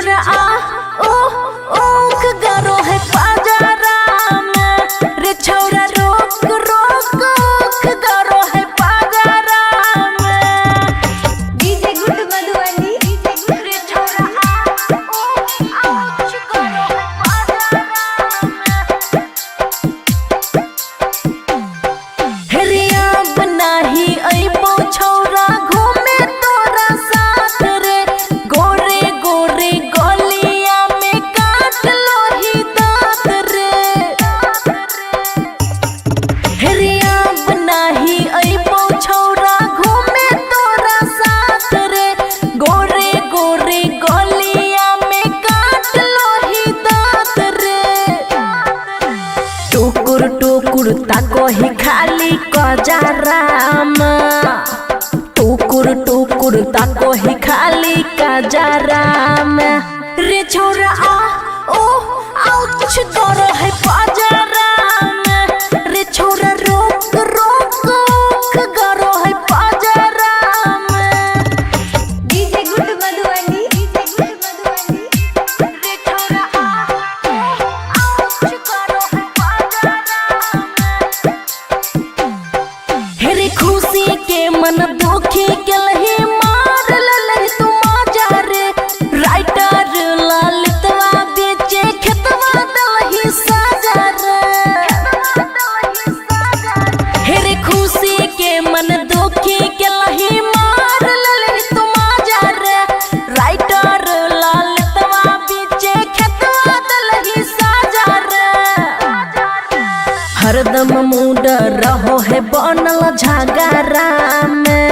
छौरा आ ओ ओख गरो है पाजारा में रे छौरा रोक रोक ओख गरो है पाजारा में। डीजे गुड मधुबनी रे छौरा आ ओ ओख गरो है पाजारा में। हेरिया बनाही अइबो छौरा घूमे तोरा साथ रे गोरे गोरे गलिया में काट लोही दांत रे। हेरिया बनाही अइबो छौरा घूमे तोरा साथ रे गोरे गोरे गलिया में काट लोही दांत रे। टुकुर टुकुर ताको ही खाली कजराम टुकुर टुकुर ताको ही खाली कजराम रे छौरा आ ओ आउच गरो है पाजराम रे छौरा रोक रोक ओख गरो है पाजराम। डीजे गुड मधुबनी रे छौरा आ ओ आउच गरो है पाजराम। हेरे खुशी के मन दुखी केलही मार ललही तू मजा रे राइटर ललितवा बेचे खेतवा दलही साजा रे। हेरे खुशी के मन दुखी केलही मार ललही तू मजा रे राइटर ललितवा बेचे खेतवा दलही साजा रे। हरदम मूड रहो है बनल झगड़ा में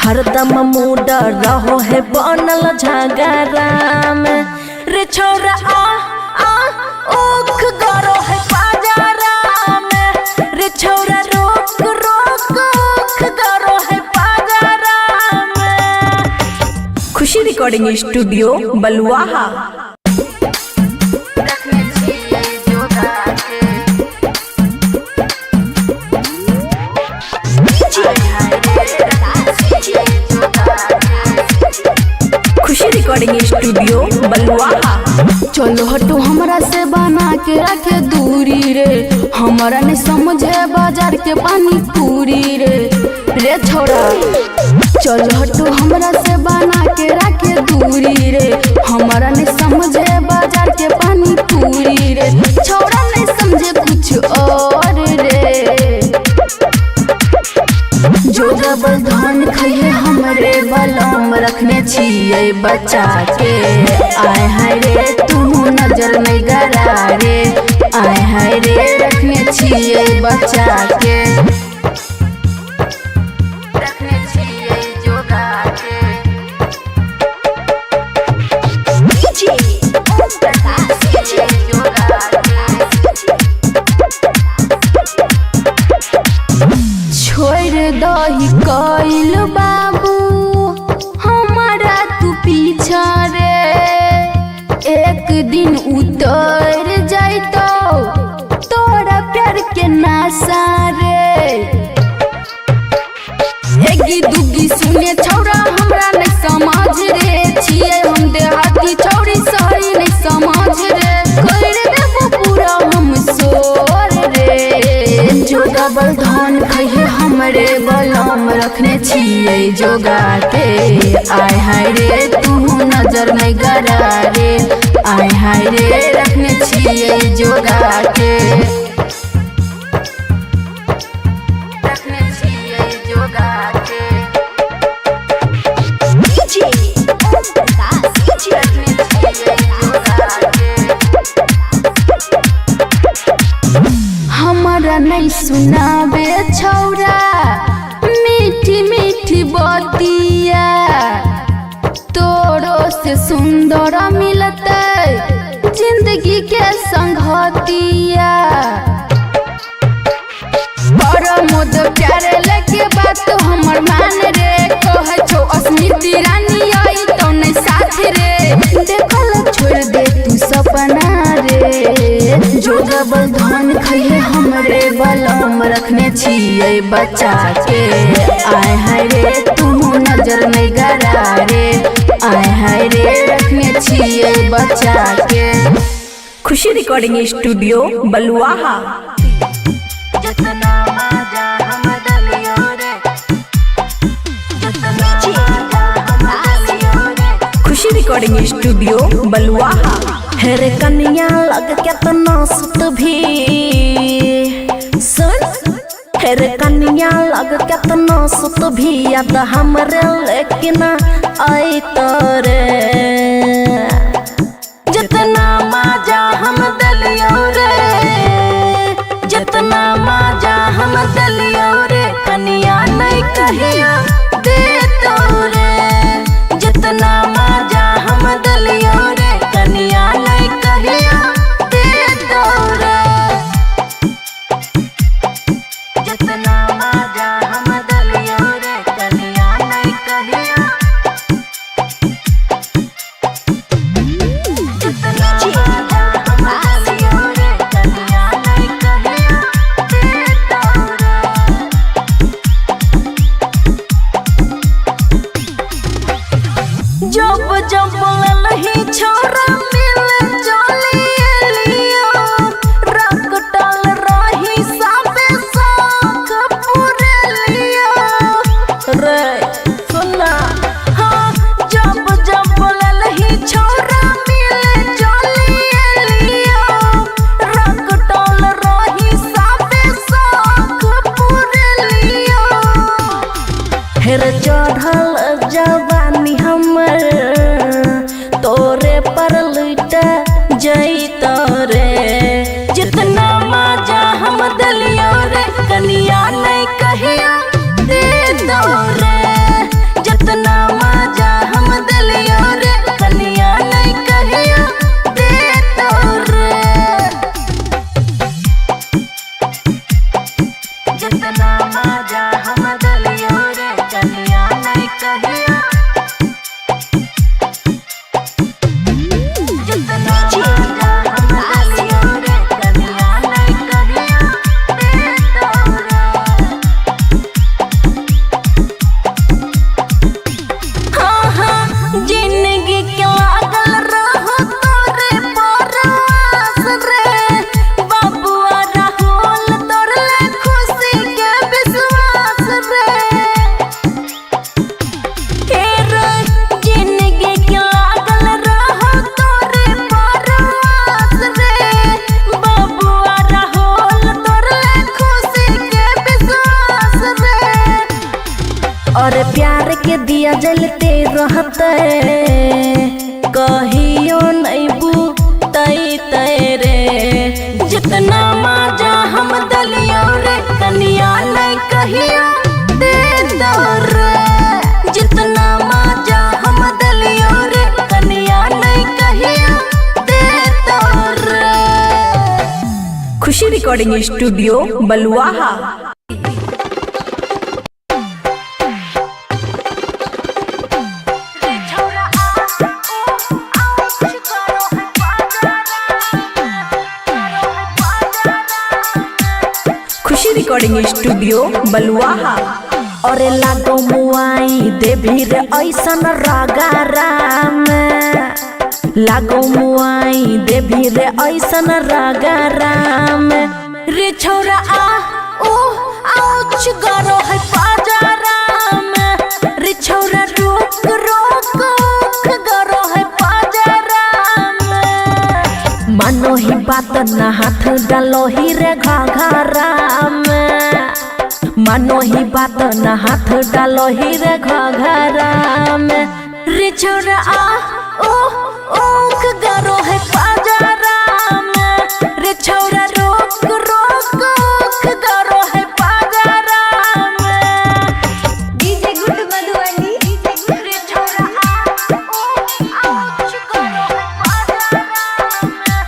हरदम मूड रहो है बनल झगड़ा में रे छौरा आ ओख गरो है पाजरा में रे छौरा रोक रोक ओख गरो है पाजरा में। खुशी रिकॉर्डिंग स्टूडियो बलुआहा। खुशी रिकॉर्डिंग स्टूडियो बलुआहा। चलो हटो हमरा से बना के रखे दूरी रे हमारा नहीं समझे बाजार के पानी पूरी रे रे छोरा। चलो हटो हमरा से बना के रखे दूरी रे हमारा नहीं समझे बाजार के पानी पूरी रे छोरा नहीं समझे कुछ और रे। जो डबल धान खइए हमरे बलम रखने छिए बच्चा के आए हाय रे तू नजर नहीं गरा रे आए हाय रे रखने छिए बच्चा के रखने छिए जोगा के। डीजे ओम प्रकाश डीजे जोगा के छोड़ दही कइल बाबू हमारा तू पीछा रे एक दिन उतर जाइतो तोरा प्यार के नासा रे। एगी दुगी सुने छौरा हमरा नहीं समझ रे छिए हम देहाती छौरी शहरी नहीं समझ रे कर देबो पूरा हम सोर रे। जो डबल धान खइए हमरे बलम रखने छिए जोगा के आय हाय रे तू नजर नहीं गरा रे आय हाय रे रखने छिए जोगा के रखने छिए जोगा के। डीजे ओम प्रकाश डीजे रखने छिए जोगा के। हमारा नहीं सुनाबे छौरा मीठी मीठी बतिया तोरो से सुंदर मिलते जिंदगी के संगतिया। पर मोद प्यारे लगे बात हमर मान रे कहे छो अस्मिति रानी आई तो नहीं साथ रे देखल छोड़ दे तू सपना रे। जो डबल धान खइए हमरे बलम रखने छिए बच्चा के आय हाय रे तू नजर नहीं गरा रे हाय हाय रे रखने छिए बचा के। खुशी रिकॉर्डिंग स्टूडियो बलुआहा। जितना मजा हम दलियो रे, जितना खुशी रिकॉर्डिंग स्टूडियो बलुआहा। हेरे कन्या लग केतना सुत भी सुन, हेरे कन्या लग केतना सुत भी याद हमरे लेकिन आई तोरे। जितना मजा हम दलियो रे, जितना मजा हम दलियो रे, कन्या नहीं कहिया दे तोरे। जितना मजा हम दलियो रे, कन्या नहीं कहिया दे तोरे। जितना मजा हम दलियो रे, कन्या नहीं कहिया। जितना मजा हम दलियो रे, कन्या नहीं कहिया दे तोरे। जब जब ललही छोरा मिले चलिए लियो, रंग डाल रही साबे साख पूरे लियो रे सुना। हाँ जब जब ललही छोरा मिले चलिए लियो, रंग डाल रही साबे साख पूरे लियो। हेर चढ़ल जवानी हमर तोरे पर लुट जई तोरे। जितना मजा हम दलियो रे, कन्या नहीं कहिया दे तोरे। जितना मजा हम दलियो रे, कन्या नहीं कहिया दे तोरे। जितना मजा हम दलियो रे, कन्या नहीं कहिया। जितना मजा हम दलियो रे, कन्या नहीं कहिया दे तोरे। हाँ हाँ जिंदगी के लागल रहो तोरे परवास रे, बबुआ राहुल तोरे खुशी के विश्वास रे। जिंदगी के लागल रहो तोरे परवास रे, बबुआ राहुल तोरे खुशी के विश्वास रे। और प्यार के दिया जलते रहते, कहियो नहीं बुतई तेरे। जितना मजा हम दलियो रे, कन्या नहीं कहिया दे तोरे। जितना मजा हम दलियो रे, कन्या नहीं कहिया दे तोरे। खुशी रिकॉर्डिंग स्टूडियो बलुआहा। खुशी रिकॉर्डिंग स्टूडियो बलुआहा। और लागो मुआई देवी रे ऐसन रगारा में, लागो मुआई देवी रे ऐसन रगारा में। रे छौरा आ ओ आउच गरो है पाजारा में, रे छौरा रोक रोक उख गरो है पाजारा में। मानो ही बात ना हाथ डालो ही रे घाघरा में, मानो ही बात ना हाथ डालो ही रे घाघरा में। रे छौरा आ ओ उख गरो है पाजारा में, रे छौरा रोक रोक उख गरो है पाजारा में। डीजे गुड मधुबनी, रे छौरा आ ओ आउच गरो है पाजारा में।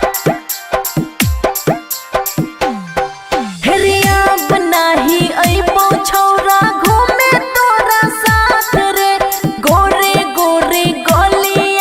हेरिया बनाही अइबो छौरा घूमे तोरा साथ रे, गोरे गोरे गलिया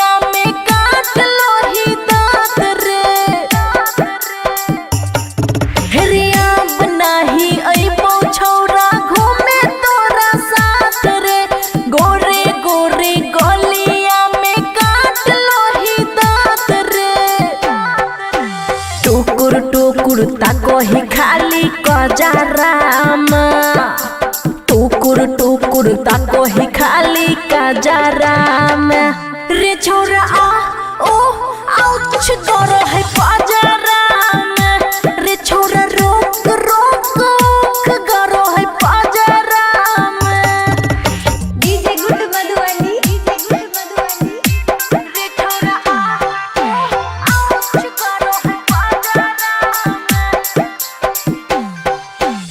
टुकुर टुकुर ताको ही खाली का जरा में रे छोरा आ ओ आउच करो है पाजरा में रे छोरा रोक रोक करो है पाजरा में डीजे गुड मधुबनी रे छोरा आ आउच करो है पाजरा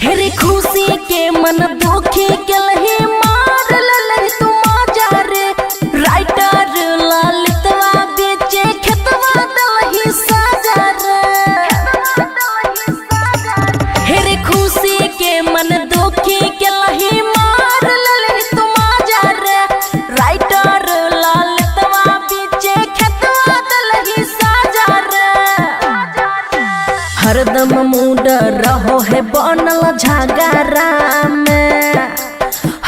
में रे खुशी के मन दुखी के लही मार ललही तू माजा रे राइटर ललितवा बेचे खेतवा दलही साजा रे खुशी के मन दुखी के लही मार ललही तू माजा रे राइटर ललितवा बेचे खेतवा दलही साजा हरदम मूड रहो है बनल झगड़ा में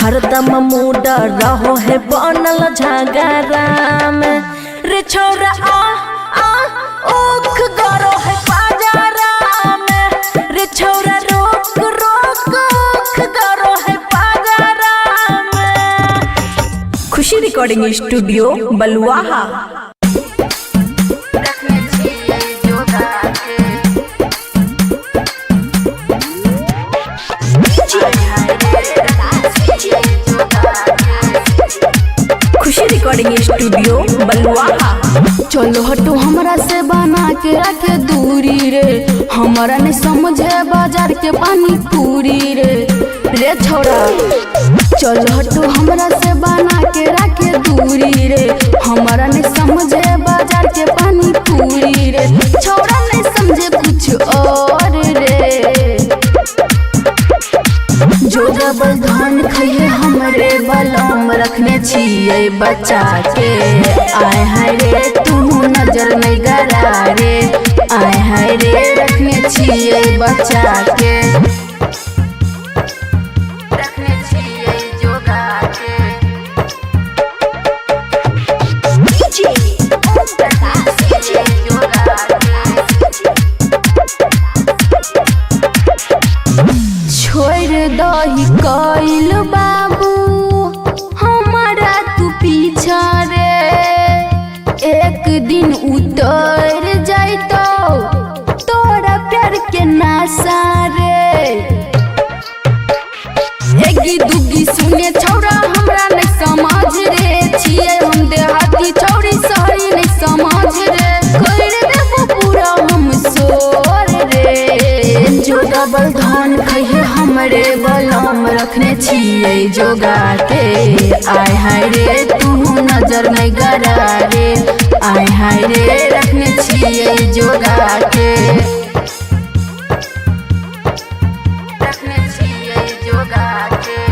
हरदम मूड रहो है बनल झगड़ा में रे छोरा आ ओख गरो है पाजरा में रे छोरा रोक रोक ओख गरो है पाजरा में। खुशी रिकॉर्डिंग स्टूडियो बलुआहा। खुशी रिकॉर्डिंग स्टूडियो बलुआहा। चलो हटो हमरा से बना के रखे दूरी रे हमारा नहीं समझे बाजार के पानी पूरी रे छोरा चलो हटो हमरा से बना के रखे दूरी रे हमारा नहीं समझे बाजार के पानी पूरी रे छोरा नहीं समझे कुछ और रे जो डबल धान खाइए हमरे बलम रखने छिए बचा के आए हाय रे तू नजर नहीं गरा रे आए हाय रे रखने छिए बचा के रखने छिए जोगा के डीजे ओम प्रकाश डीजे जोगा छोड़ दही कइल बाबू हमारा तू पीछा रे एक दिन उतर जाइतो तोरा प्यार के नासा रे एगी दुगी सुने छौरा हमरा नहीं समझ रे छिए हम देहाती छौरी सही नहीं समझ रे कर देबो पूरा हम सोर रे जो डबल धान खाइए हमरे बलम रखने छिए जोगा के आय हाय रे तू नजर नहीं गरा रे आय हाय रे रखने छिए जोगा के रखने छिए जोगा के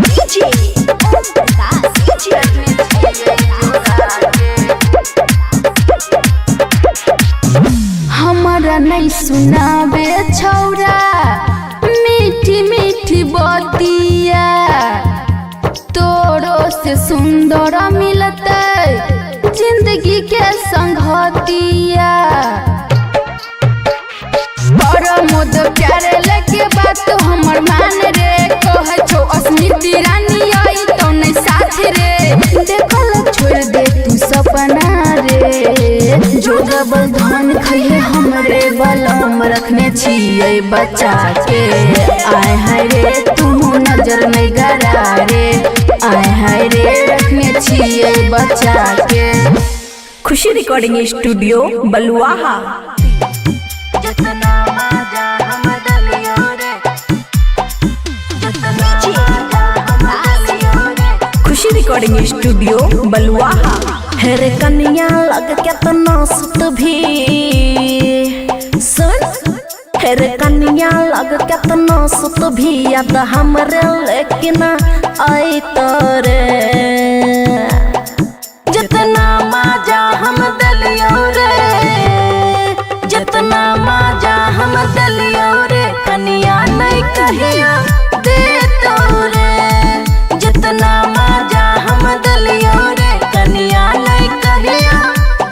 डीजे ओम प्रकाश डीजे रखने छिए जोगा के हमारा नहीं सुनाबे छौरा मीठी मीठी बतिया तोरो से सुंदर मिलते जिंदगी के संगतिया परमोद प्यारे लेके बात हमर मान रे कहे छो अस्मिति रानी आई तो नहीं साथ रे देखल छोड़ दे तू सपना रे जो डबल धान खाइए हमरे बलम रखने छिए बचा के आय हाय रे तू नजर नहीं गरा रे आय हाय रे रखने छिए बचा के। खुशी रिकॉर्डिंग स्टूडियो बलुआहा। जितना मजा हम दलियो रे जितना मजा हम दलियो रे। खुशी रिकॉर्डिंग स्टूडियो बलुआहा। हेरे कन्या लग केतना सुत भी सुन हेरे कन्या लग केतना सुत भी याद हमरे लेकिन आई तोरे जितना मजा हम दलियो रे जितना मजा हम दलियो रे कन्या नहीं कहिया दे तोरे जितना मजा हम दलियो रे कन्या नहीं कहिया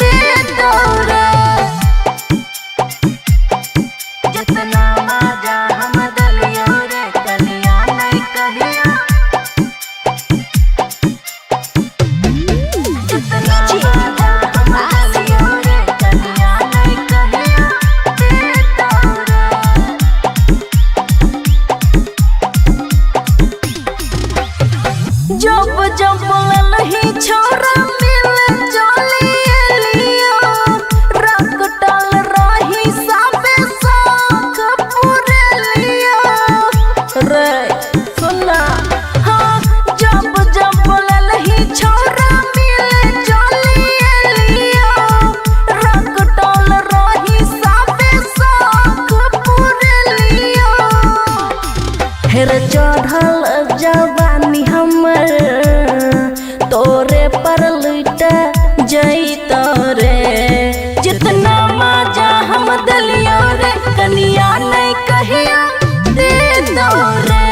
दे तोरे जितना मजा हम दलियो रे कन्या नहीं जैतो रे। जितना मजा हम दलियो रे कनिया नहीं कहिया दे दो रे।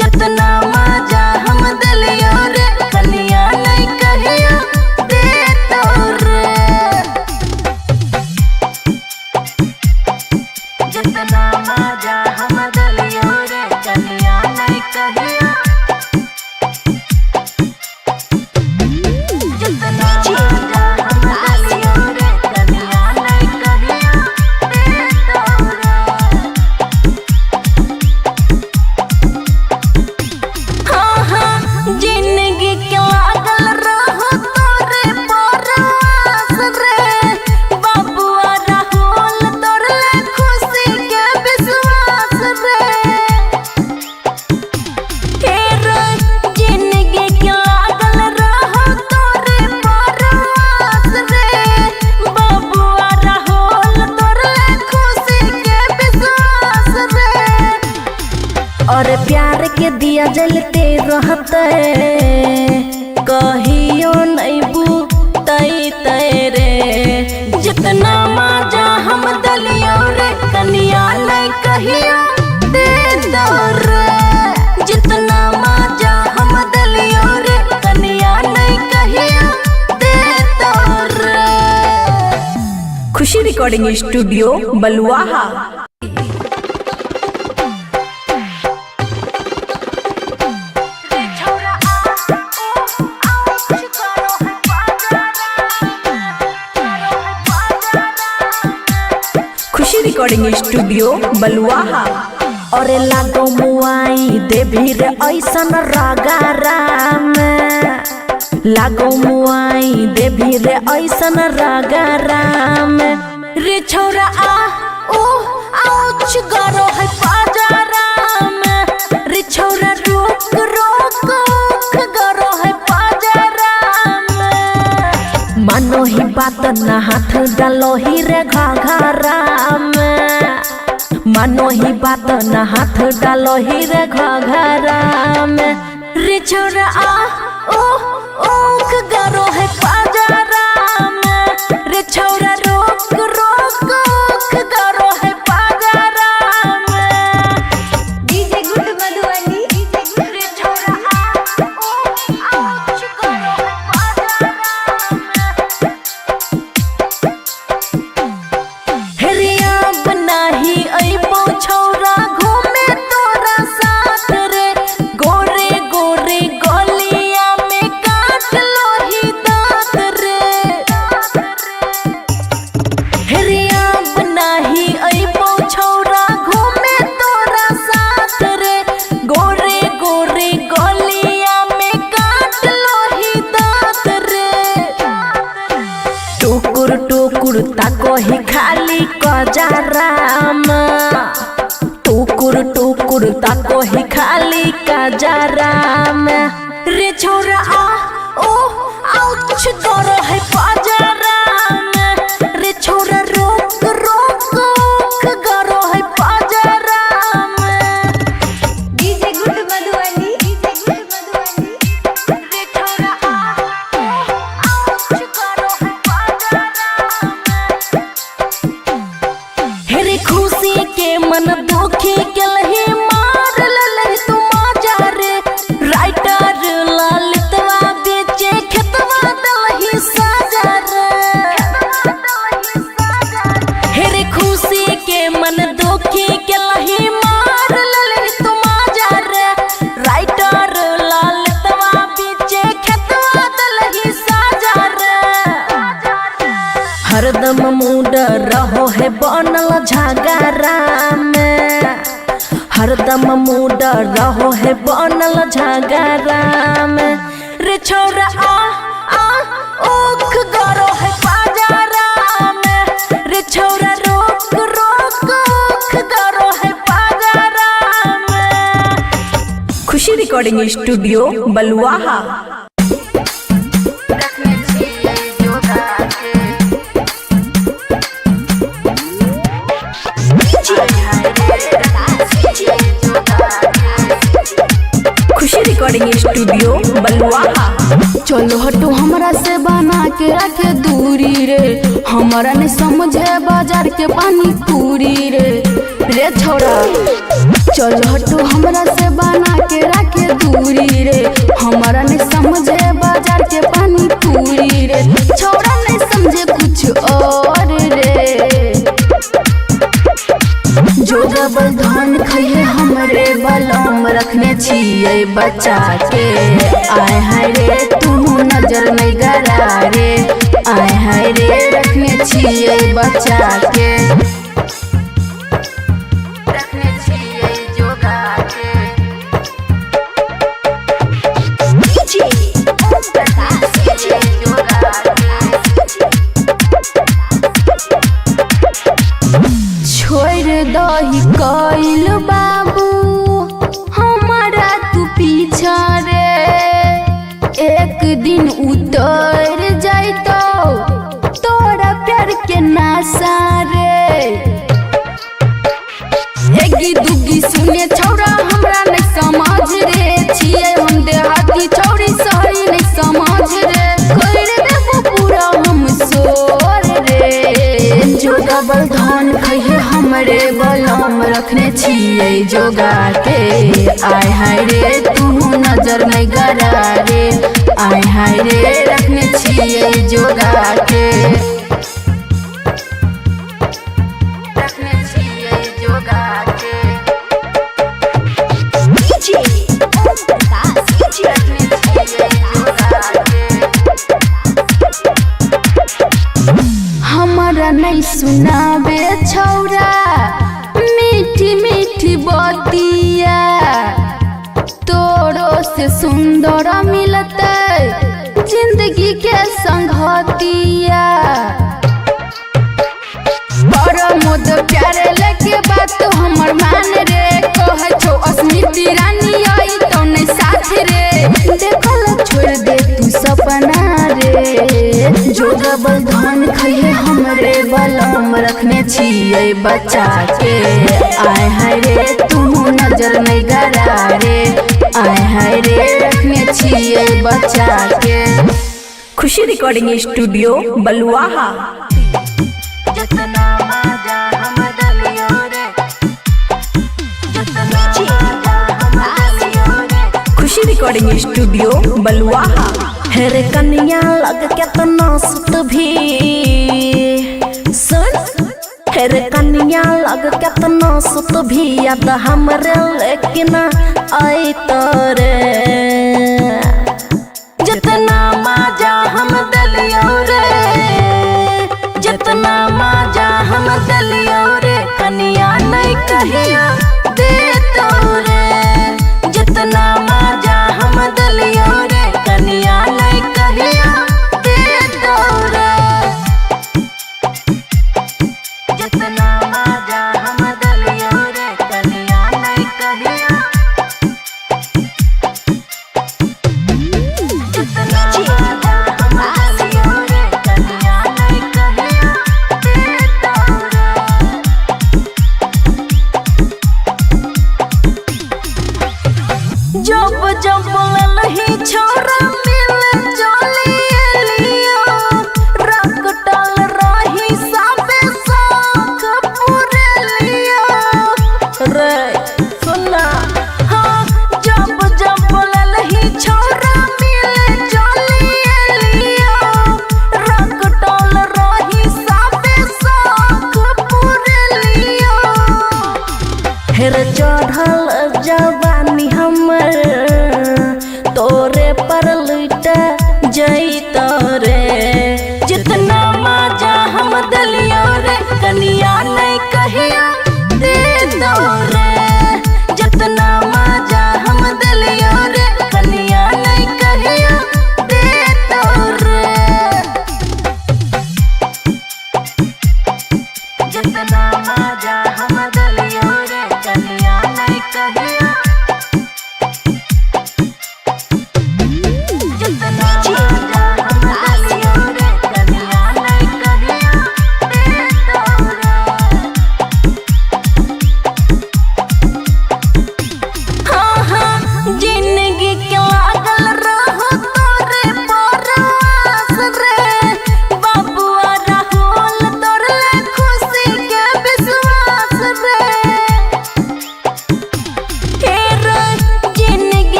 जितना मजा हम दलियो रे कनिया नहीं कहिया दे दो रे। जितना मजा हम दलियो रे कनिया नहीं कहिया। जितना मजा हम दलियो रे कनिया नहीं कहिया दे दो रे। हाँ हाँ जिंदगी के लागल रहो तोरे परवास रे। बाबुआ राहुल तोरे खुशी के विश्वास रे। हे रे जिंदगी के लागल रहो तोरे परवास रे। बाबुआ राहुल तोरे खुशी के विश्वास रे। और प्यार के दिया जलते रहते कहियो नहीं बुतई रे। जितना मजा हम दलियो रे कनिया नहीं कहिया दे दो रे। जितना मजा हम दलियो रे कनिया नहीं कहिया दे दो रे। खुशी रिकॉर्डिंग स्टूडियो बलुआहा। खुशी रिकॉर्डिंग स्टूडियो बलुआहा। और लागो मुआई देवी रे ऐसन रगारा में। लागो मुआई देवी रे ऐसन रगारा में। रे छौरा आ ओ आउच गरो है पाजारा में। रे छौरा रोक रोक ओख गरो है पाजारा में। मानो ही बात ना हाथ डालो ही रे घाघरा में। मानो ही बात ना हाथ डालो ही रे घाघरा में। रे छौरा आ ओ ओख गरो है पाजारा में। रे छौरा रोक रोक ओख गरो है पाजारा में। डीजे गुड मधुबनी रे छौरा आ ओ आउच गरो है पाजारा में। हेरिया बनाही अइबो छौरा घूमे तोरा साथ रे। गोरे गोरे गलिया में काट लो ही दांत रे। हेरिया बनाही अइबो छौरा घूमे तोरा साथ रे। गोरे गोरे गलिया में काट लो ही दांत रे। टुकुर टुकुर ताको ही खाली कजारा में। टुकुर टुकुर ताको ही खाली कजारा में। रे छौरा आ ओ आउच गरो है पाजारा में। रे छौरा रोक रोक ओख गरो है पाजारा में। डीजे गुड मधुबनी रे छौरा आ ओ आउच गरो है पाजारा में। हेरे खुशी के मन दुखी के लही मार ललही तू मजा रे। राइटर ललितवा बेचे खेतवा दलही साजा रे। हेरे खुशी के मन दुखी के लही मार ललही तू मजा रे। राइटर ललितवा बेचे खेतवा दलही साजा रे। हरदम मूड रहो है बनल झगड़ा में। हरदम मूड रहो है बनल झगड़ा में। रे छौरा आ ओख गरो है पाजारा में। रे छौरा रोक रोक ओख गरो है पाजारा में। खुशी रिकॉर्डिंग स्टूडियो बलुआहा। खुशी रिकॉर्डिंग स्टूडियो बलुआहा। चलो हटो हमरा से बना के रखे दूरी रे, हमारा नहीं समझे बाजार के पानी पूरी रे छोड़ा चल हटू हमरा से बना के रखे दूरी रे, हमारा नहीं समझे बाजार के पानी पूरी रे, छोड़ा नहीं समझे कुछ और रे। जो डबल धन खइए हमरे बलम रखने छिए बचा के, आए हाय रे तू नजर नहीं गरा रे, आए हाय रे रखने छिए बचा के, रखने छिए जोगा के। छोड़ दही कइल बाबू हमारा तू पीछा रे, एक दिन उतर जाइतो तोरा प्यार के नासा रे। एगी दुगी सुने छौड़ा हमरा नहीं समझ रे, छिए हम देहाती छौड़ी सही नहीं समझ रे, कर देबो पूरा हम सोर रे। जो डबल धन खइए हमरे बलम रखने छिए जोगा के, आय हाय रे तू नजर नहीं गरा रे, आय हाय रे रखने छिए जोगा के, रखने छिए जोगा के, रखने छिए जोगा के। हमारा नहीं सुनाबे छौरा मीठी मीठी बतिया, तोरो से सुंदर मिलते जिंदगी के संगतिया। परमोद प्यारे लेके बात हमर मान रे, कहे छो अस्मिति रानी आई तो नहीं साथ रे, देखल छोड़ दे तू सपना रे। जो डबल धन खइए हमरे बलम रखने छिए बचा के, आय हाय रे तू नजर नहीं गरा रे, आय हाय रे रखने छिए बचा के। खुशी रिकॉर्डिंग स्टूडियो बलुआहा। खुशी रिकॉर्डिंग स्टूडियो बलुआहा। हेरे कन्या लग केतना सुत भी सुन, हेरे कन्या लग केतना सुत भी याद हमरे लेकिन आई तोरे, जितना मजा हम दलियो रे, जितना मजा हम दलियो रे, कन्या नहीं कहिया दे तोरे, जितना मजा हम दलियो रे, कन्या नहीं कहिया दे तोरे, जितना मजा हम दलियो रे, कन्या नहीं कहिया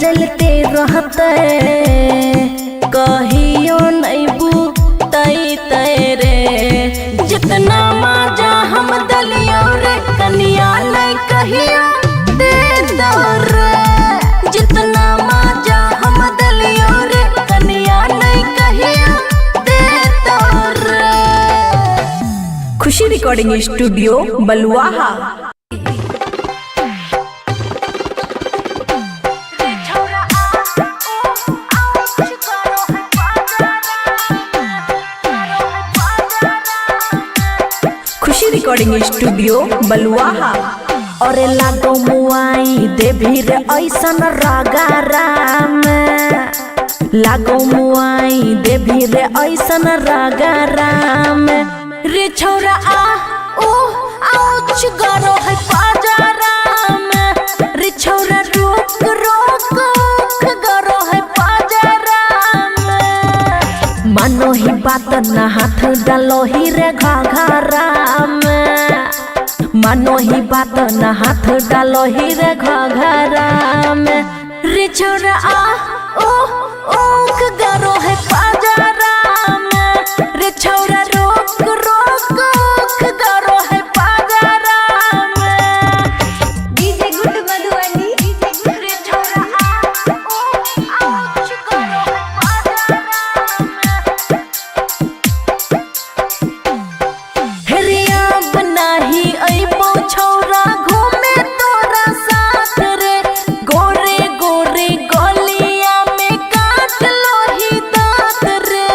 जलते रहते कहियो नहीं बुतई तेरे जितना मजा हम दलियो रे कनिया नहीं कहियो दे दो रे जितना मजा हम दलियो रे कनिया नहीं कहियो दे दो रे। खुशी रिकॉर्डिंग स्टूडियो बलुआहा। खुशी रिकॉर्डिंग स्टूडियो बलुआहा। और लागो मुआई देवी रे ऐसन रगारा में लागो मुआई देवी रे ऐसन रगारा में रे छौरा आ ओ आउच गरो है पाजारा में रे छौरा रोक रोक गरो है पाजारा में मानो ही बात ना हाथ डालो ही रे घाघरा में मानो ही बात ना हाथ डालो ही रे घाघरा में रे छौरा आ ओ ओख गरो है पाजारा में रे छौरा रोक रोक ओख गरो है पाजारा में। डीजे गुड मधुबनी रे छौरा आ ओ ओख गरो है पाजारा में हेरिया बनाही अइबो छौरा घूमे तोरा साथ रे गोरे गोरे गलिया में काट लो ही दांत रे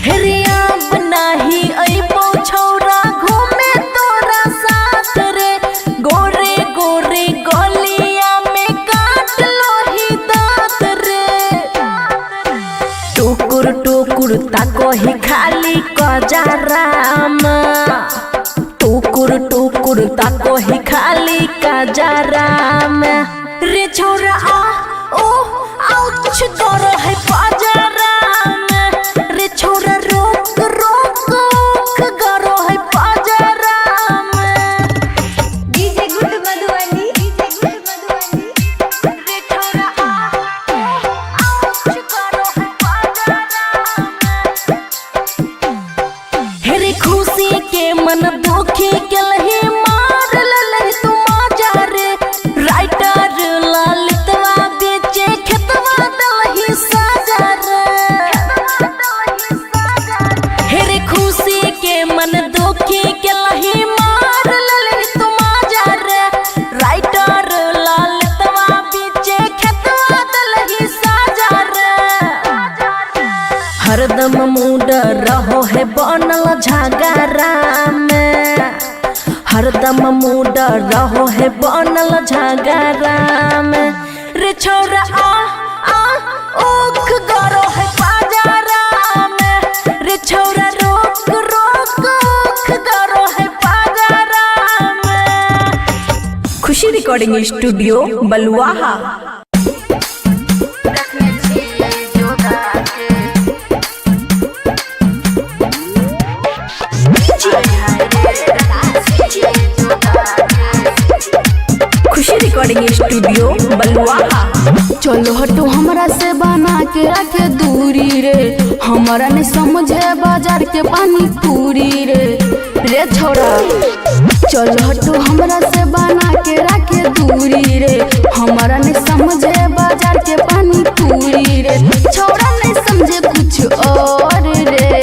हेरिया बनाही अइबो छौरा घूमे तोरा साथ रे गोरे गोरे गलिया में काट लो ही दांत रे टुकुर टुकुर ताको ही खाली कजाराम टुकुर टुकुर ताको ही खाली कजाराम रे छौरा आ ओ आउच गरो है पाजाराम रे छौरा रोक रोक ओख गरो है पाजाराम डीजे गुड मधुबनी रे छौरा आ ओ आउच गरो है पाजाराम हेरे खुशी के मन दुखी के लही मार ललही तू मजा रे राइटर ललितवा बेचे खेतवा दलही साजा रे हेरे खुशी के मन दुखी के लही मार ललही तू मजा रे राइटर ललितवा बेचे खेतवा दलही साजा रे हरदम मूड रहो है बनल झगड़ा में हरदम मूड रहो है बनल झगड़ा में रे छौरा आ ओख गरो है पाजारा में रे छौरा रोक रोक ओख गरो है पाजारा में। खुशी रिकॉर्डिंग स्टूडियो बलुआहा। खुशी रिकॉर्डिंग स्टूडियो बलुआहा। चलो हटो हमरा से बना के रखे दूरी रे हमारा नहीं समझे बाजार के पानी पूरी रे छोरा चलो हटो हमरा से बना के रखे दूरी रे हमारा नहीं समझे बाजार के पानी पूरी रे छोरा नहीं समझे कुछ और रे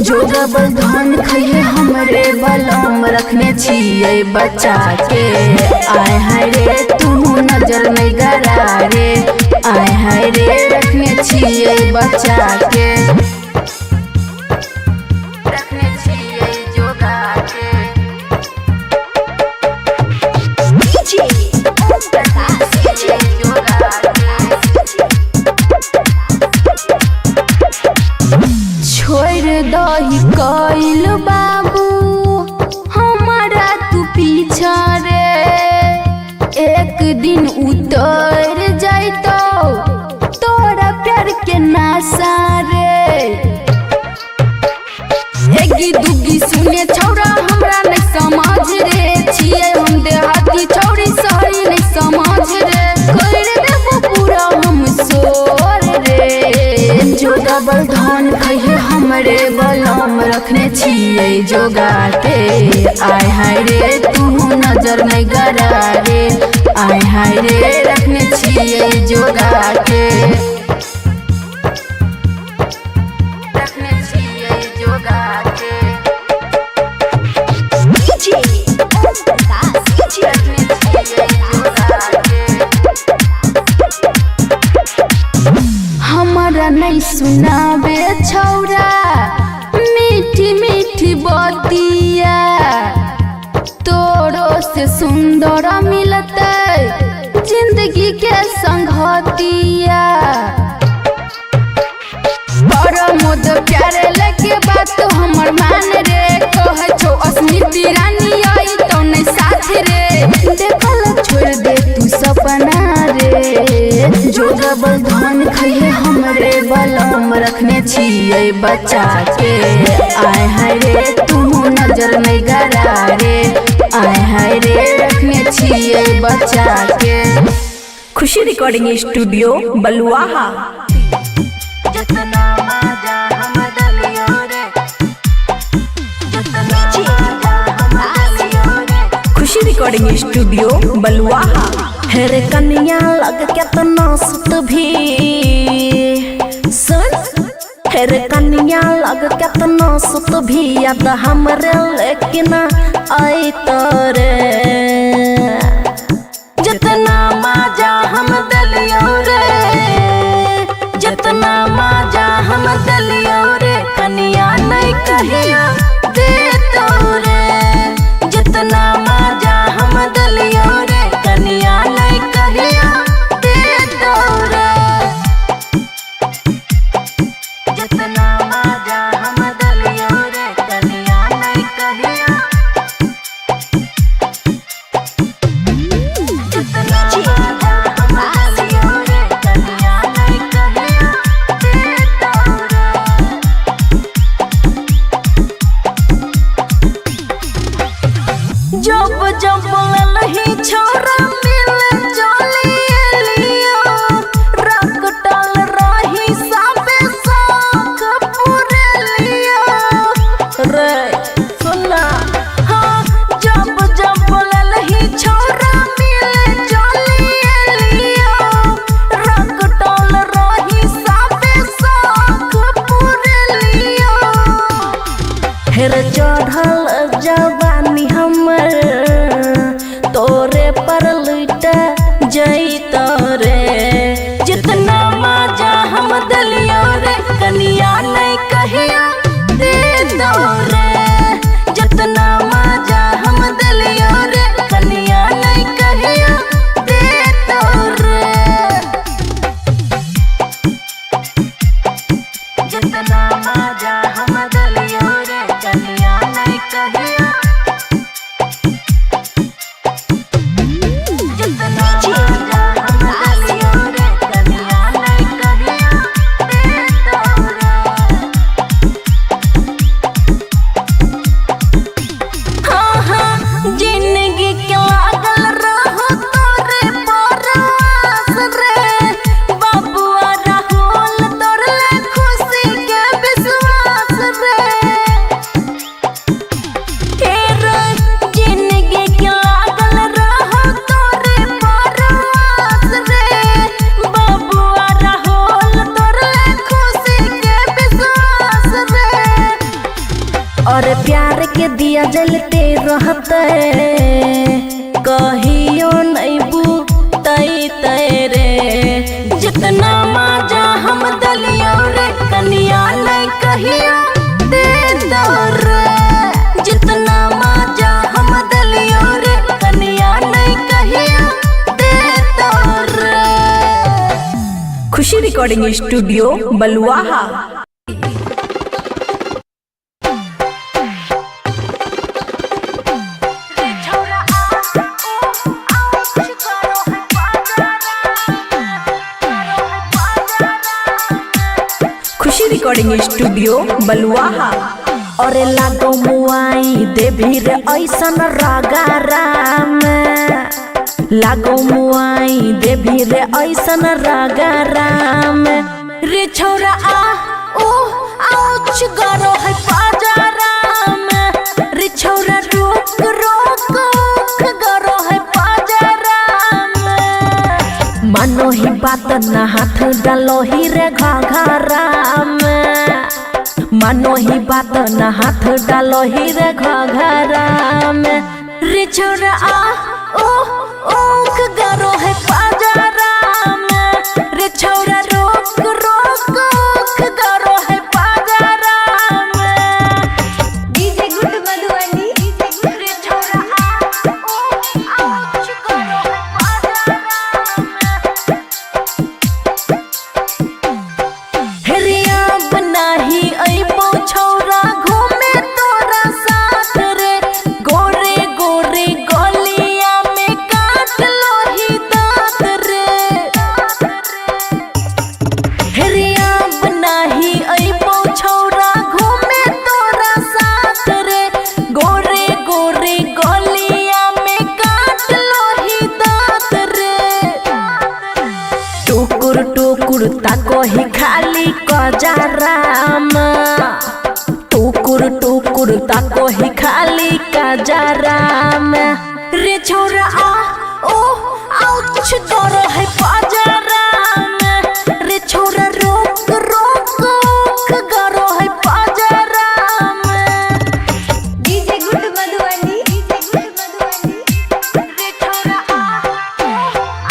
जो डबल धन खइले हमरे बलम रखने छिए बचा के आय हाय रे तू नजर नहीं गरा रे आय हाय रे रखने छिए बचा के रखने छिए जोगा के जोगा छोड़ दही कइल बाबू हमारा तू पीछा रे एक दिन उतर जाइतो तोरा प्यार के नासा रे एगी दुगी सुने छौरा हमरा नहीं समझ रे छिए हम देहात जोगाबल धन कहे हमरे बलम रखने छिए जोगा के। आय हाय रे तू नजर नहीं गरा रे, आय हाय रे रखने छिए जोगा के, रखने छिए जोगा के, रखने छिए जोगा के। हमारा नहीं सुनाबे छौरा मीठी मीठी बतिया, तोरो से सुंदर मिलते जिंदगी के संगतिया। मोद प्यारे लगे बात हमर मान रे, कहे छो अस्मिति रानी आई तो नहीं साथ रे, देखल छोड़ दे तू सपना रे। जोगाबल धन कहे हमरे बलम रखने छिए बचा के। आय हाय रे तू नजर नहीं गरा रे, आय हाय रे रखने छिए बचा के। खुशी रिकॉर्डिंग स्टूडियो बलुआहा। खुशी रिकॉर्डिंग स्टूडियो बलुआहा। हेरे कन्या लग केतना सुत भी सुन, हेरे कन्या लग केतना सुत भी याद हमरे लेकिन आई तोरे। जितना मजा हम दलियो रे, जितना मजा हम दलियो रे, कन्या नहीं कहिया दे तोरे। जितना मजा हम दलियो रे, कन्या नहीं कहिया दे तोरे। जितना मजा हम दलियो रे, कन्या नहीं कहिया, जितना मजा हम दलियो रे, कन्या नहीं कहिया दे तोरे। जब जब ललही छोरा मिले चलिए लियो, रकटल रही सबे शौक पूरे लियो रे। सुना हाँ, जब जब ललही छोरा मिले चलिए लियो, रकटल रही सबे शौक पूरे लियो। हेर चढ़ल जवानी हमर तोरे पर लुट जैत रे। जितना मजा हम दलियो रे, कन्या नहीं कहिया दे दो रे। जितना मजा हम दलियो रे, कन्या नहीं कहिया दे दो रे। जितना मजा हम दलियो रे, कन्या नहीं कहिया, जितना मजा हम दलियो रे, कन्या नहीं कहिया दे तोरे। हाँ हाँ, जिंदगी के लागल रहो तोरे परवास रे, बबुआ राहुल तोरे खुशी के विश्वास रे। जिंदगी के लागल रहो तोरे परवास रे, बबुआ राहुल तोरे खुशी के विश्वास रे। और प्यार के दिया जलते रहते, कहियो नहीं बुतई तेरे। जितना मजा हम दलियो रे, कन्या नहीं कहिया दे दो रे। जितना मजा हम दलियो रे, कन्या नहीं कहिया दे दो रे। खुशी रिकॉर्डिंग स्टूडियो बलुआहा। खुशी रिकॉर्डिंग स्टूडियो बलुआहा। और लागो मुआई देवी रे ऐसन रगारा में, लागो मुआई देवी रे ऐसन रगारा में। रे छौरा आ बात न हाथ डालो ही रे घघरा में, मानो ही बात न हाथ डालो ही रे घघरा में। रे छोरा ओ गरो है पाजरा में, रे छोरा रोक गरो है पाजरा में। डीजे गुड मधुबनी रे छोरा गरो है पाजरा में। हेरिया बनाही अइबो छौरा घूमे तोरा साथ रे, गोरे गोरे गलिया में काट लोही दांत रे। हेरिया बनाही अइबो छौरा घूमे तोरा साथ रे, गोरे गोरे गलिया में काट लोही दांत रे। टुकुर टुकुर ताको ही खाली कजराम, टुकुर टुकुर ताको ही खाली कजराम। रे छोरा आउच गरो है पाजराम, रे छोरा रोक गरो है पाजराम। डीजे गुड मधुबनी रे छोरा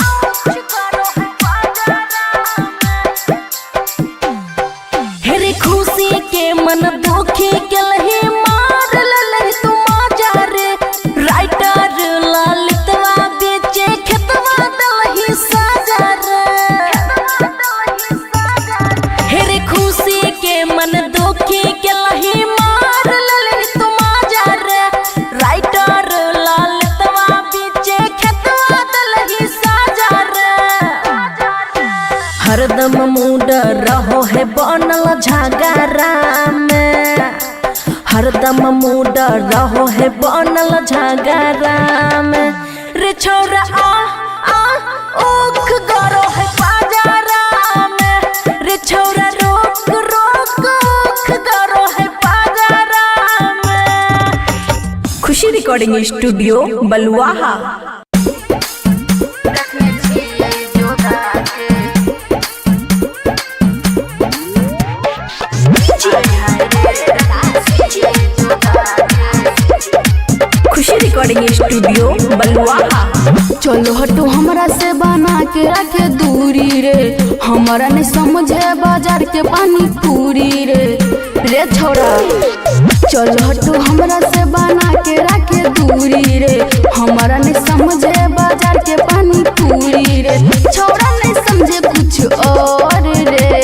आउच गरो है पाजराम। हेरे खुशी के मन दुखी के लही मार ललही तू माजा रे, राइटर ललितवा बेचे खेतवा दलही साजा रे। हेरे खुशी के मन दुखी के लही मार ललही तू माजा रे, राइटर ललितवा बेचे खेतवा दलही साजा रे। हरदम मूड रहो है बनल झगड़ा में, हरदम मूड रहो है बनल झगड़ा में। रे छोरा ओख गरो है पाजरा में, रे छोरा रोक ओख गरो है पाजरा में। खुशी रिकॉर्डिंग स्टूडियो बलुआहा। खुशी रिकॉर्डिंग स्टूडियो बलुआहा। चलो हटो हमरा से बना के रखे दूरी रे, हमारा नहीं समझे बाजार के पानी पूरी रे। रे छोरा चलो हटो हमरा से बना के रखे दूरी रे, हमारा नहीं समझे बाजार के पानी पूरी रे। छोरा नहीं समझे कुछ और रे,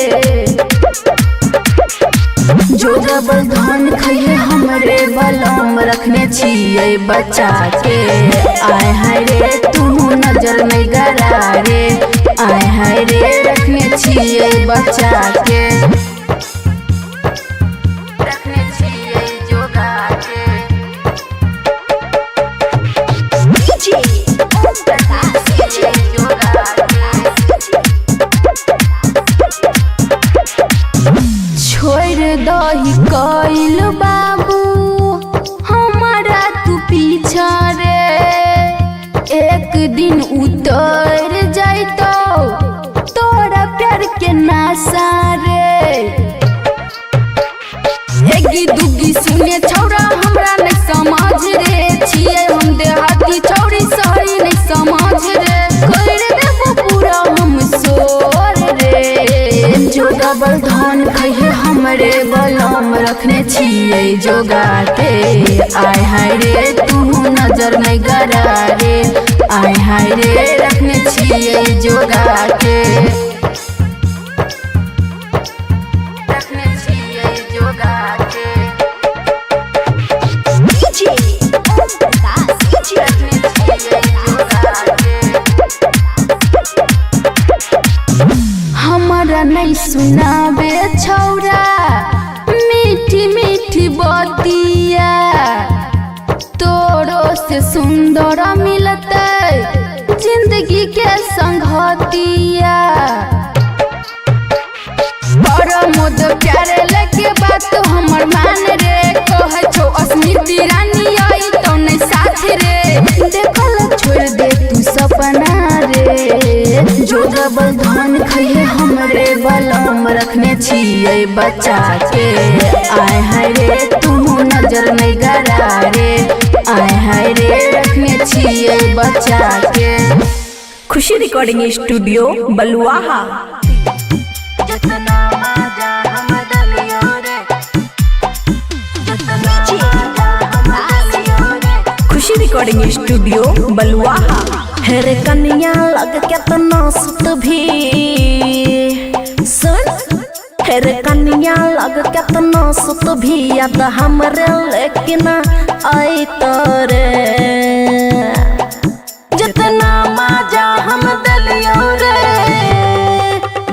जो डबल धन खइए हमरे बलम रखने छिए बचा के। आए हाय रे तू नजर नहीं गरा रे, आए हाय रे रखने छिए बचा के, रखने छिए जोगा के। छोड़ दही कइल बाबू हमारा तू पीछा रे, एक दिन उतर जाइतो तोरा प्यार के नासा रे। एगी दुगी सुने छौरा हमरा नहीं समझ रे, छिए हम देहाती छौरी सही नहीं समझ रे। कर देबो पूरा हम सोर रे, जो डबल धन खइए हमरे बलम रखने छिए जोगा के। आय हाय रे तू नजर नहीं गरा रे, आय हाय रे रखने छिए जोगा के, रखने छिए जोगा के। हमारा नहीं सुनाबे छौरा मीठी मीठी बतिया, तोरो से सुंदर मिलते जिंदगी के संगतिया। मोद प्यारे लेके बात हमर मान रे, कहे छो अस्मिती रानी आई तो नहीं साथ रे। देखल छोड़ दे तू सपना रे, रे जोगबल धान खइहे हमरे बलम रखने छिए बच्चा के। आय हाय रे तू नजर नहीं गरा रे, आय हाय रे रखने छिए बच्चा के। खुशी रिकॉर्डिंग स्टूडियो बलुआहा। खुशी रिकॉर्डिंग स्टूडियो बलुआहा। हेरे कन्या लग केतना सुत भी सुन, हेरे कन्या लग केतना सुत भी याद हमरे लेकिन आई तोरे। जितना मजा हम दलियो रे,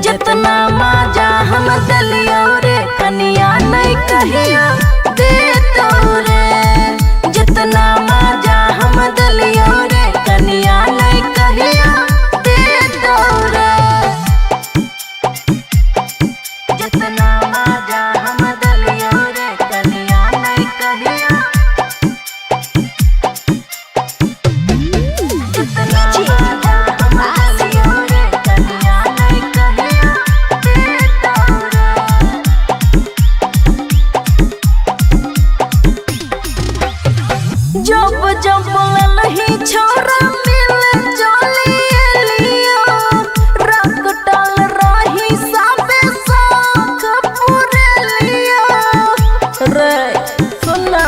जितना मजा हम दलियो रे कन्या नहीं कहिया दे तोरे। जितना मजा हम दलियो रे कन्या नहीं कहिया दे तोरे। जितना मजा हम दलियो रे कन्या नहीं कहिया, जितना मजा हम दलियो रे कन्या नहीं कहिया दे तोरे। जब जब ललही छोरा मिले चली लियो, रंग डाल रही साबे साख पूरे लियो रे सुना।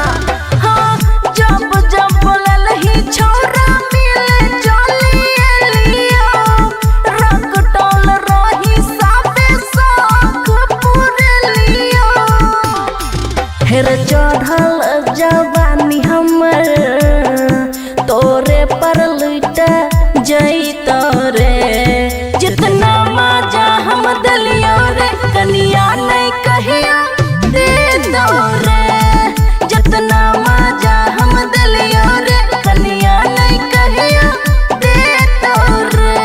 हाँ जब जब ललही छोरा मिले चली लियो, रंग डाल रही साबे साख पूरे लियो। हेर चढ़ल जवानी हमर तोरे पर लुट जई तोरे। जितना मजा हम दलियो रे कन्या नहीं कहिया दे तोरे। जितना मजा हम दलियो रे कन्या नहीं कहिया दे तोरे।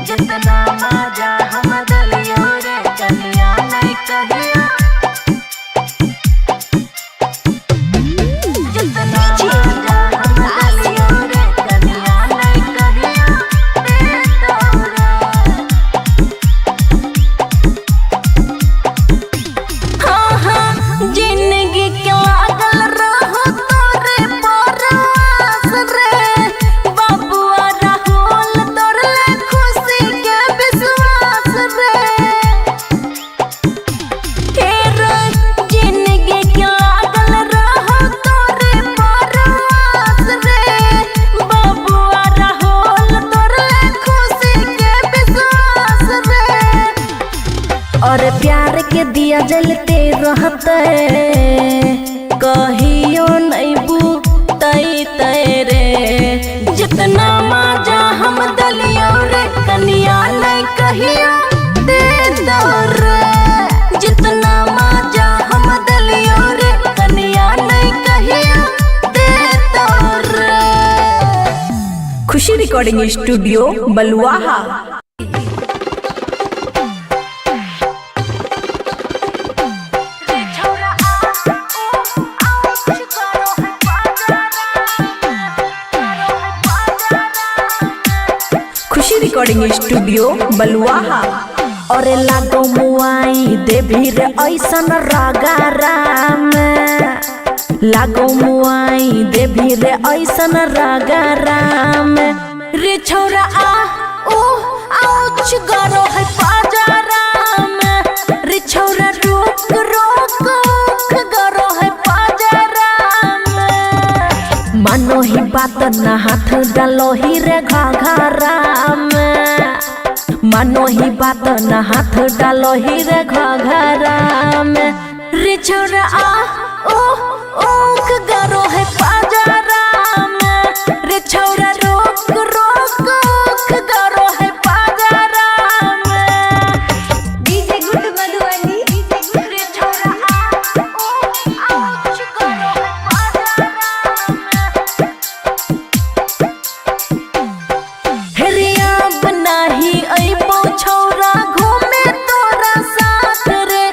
जितना मजा हम दलियो रे कन्या नहीं कहिया, जितना मजा हम दलियो रे कन्या नहीं कहिया दे तोरे। हाँ हाँ जिंदगी के लागल रहो तोरे परवास रे, बबुआ राहुल तोरे खुशी के विश्वास रे। जिंदगी के लागल रहो तोरे परवास रे, बबुआ राहुल तोरे खुशी के विश्वास रे। और प्यार के दिया जलते रहते कहियो नहीं बुतई तेरे। जितना मजा हम दलियो रे कन्या नहीं कहिया दे तोरे। जितना मजा हम दलियो रे कन्या नहीं कहिया दे तोरे। खुशी रिकॉर्डिंग स्टूडियो बलुआहा। खुशी रिकॉर्डिंग स्टूडियो बलुआहा। और लागो मुआई देवी रे ऐसन रागाराम, लागो मुआई देवी रे ऐसन रागाराम। रे छोरा आ ओ आउच गरो है पाजाराम, रे छोरा रोक रोक उख गरो है पाजाराम। मानो ही बात न हाथ डालो ही रे घाघराम, मानो ही बात न हाथ डालो ही रे घाघराम। रे छोरा आ ओ उख गरो है पाजाराम, रे छोरा रोक रोक उख गरो है पाजाराम। DJ good Madhubani. रे छोरा आ ओ आउच गरो है पाजाराम। हेरिया बनाही अइबो छोरा घूमे तोरा साथ रे,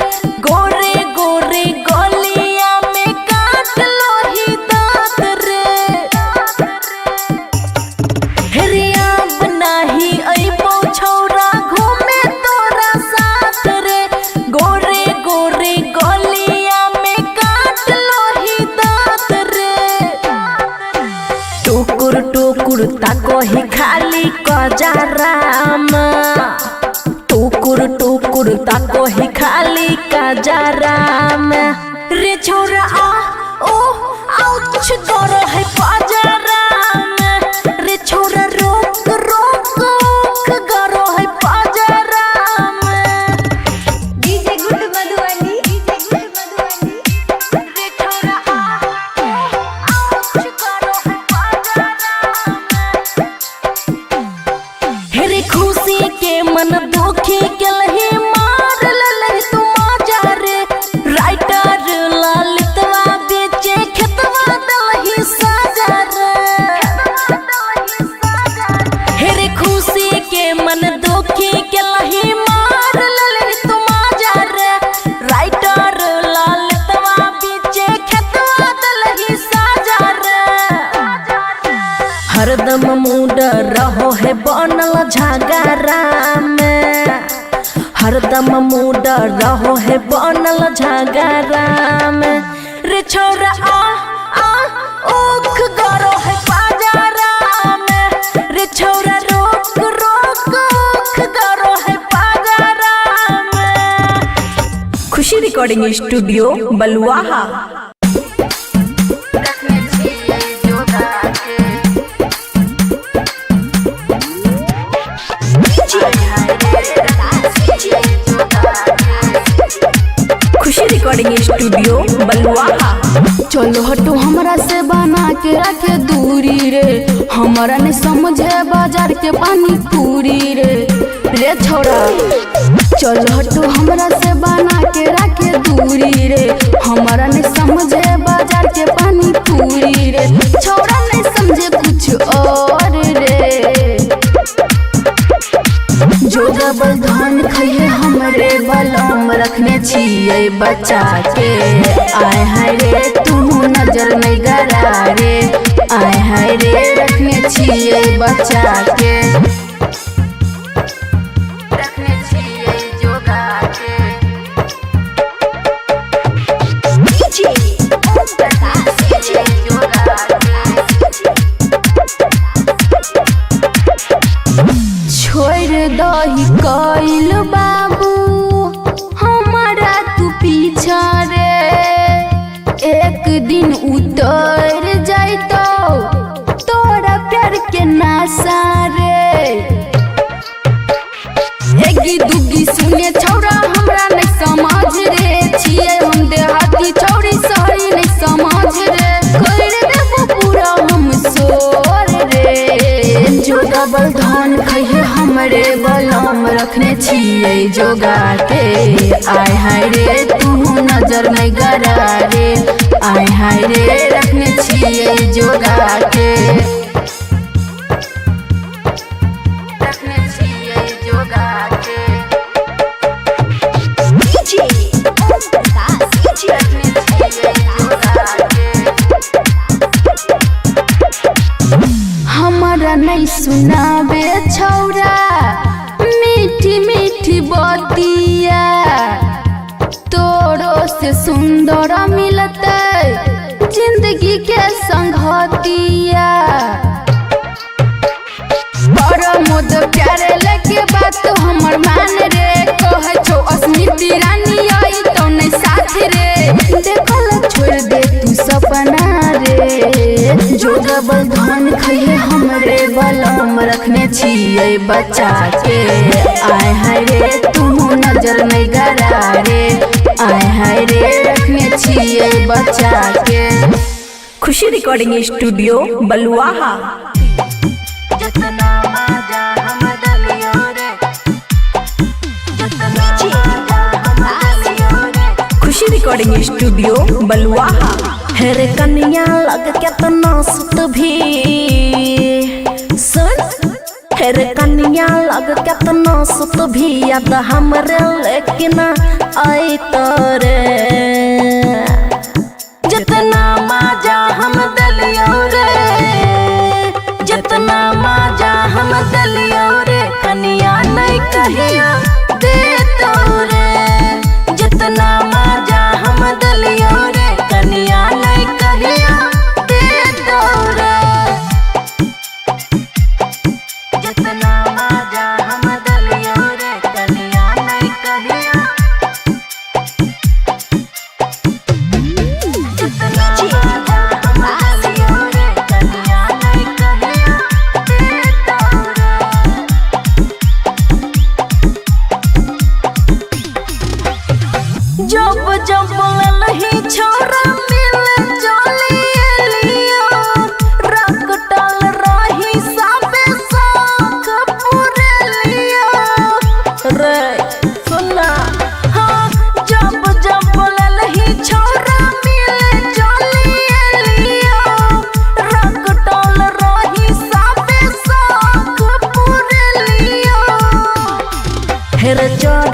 गोरे गोरे गलिया में काट लो ही दांत ताको ही खाली कजराम, टुकुर टुकुर ताको ही खाली कजराम। रे छोरा आ ओ आउच करो है पजराम, रे छोरा रोक रोक करो है पजराम। डीजे गुड मधुबनी, रे छोरा आ आउच करो है पजराम। हेरे खुशी के मन दुखी के लही मार ललही तू मजा रे, राइटर ललितवा बेचे खेतवा दलही साजा रे। हेरे खुशी के मन दुखी के लही मार ललही तू मजा रे, राइटर ललितवा बेचे खेतवा दलही साजा रे। हरदम मूड रहो है बनल झगड़ा में, हरदम मूड रहो है बनल झगड़ा में। रे छोरा आ ओख गरो है पाजरा में, रे छोरा रोक रोक ओख गरो है पाजरा में। खुशी रिकॉर्डिंग स्टूडियो बलुआहा। खुशी रिकॉर्डिंग स्टूडियो बलुआहा। चलो हटो हमरा से बना के रखे दूरी रे, हमारा ने समझे बाजार के पानी पूरी रे। रे छोरा चलो हटो हमरा से बना के रखे दूरी रे, हमारा ने समझे बाजार के पानी पूरी रे। छोरा नहीं समझे कुछ और रे, जो डबल धान खाइए हमरे बलम रखने छिए बचा के। आय हाय रे तू नजर नहीं गरा रे, आय हाय रे रखने छिए बचा के, रखने छिए जोगा के। छोड़ दही कइल बाबू हमारा तू पीछा रे, एक दिन उतर जाइतो तोरा प्यार के नासा रे। एगी दुगी सुने छौरा हमरा नहीं समझ रे, छिए हम देहाती छौरी सही नहीं समझ रे। कर देबो पूरा हम सोर रे, जो डबल धान खाइए हमरे बलम रखने छिए जोगा के। आय हाय रे तू नजर नहीं गरा रे, आय हाय रे रखने छिए जोगा के, रखने छिए जोगा के। हमारा नहीं सुनाबे छौरा मीठी मीठी बतिया, तोरो से सुंदर मिलते जिंदगी के संगतिया। बड़ मोद प्यारे लगे बात हमर मान रे, कहे छो अस्मिति रानी आई तो नहीं साथ रे। देखल छोड़ दे तू सपना रे, जो डबल धान खाइए हमरे बलम रखने छिए बचा के। आय हाय रे तू नजर नहीं गरा रे, आय हाय रे रखने छिए बचा के। खुशी रिकॉर्डिंग स्टूडियो बलुआहा। खुशी रिकॉर्डिंग स्टूडियो बलुआहा। हेरे कन्या लग केतना सुत भी सुन, हेरे कन्या लग केतना सुत भी याद हमरे लेकिन आई तोरे। जितना मजा हम दलियो रे, जितना मजा हम दलियो रे, कन्या नहीं कहिया दे तो रे। जितना मजा हम दलियो रे, कन्या नहीं कहिया दे तो रे।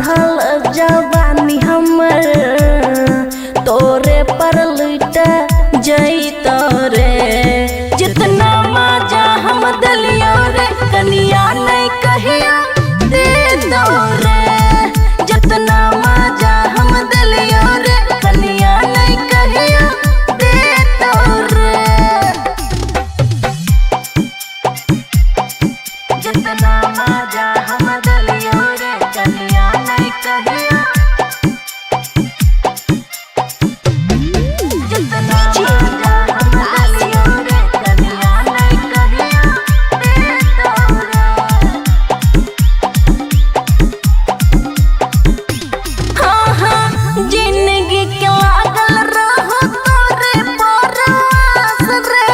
चढ़ल जवानी हमर तोरे पर लुट जैत रे। जितना मजा हम दलियो रे कनिया नहीं कहिया दे दो रे। जितना मजा हम दलियो रे कनिया नहीं कहिया दे दो रे। जितना मजा हम दलियो रे कनिया नहीं कहिया। जितना मजा हम दलियो रे कनिया नहीं कहिया दे दो रे। हाँ हाँ जिंदगी के लागल रहो तोरे परवास रे।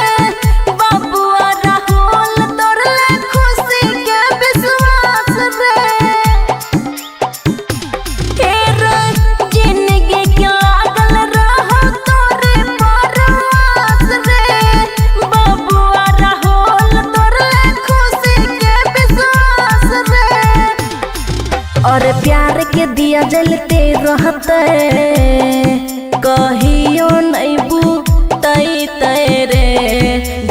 बाबुआ राहुल तोरे खुशी के विश्वास रे। जिंदगी के लागल रहो तोरे परवास रे। बाबुआ राहुल तोरे खुशी के विश्वास रे। और प्यार के दिया जलते रहते कहियो नहीं बुतैते रे।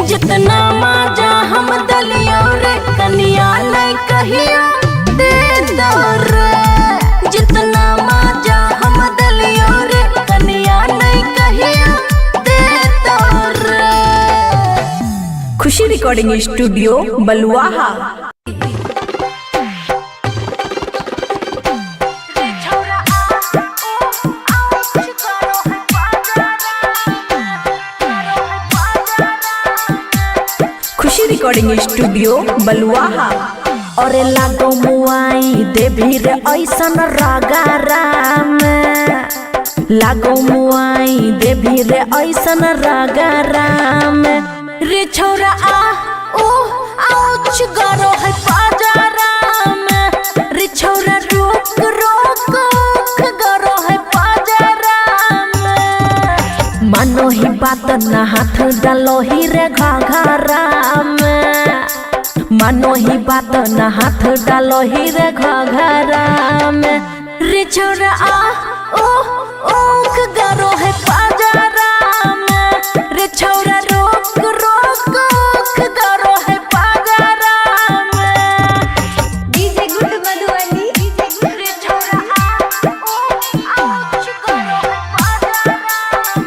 जितना मजा हम दलियो रे कनिया नहीं कहिया दे दो रे। जितना मजा हम दलियो रे कनिया नहीं कहिया दे दो रे। खुशी रिकॉर्डिंग स्टूडियो बलुआहा। खुशी रिकॉर्डिंग स्टूडियो बलुआहा। और लागो मुआई देवी रे ऐसन रगाराम। लागो मुआई देवी रे ऐसन रगाराम। रे छोरा आ ओ आउच गरो है पाजराम। रे छोरा रोक रोक ओख गरो है पाजराम। मानो ही बात ना हाथ डालो ही रे घाघराम। मानो ही बात ना हाथ डालो ही रे घाघराम। रे छोरा आ ओ ओख गरो है पाजराम। रे छोरा रोक रोक ओख गरो है पाजराम। DJ good Madhubani. रे छोरा आ ओ आउच गरो है पाजराम।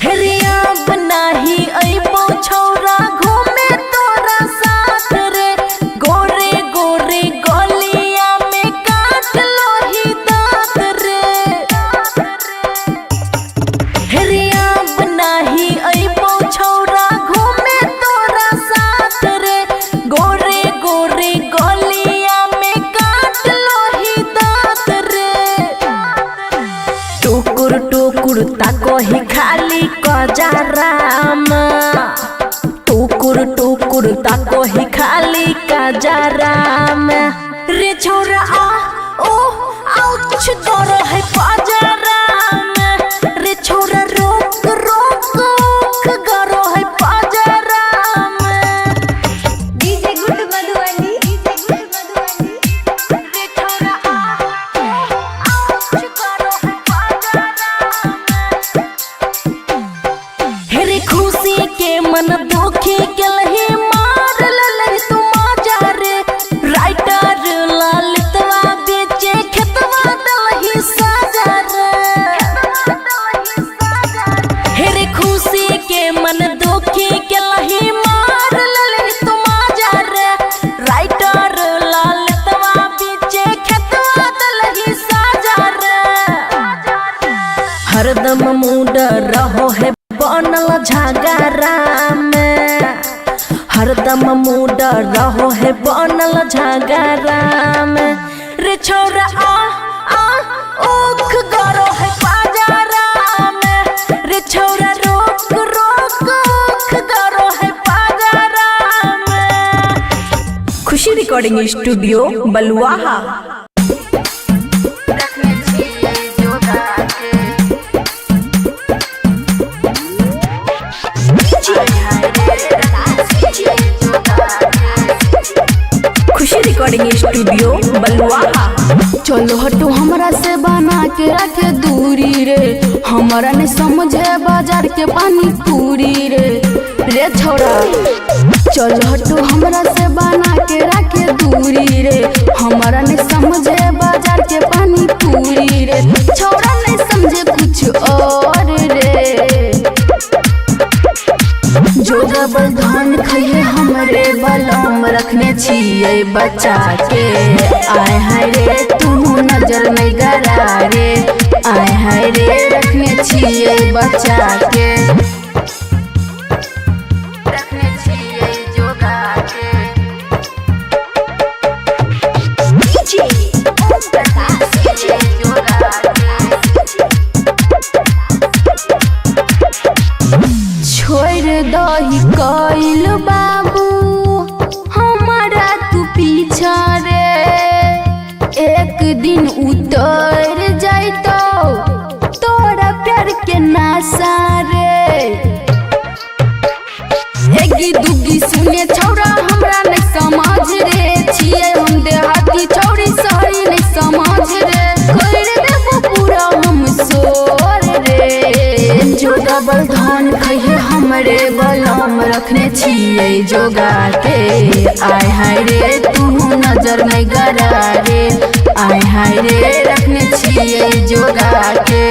हेरिया बनाही अइबो छौरा घूमे तोरा साथ रे। गोरे गोरे गलिया में काट लो ही दांत रे। हेरिया बनाही अइबो छौरा घूमे तोरा साथ रे। गोरे गोरे गलिया में काट लो ही दांत रे। टुकुर टुकुर ताको ही खाली कजराम। टुकुर टुकुर ताको ही खाली कजराम। रे छोरा आ ओ आउच गरो है पाजराम। रे छोरा रोक रोक ओख गरो है पाजराम। DJ good Madhubani. रे छोरा आ ओ आउच गरो है पाजराम। हेरे खुशी के मन दुखी के लही मार ललही तू मजा रे। राइटर ललितवा बेचे खेतवा दलही साजा रे। हेरे खुशी के मन दुखी के लही मार ललही तू मजा रे। राइटर ललितवा बेचे खेतवा दलही साजा रे। हरदम मूड रहो है बनल झगड़ाम। हरदम मूड रहो है बनल झगड़ाम। रे छोरा आ ओख गरो है पाजराम। रे छोरा रोक रोक ओख गरो है पाजराम। खुशी रिकॉर्डिंग स्टूडियो बलुआहा। रिकॉर्डिंग स्टूडियो बलुआहा। चलो हटो हमरा से बना के रखे दूरी रे, हमारा नहीं समझे बाजार के पानी पूरी रे छोरा। चलो हटो हमरा से बना के रखे दूरी रे, हमारा नहीं समझे बाजार के पानी पूरी रे। छोरा नहीं समझे कुछ और रे, जो डबल धान खइए हमरे बलम रखने छिए बचा के। आए हाय रे तू नजर नहीं गरा रे, आए हाय रे रखने छिए बचा के, रखने छिए जोगा के। छोड़ दही कइल बाबू हमारा तू पीछा रे, एक दिन उतर जाइतो तोरा प्यार के नासा रे। एगी दुगी सुने छौरा हमरा नहीं समझ रे, छिए हम देहाती छौरी सही नहीं समझ रे। कर देबो पूरा हम सोर रे, जो डबल धान खइए हमरे बलम रखने छिए जोगा के। आय हाय रे तू नजर नहीं गरा रे, आय हाय रे रखने छिए जोगा के,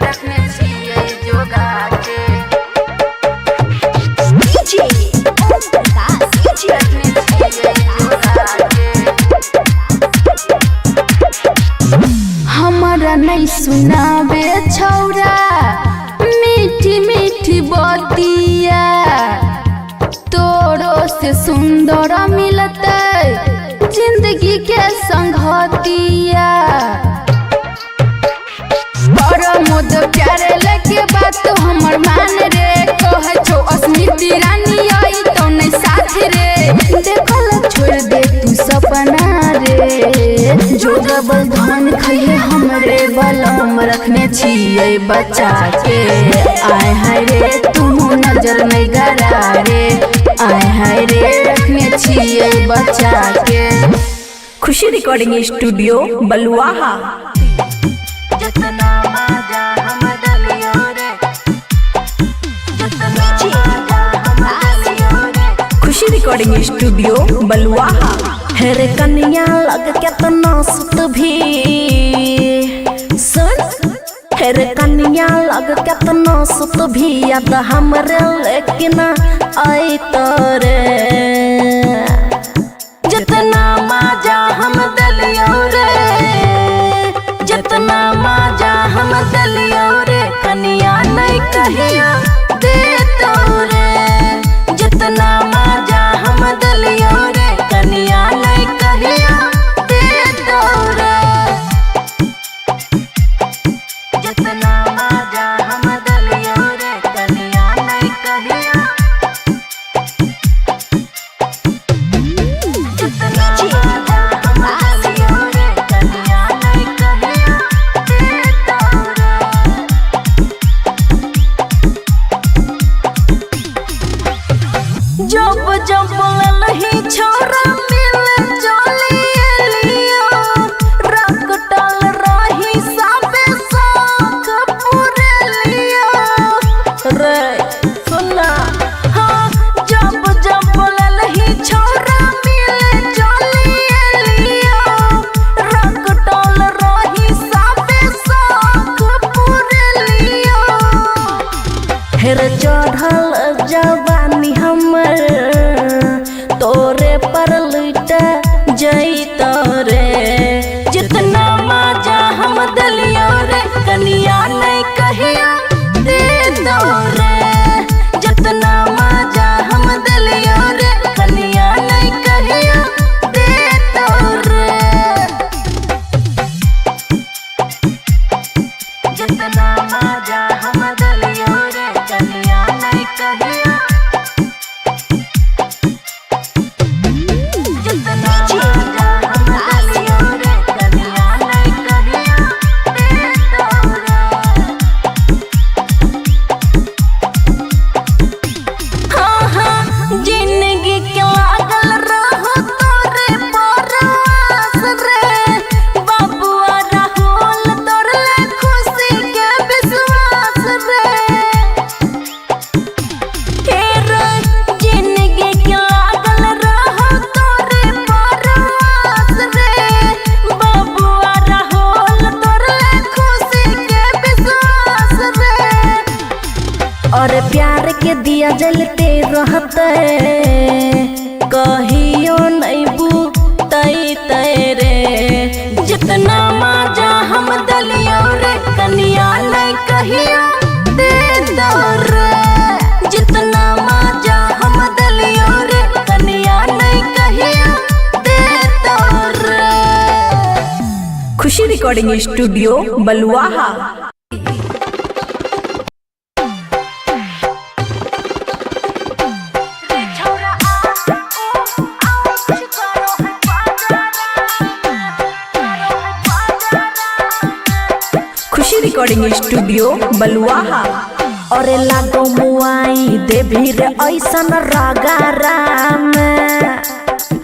रखने छिए जोगा के, रखने छिए जोगा के। हमारा नहीं सुनाबे छौरा मीठी मीठी बतिया, तोरो से सुंदर मिलते जिंदगी के संगतिया। मोद प्यारे लेके बात हमर मान रे, कहे छो अस्मिती रानी आई तो नहीं साथ रे। देखल छोड़ दे तू सपना रे, जो डबल धान खइए हमरे बलम रखने छिए बचा के। आय हाय रे तू नजर नहीं गरा रे, आय हाय रे रखने छिए बचा के। खुशी रिकॉर्डिंग स्टूडियो बलुआहा। खुशी रिकॉर्डिंग स्टूडियो बलुआहा। हेरे कन्या लग केतना सुत भी सुन, हेरे कन्या लग केतना सुत भी याद हमरे लेकिन आई तोरे। जितना मजा हम दलियो रे, जितना मजा हम दलियो रे, कन्या नहीं कहिया दे तो रे। जितना मजा हम दलियो रे, कन्या नहीं कहिया दे तो रे। जितना मजा हम दलियो रे, कन्या नहीं कहिया, जितना मजा हम दलियो रे, कन्या नहीं कहिया दे तो रे। जब जब लही छोरा मिले चली लियो, रख डाल रही साबे साख पूरे लियो रे सुना। हाँ जब जब लही छोरा मिले चली लियो, रख डाल रही साबे साख पूरे लियो। हेर चढ़ल जवानी हमर तोरे पर लुट रिकॉर्डिंग स्टूडियो बलुआहा। खुशी रिकॉर्डिंग स्टूडियो बलुआहा। और लागो मुआई देवी रे ऐसन रागाराम,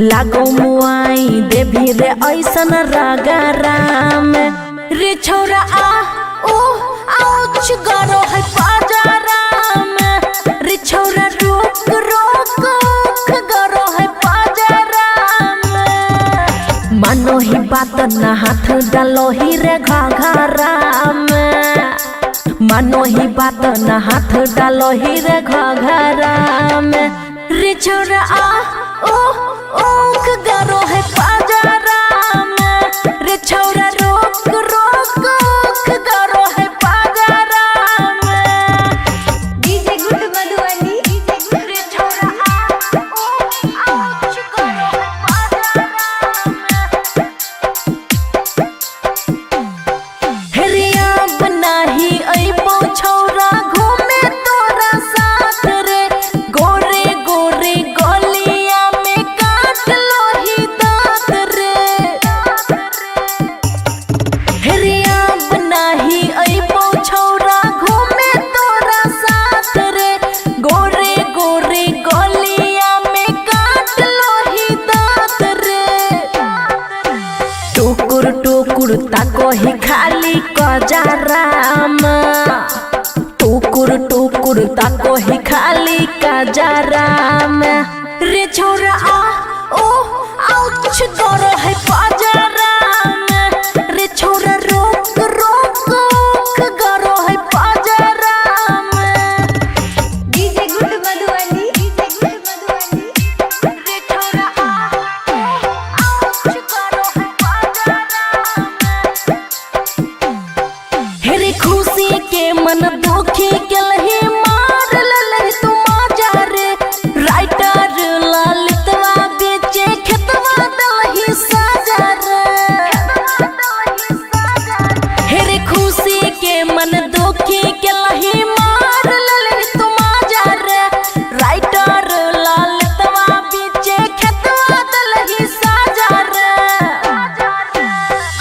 लागो मुआई देवी रे ऐसन रागाराम। रे छौरा आ ओ आउच गरो है पाजाराम। रे छौरा रोक रोक गरो है पाजाराम। मानो ही बात न हाथ डालो ही रे घाघराम, मानो ही बात न हाथ डालो ही रे घाघराम। रे छौरा आ ओ ओख गरो है पाजाराम। रे छौरा रोक रोक ओख गरो है पाजाराम। DJ good Madhubani. रे छौरा आ ओ आउच गरो है पाजाराम। हेरिया बनाही अइबो छौरा घूमे तोरा साथ रे। गोरे गोरे गलिया में काट लो ही दांत रे। हेरिया बनाही अइबो छौरा घूमे तोरा साथ रे। गोरे गोरे गलिया में काट लो ही दांत रे। टुकुर टुकुर ताको ही खाली कजाराम, टुकुर टुकुर ताको ही खाली कजाराम। रे छौरा आ ओ आउच गरो है पाजाराम। रे छौरा रोक रोक ओख गरो है पाजाराम। DJ good Madhubani. रे छौरा आ ओ आउच गरो है पाजाराम। हेरे खुशी के मन दुखी के लही मार ललही तू माजा रे। राइटर ललितवा बेचे खेतवा दलही साजा रे। हेरे खुशी के मन दुखी के लही मार ललही तू माजा रे। राइटर ललितवा बेचे खेतवा दलही साजा रे।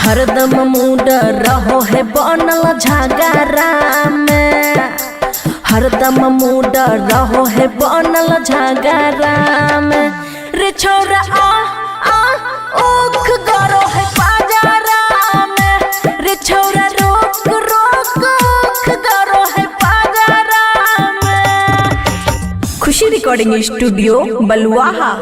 हरदम मूड रहो है बनल झगराम, हरदम मूड रहो है बनल झगराम। रे छौरा आ ओख गरो है पाजाराम। रे छौरा रोक रोक ओख गरो है पाजाराम। खुशी रिकॉर्डिंग स्टूडियो बलुआहा।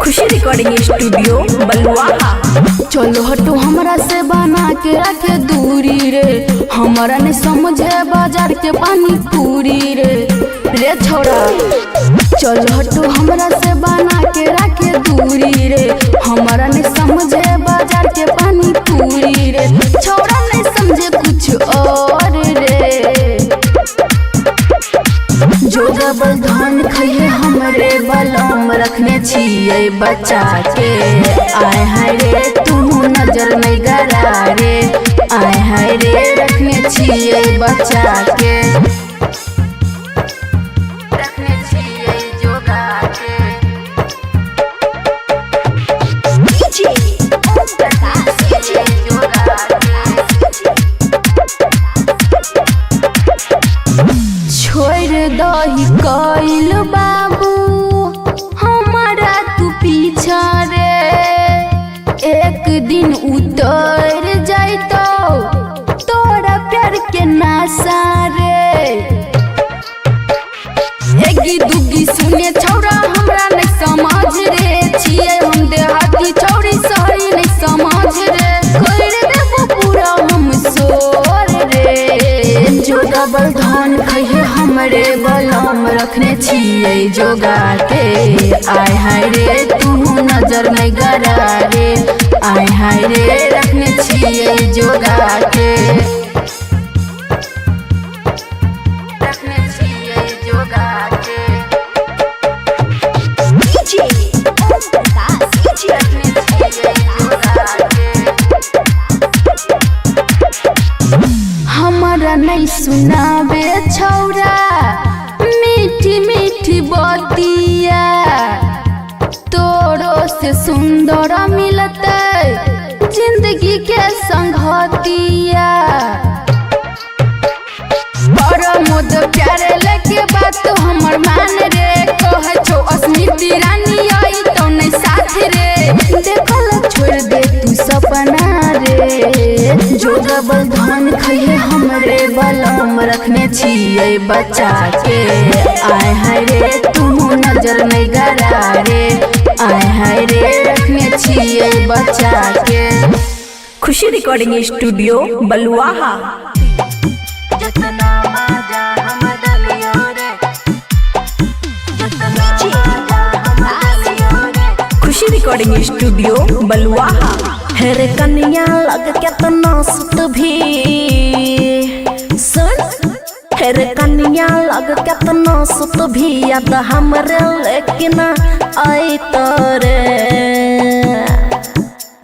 खुशी रिकॉर्डिंग स्टूडियो बलुआहा। चलो हटो हमरा से बना के रखे दूरी रे। हमारा ने समझे बाजार के पानी पूरी रे। रे छोरा चलो हटो हमरा से बना के रखे दूरी रे। हमारा ने समझे बाजार के पानी पूरी रे। छोरा नहीं समझे कुछ और रे। जो डबल धान खइए हमरे बलम रखने छिए बचा के। आय हाय रे तुम नजर नहीं गरा रे। आय हाय रे रखने छिए बचा के। रखने छिए जोगा के। छोड़ दही कइल बाबू हमारा तू पीछा रे। एक दिन उतर जाइतो तोरा प्यार के नासा रे। एगी दुगी सुने छौरा हमरा नहीं समझ रे। छिए हम देहाती छौरी सही नहीं समझ रे। कर देबो पूरा हम सोर रे। जो डबल धान खइए हमरे बलम रखने छिए जोगा के। आय हाय रे तू नजर नहीं गरा रे। आय हाय रे रखने छिए जोगा के। सुनाबे छौरा मीठी मीठी बतिया, तोरो से सुंदर मिलते जिंदगी के संगतिया। मोद प्यारे लगे बात हमर मान रे, कहे छो अस्मिति रानी आई तो नहीं साथ रे, देखल छोड़ दे तू सपना रे, जो डबल धन खइहे हमरे बलम रखने छिए बचा के। आय हाय रे तू नजर नहीं गड़ा रे, आय हाय रे रखने छिए बचा के। खुशी रिकॉर्डिंग स्टूडियो बलुआहा। खुशी रिकॉर्डिंग स्टूडियो बलुआहा। हेरे कन्या लग केतना सुत भी सुन, हेरे कन्या लग केतना सुत भी याद हमरे लेकिन आई तोरे,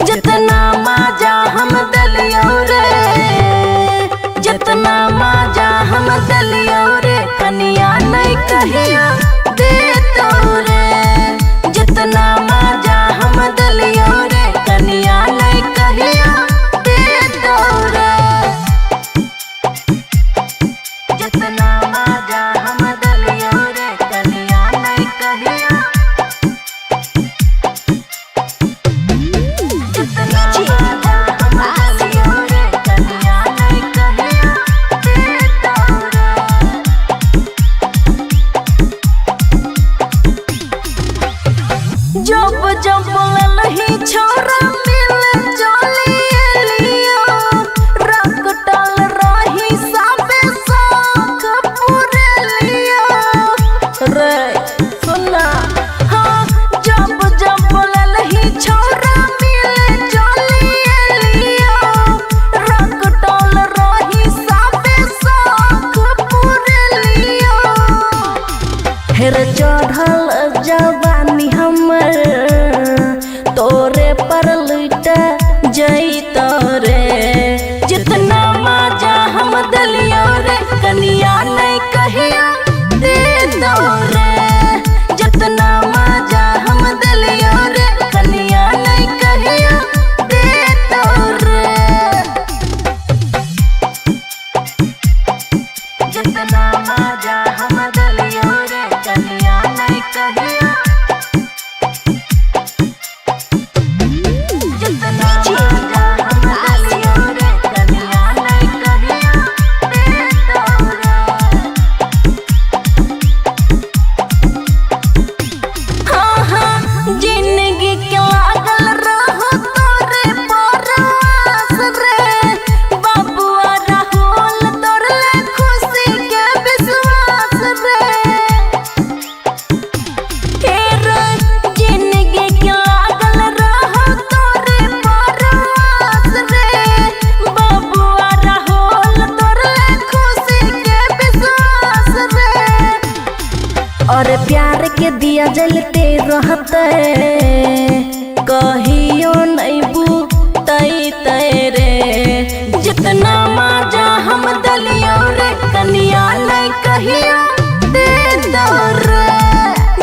जितना मजा हम दलियो रे, जितना मजा हम दलियो रे, कन्या नहीं कहिया दे तोरे, जितना मजा हम दलियो रे, कन्या नहीं कहिया दे तोरे, जितना मजा हम दलियो रे, कन्या नहीं कहिया, जितना मजा हम दलियो रे, कन्या नहीं कहिया दे तोरे। जब जब ललही छोरा मिले चलिए लियो, रख डाल रही साबे साख पूरे लियो रे सुना। हाँ जब जब ललही छोरा मिले चलिए लियो, रख डाल रही साबे साख पूरे लियो। हेर चढ़ल जवानी हमर तोरे पर लुट जई तोरे, जितना मजा हम दलियो रे, कन्या नहीं कहिया दे तोरे, जितना मजा हम दलियो रे, कन्या नहीं कहिया दे तोरे, जितना मजा हम दलियो रे, कन्या नहीं कहिया, जितना मजा हम दलियो रे, कन्या नहीं कहिया दे तोरे। हाँ हाँ जिंदगी के लागल रहो तोरे परवास रे, बाबुआ राहुल तोरे खुशी के विश्वास रे, जिंदगी के लागल रहो तोरे परवास रे, बाबुआ राहुल तोरे खुशी के विश्वास रे, और प्यार के दिया जलते रहते कहियो नहीं बूतई तेरे, जितना मजा हम दलियो रे, कन्या नहीं कहिया दे तोरे,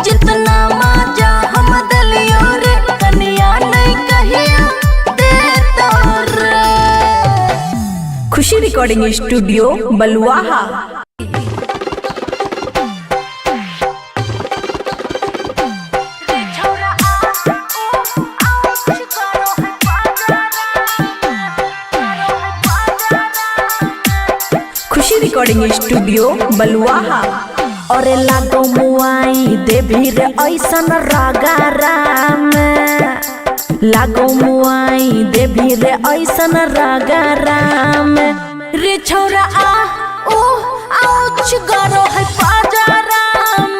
जितना मजा हम दलियो रे, कन्या नहीं कहिया दे तोरे। खुशी रिकॉर्डिंग स्टूडियो बलुआहा। खुशी रिकॉर्डिंग स्टूडियो बलुआहा। और लागो मुआई देवी रे ऐसन रागाराम, लागो मुआई देवी रे ऐसन रागाराम, रे छोरा आ ओ आउच गरो है पाजाराम,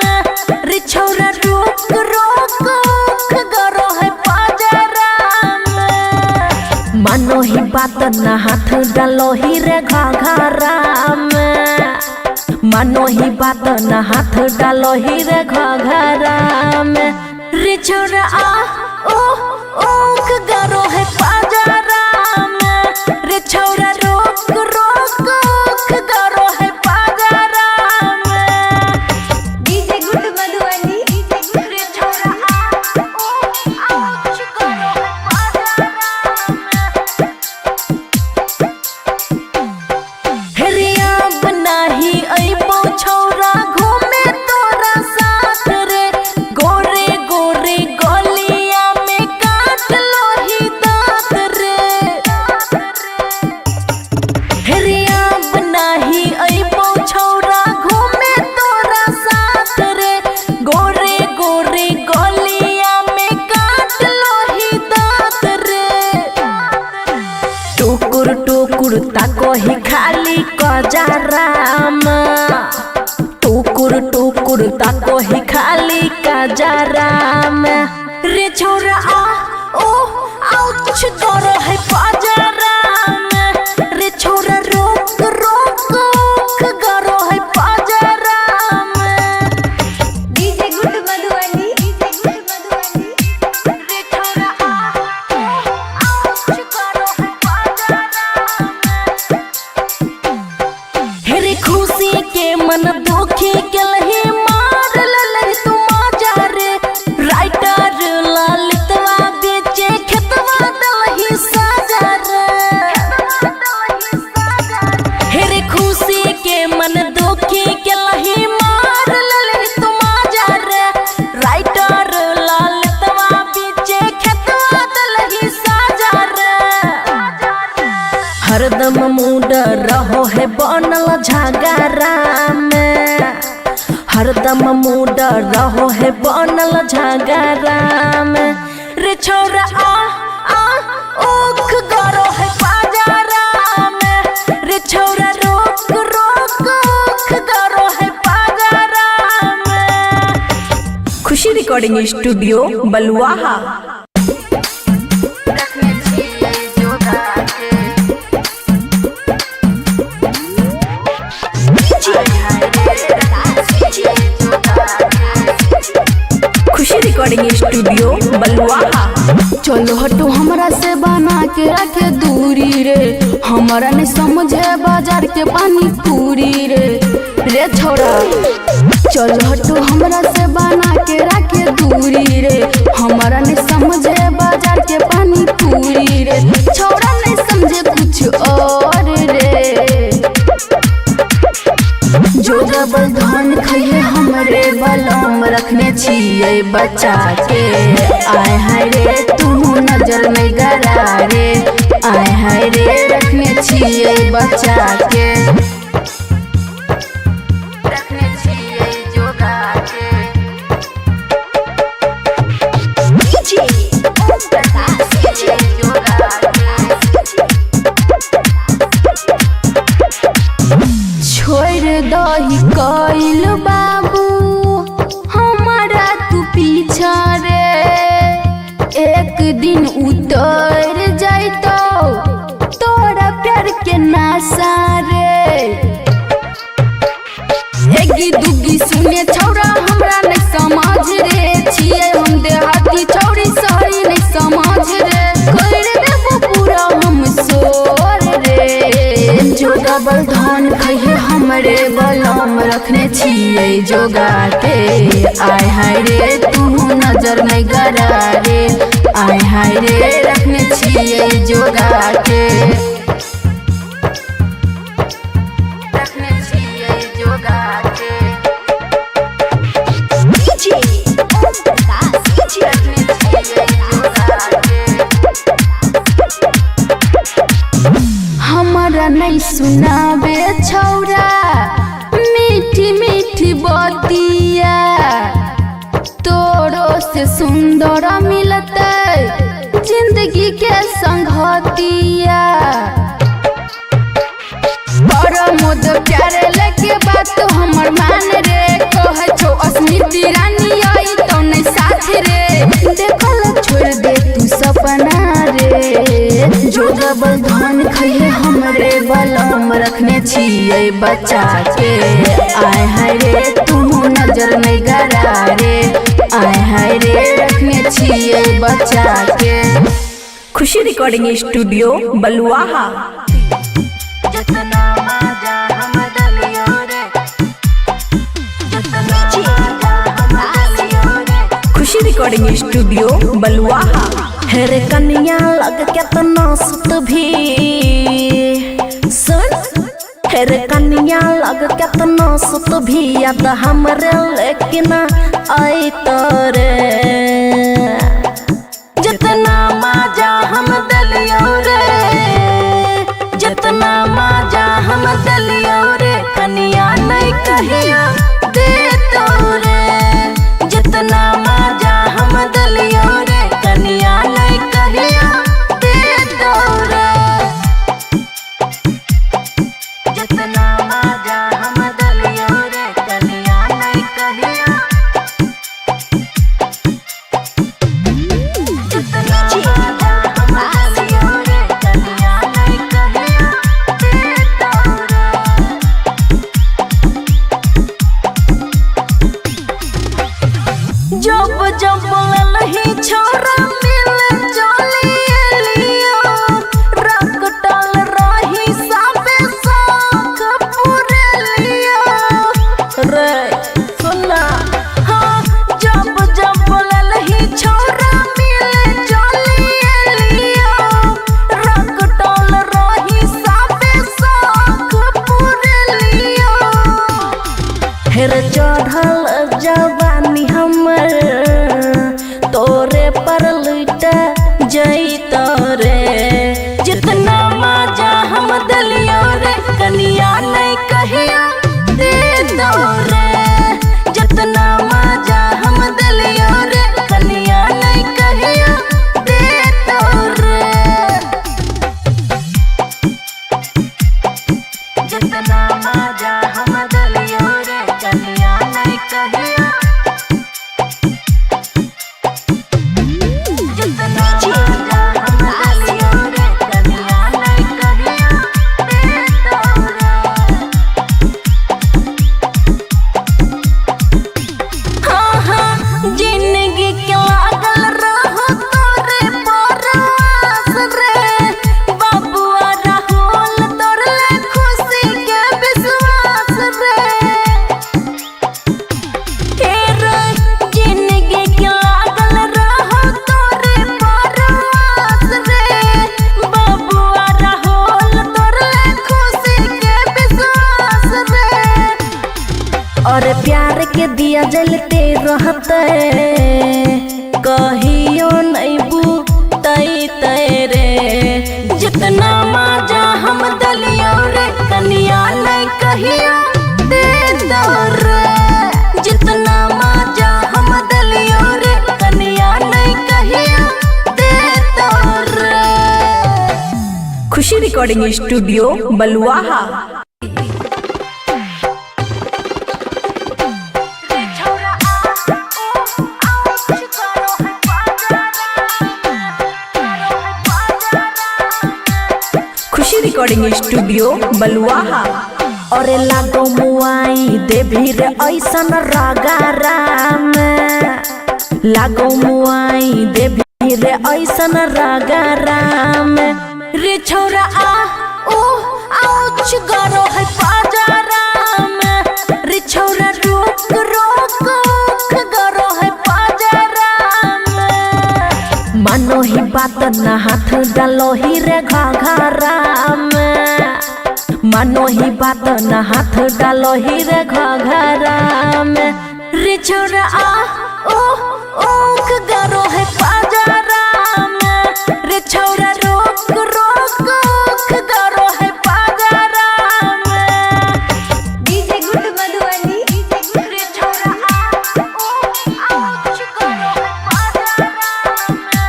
रे छोरा रोक रोक गरो है पाजाराम, मानो ही बात न हाथ डालो ही रे घाघराम, मानो ही बात न हाथ डालो ही रे घाघराम, रे छोरा आ ओ ओख गरो है पाजाराम, रे छोरा रोक रोक ओख गरो है कुर्ता को ही खाली कजराम टुकुर ताको ही खाली कजराम रे छोरा आ ओ आउच करो है पजराम रे छोरा रोक रोक करो है पजराम डीजे गुड मधुबनी रे छोरा आ आउच करो है पजराम हेरे खुशी के मन दुखी के लही मार ललही तू मजा रे राइटर ललितवा बेचे खेतवा दलही साजा रे हेरे खुशी के मन दुखी के लही मार ललही तू मजा रे राइटर ललितवा बेचे खेतवा दलही साजा रे हरदम मूड रहो है बनल झगड़ा में हरदम मूड रहो है बनल झगड़ा में रे छोरा आ ओख गरो है पाजरा में रे छोरा रोक रोक ओख गरो है पाजरा में। खुशी रिकॉर्डिंग स्टूडियो बलुआहा। खुशी रिकॉर्डिंग स्टूडियो बलुआहा। चलो हटो हमरा से बना के रखे दूरी रे हमारा नहीं समझे बाजार के पानी पूरी रे छोरा चलो हटो हमरा से बना के रखे दूरी रे हमारा नहीं समझे बाजार के पानी पूरी रे छोरा नहीं समझे कुछ और रे जो डबल धन खइए हमरे बलम रखने छिए बचा के आय हाय रे तू नजर में गरा रे आय हाय रे रखने छिए बचा के रखने छिए जोगा के छोड़ दही कइल बाबू हमारा तू पीछा रे एक दिन उतर जाइतो तोरा प्यार के नासा रे एगी दुगी सुने छौरा हमरा नहीं समझ रे छिए हम देहाती छौरी सही नहीं समझ रे कर देबो पूरा हम सोर रे जो डबल धन खइए हमरे बलम रखने छिए जोगा के आय हाय रे तू नजर नहीं गरा रे आय हाय रे रखने छिए जोगा के रखने छिए जोगा के हमारा नहीं सुनाबे छौरा मीठी मीठी बतिया तोरो से सुंदर मिलते जिंदगी के संगतिया बड़ मोद प्यारे लगे बात हमर मान रे कहे छो अस्मिति रानी आई तो नहीं साथ रे देखल छोड़ दे तू सपना रे जो डबल धन खइए हमरे बलम रखने छिए बचा के आय हाय रे तू नजर नहीं गरा रे आय हाय रे रखने छिए बचा के। खुशी रिकॉर्डिंग स्टूडियो बलुआहा। खुशी रिकॉर्डिंग स्टूडियो बलुआहा। हेरे कन्या लग केतना सुत भी सुन हेरे कन्या लग केतना सुत भी याद हमरे लेकिन आई तोरे जितना मजा हम दलियो रे जितना मजा हम दलियो रे कन्या नहीं कहिया दे तो रे जितना मजा हम दलियो रे कन्या नहीं कहिया दे तो रे। दिया जलते रहते कहियो नहीं बूतई तेरे जितना माजा हम दलियो रे कनिया नहीं कहियो दे दो रे जितना माजा हम दलियो रे कनिया नहीं कहियो दे दो रे। खुशी रिकॉर्डिंग स्टूडियो बलुआहा। खुशी रिकॉर्डिंग स्टूडियो बलुआहा। और लागो मुआई दे भीर ऐसन रगारा में लागो मुआई दे भीर ऐसन रगारा में रे छोरा आ ओ आउच गरो है पाजारा में रे छोरा रोक रोक गरो है पाजारा में मानो ही बात ना हाथ डालो ही रे घाघरा में मानो ही बात ना हाथ डालो ही रे घाघरा में रे छोरा आ ओ ओख गरो है पाजारा में रे छोरा रोक रोक ओख गरो है पाजारा में। डीजे गुड मधुबनी रे छोरा आ ओ ओख गरो है पाजारा में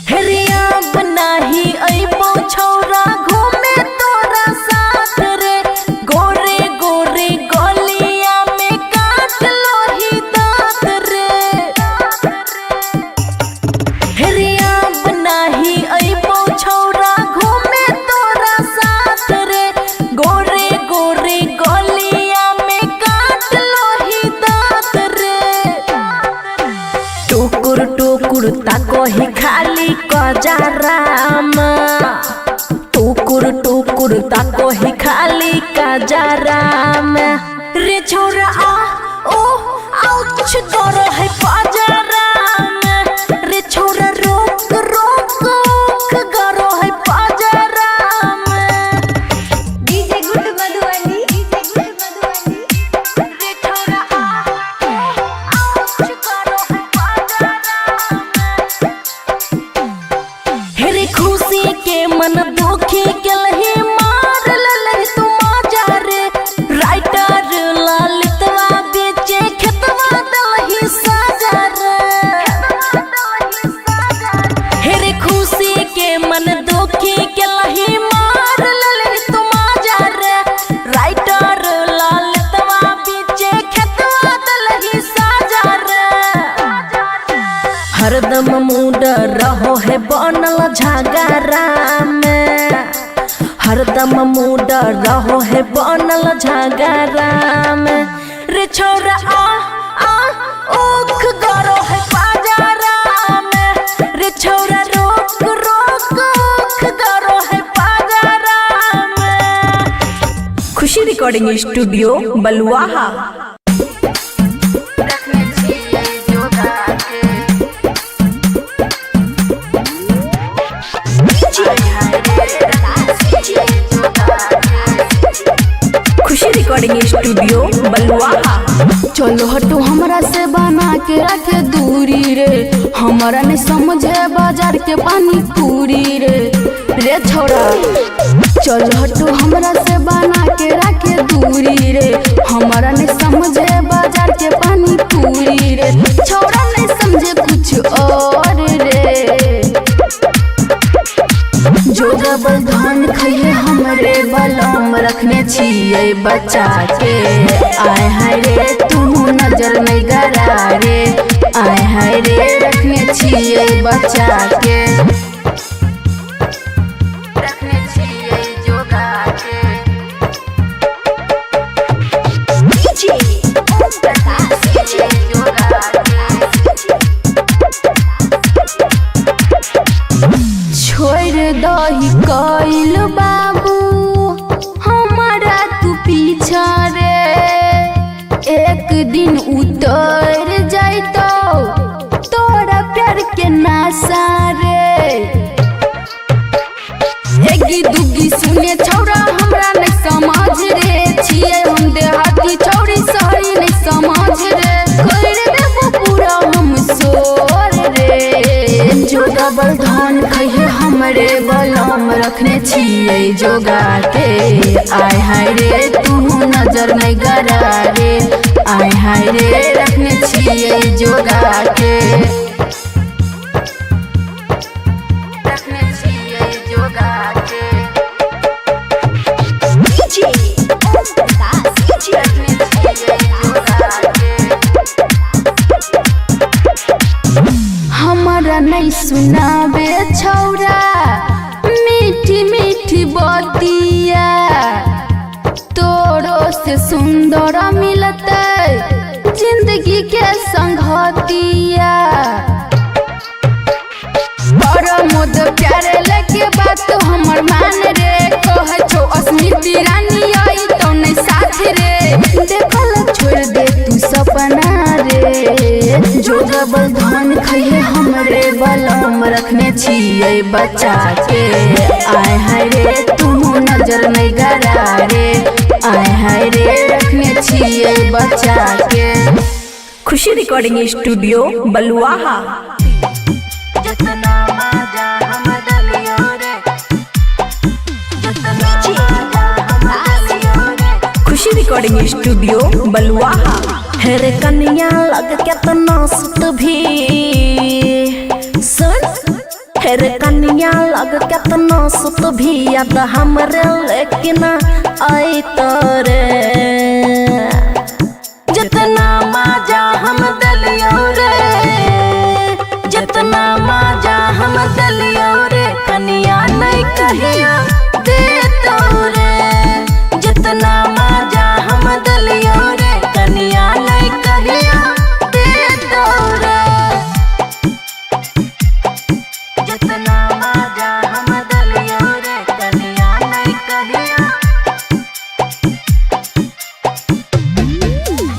हेरिया बनाही अइबो छोरा घूमे तोरा साथ रे गोरे गोरे गलिया में काट लो ही दांत रे हेरिया बनाही अइबो छोरा घूमे तोरा साथ रे गोरे गोरे गलिया में काट लो ही दांत रे टुकुर टुकुर ताको ही खाली कजाराम टुकुर टुकुर ताको ही खाली कजाराम रे छोरा आ ओ आउच गरो है पाजाराम रे छोरा रोक रोक ओख गरो है पाजाराम डीजे गुड मधुबनी रे छोरा आ ओ आउच गरो है पाजाराम हेरे खुशी के मन दुखी के लही मार ललही तुम जा रे राइटर ललितवा बेचे खेतवा दलही साजा रे हेरे खुशी के मन दुखी के लही मार ललही तुम जा रे राइटर ललितवा बेचे खेतवा दलही साजा रे हरदम मूड रहो है बनल झगड़ा में हरदम मूड रहो है बनल झगड़ा में रे छोरा आ ओख गरो है पाजारा में रे छोरा रोक रोक ओख गरो है पाजारा में। खुशी रिकॉर्डिंग स्टूडियो बलुआहा। खुशी रिकॉर्डिंग स्टूडियो बलुआहा। चलो हटो हमरा से बना के रखे दूरी रे हमारा नहीं समझे बाजार के पानी पूरी रे छोरा चलो हटो हमरा से बना के रखे दूरी रे हमारा नहीं समझे बाजार के पानी पूरी रे छोरा नहीं समझे कुछ और रे जो डबल धान खइए हमरे बलम रखने छिए बचा के आय हाय रे तू नजर नहीं गरा रे आय हाय रे रखने छिए बचा के रखने छिए जोगा के छोड़ दही कइल बाबू हमारा तू पीछा रे एक दिन उतर जाइतो तोरा प्यार के नासा रे एगी दुगी सुने छौरा हमरा नहीं समझ रे छिए हम देहाती छौरी शहरी नहीं समझ रे कर देबो पूरा हम सोर रे जो डबल धन कहे हमरे बलम रखने छिए जोगा के आय हाय रे तू नजर नहीं गरा रे आय हाय रे रखने छिए जोगा के रखने छिए जोगा के हमारा नहीं सुनाबे छौरा मीठी मीठी बतिया तोरो से सुंदर मिलते जिंदगी के संगतिया बड़ मोद प्यारे लगे बात हमर मान रे कहे छो अस्मिति रानी आई तो नहीं साथ रे देखल छोड़ दे तू सपना रे जो डबल धन खइए हमरे बलम रखने छिए बच्चा के आय हाय रे तू नजर नहीं गरा रे आय हाय रे रखने छिए बच्चा के। खुशी रिकॉर्डिंग स्टूडियो बलुआहा। खुशी रिकॉर्डिंग स्टूडियो बलुआहा। हेरे कन्या लग केतना सुत भी सुन हेरे कन्या लग केतना सुत भी याद हमरे लेकिन आई तोरे जितना मजा हम दलियो रे जितना मजा हम दलियो रे कन्या नहीं कहिया दे तोरे जितना मजा हम दलियो रे कन्या नहीं कहिया दे तोरे जितना मजा हम दलियो रे कन्या नहीं कहिया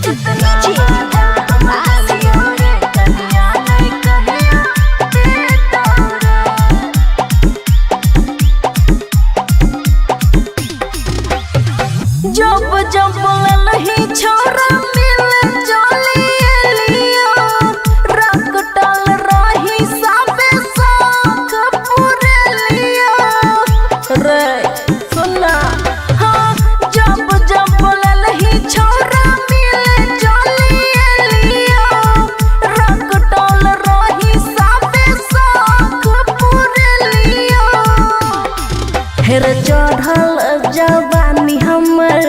जितना मजा हम दलियो रे कन्या नहीं कहिया दे तोरे। जब जब ललही छोरा मिल चलिए लियो रकटल रही सबे साख पूरे लियो रे सुना हाँ जब जब ललही छोरा मिल चलिए लियो रकटल रही सबे साख पूरे लियो हेर चढ़ल जवानी हमर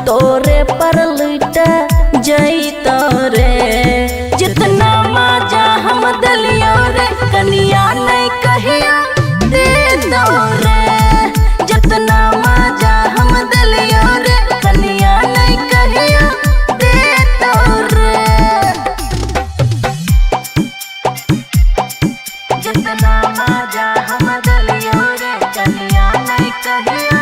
तोरे पर लुट जई तोरे जितना मजा हम दलियो रे कन्या नहीं कहिया दे तोरे जितना मजा हम दलियो रे कन्या नहीं कहिया दे तोरे जितना मजा हम दलियो रे कन्या नहीं कहिया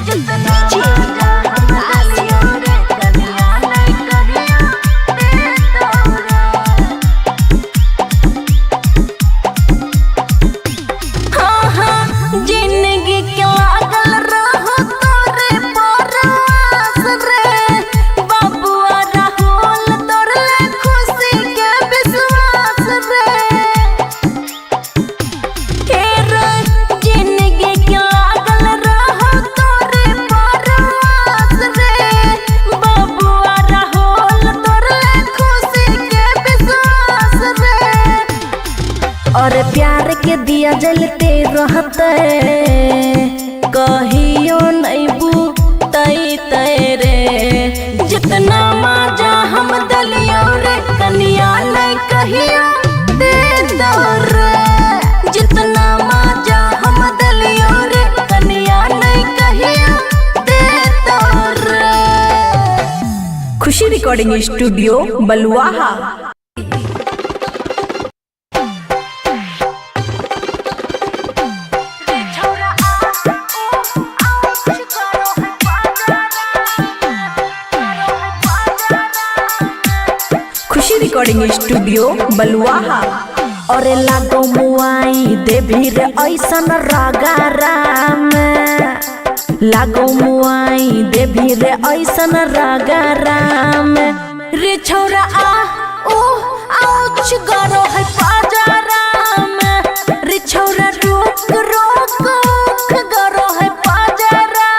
जितना मजा हम दलियो रे कन्या नहीं कहिया दे तोरे। हाँ हाँ जिंदगी के लागल रहो तोरे परवास रे बाबुआ राहुल तोरे खुशी के विश्वास रे जिंदगी के लागल रहो तोरे परवास रे बाबुआ राहुल तोरे खुशी के विश्वास रे और प्यार के दिया जलते रहते कहियो नहीं बुतई तेरे जितना मजा हम दलियो रे कन्या नहीं कहिया दे तोरे जितना मजा हम दलियो रे कन्या नहीं कहिया दे तोरे। खुशी रिकॉर्डिंग स्टूडियो बलुआहा। खुशी रिकॉर्डिंग स्टूडियो बलुआहा। अरे लागो मुआई देवी रे ऐसन रगारा में लागो मुआई देवी रे ऐसन रगारा में रे छोरा आ ओ आउच गरो है पाजारा में रे छोरा रोक रोक गरो है पाजारा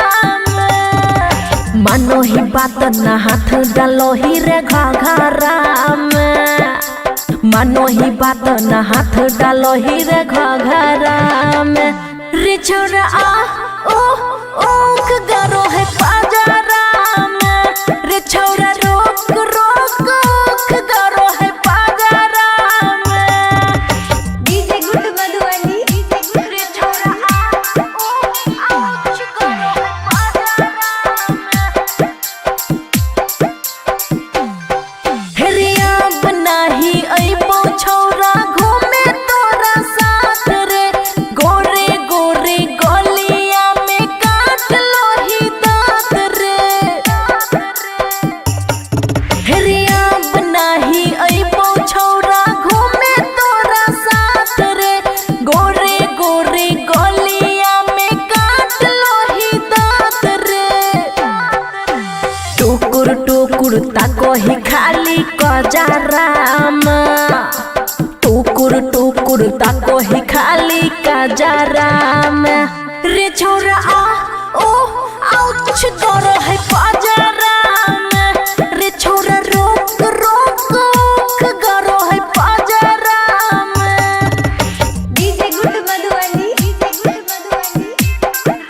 में मानो ही बात न हाथ डालो ही रे घघरा में मानो ही बात न हाथ डालो ही रे घघरा में रे छोरा आ ओ ओख गरो है पाजारा में रे छोरा रोक रोक ओख गरो है पाजारा में डीजे गुड मधुबनी रे छोरा आ ओ आउच गरो है पाजारा में हेरिया बनाही अइबो छोरा घूमे तोरा साथ रे गोरे गोरे गलिया में काट लो ही दांत रे हेरिया बनाही अइबो छोरा घूमे तोरा साथ रे गोरे गोरे गलिया में काट लो ही दांत रे टुकुर टुकुर ताको ही खाली कजराम टुकुर टुकुर ताको ही खाली कजराम रे छोरा आ ओ आउच गरो है पाजारा में रे छोरा रोक रोक ओख गरो है पाजारा में डीजे गुड मधुबनी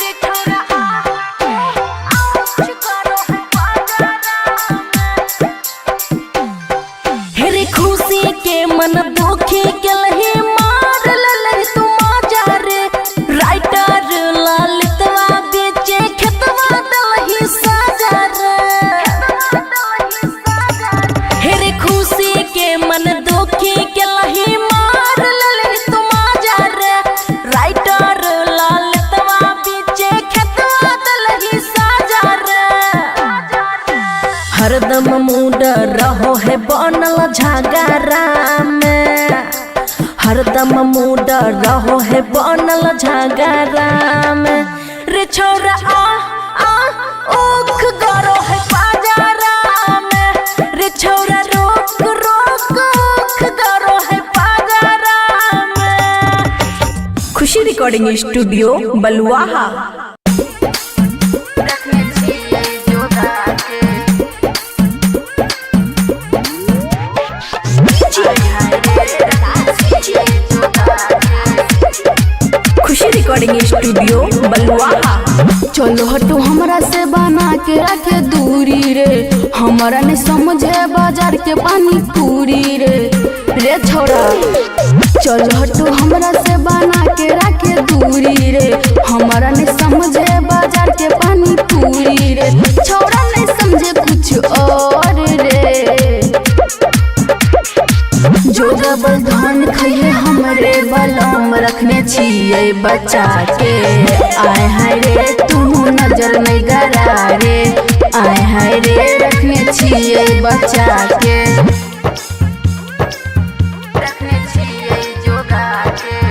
रे छोरा आ ओ आउच गरो है पाजारा में हेरे खुशी के मन दुखी के लही मार ललही तू माजा रे राइटर ललितवा बेचे खेतवा दलही साजा रे हेरे खुशी के मन दुखी के लही मार ललही तू माजा रे राइटर ललितवा बेचे खेतवा दलही साजा रे हरदम मूड रहो है बनल झगड़ा में हरदम मूड रहो है बनल झगड़ा में रे छोरा आ ओख गरो है पाजारा में रे छोरा रोक रोक ओख गरो है पाजारा में खुशी रिकॉर्डिंग स्टूडियो बलुआहा। खुशी रिकॉर्डिंग स्टूडियो बलुआहा। चलो हटो हमरा से बना के रखे दूरी रे हमारा नहीं समझे बाजार के पानी पूरी रे छोरा चलो हटो हमरा से बना के रखे दूरी रे हमारा नहीं समझे बाजार के पानी पूरी रे छोरा नहीं समझे कुछ और रे जो डबल धान खइए हमरे बलम रखने छिए बचा के आय हाय रे तू नजर नहीं गरा रे आय हाय रे रखने छिए बचा के रखने छिए जोगा के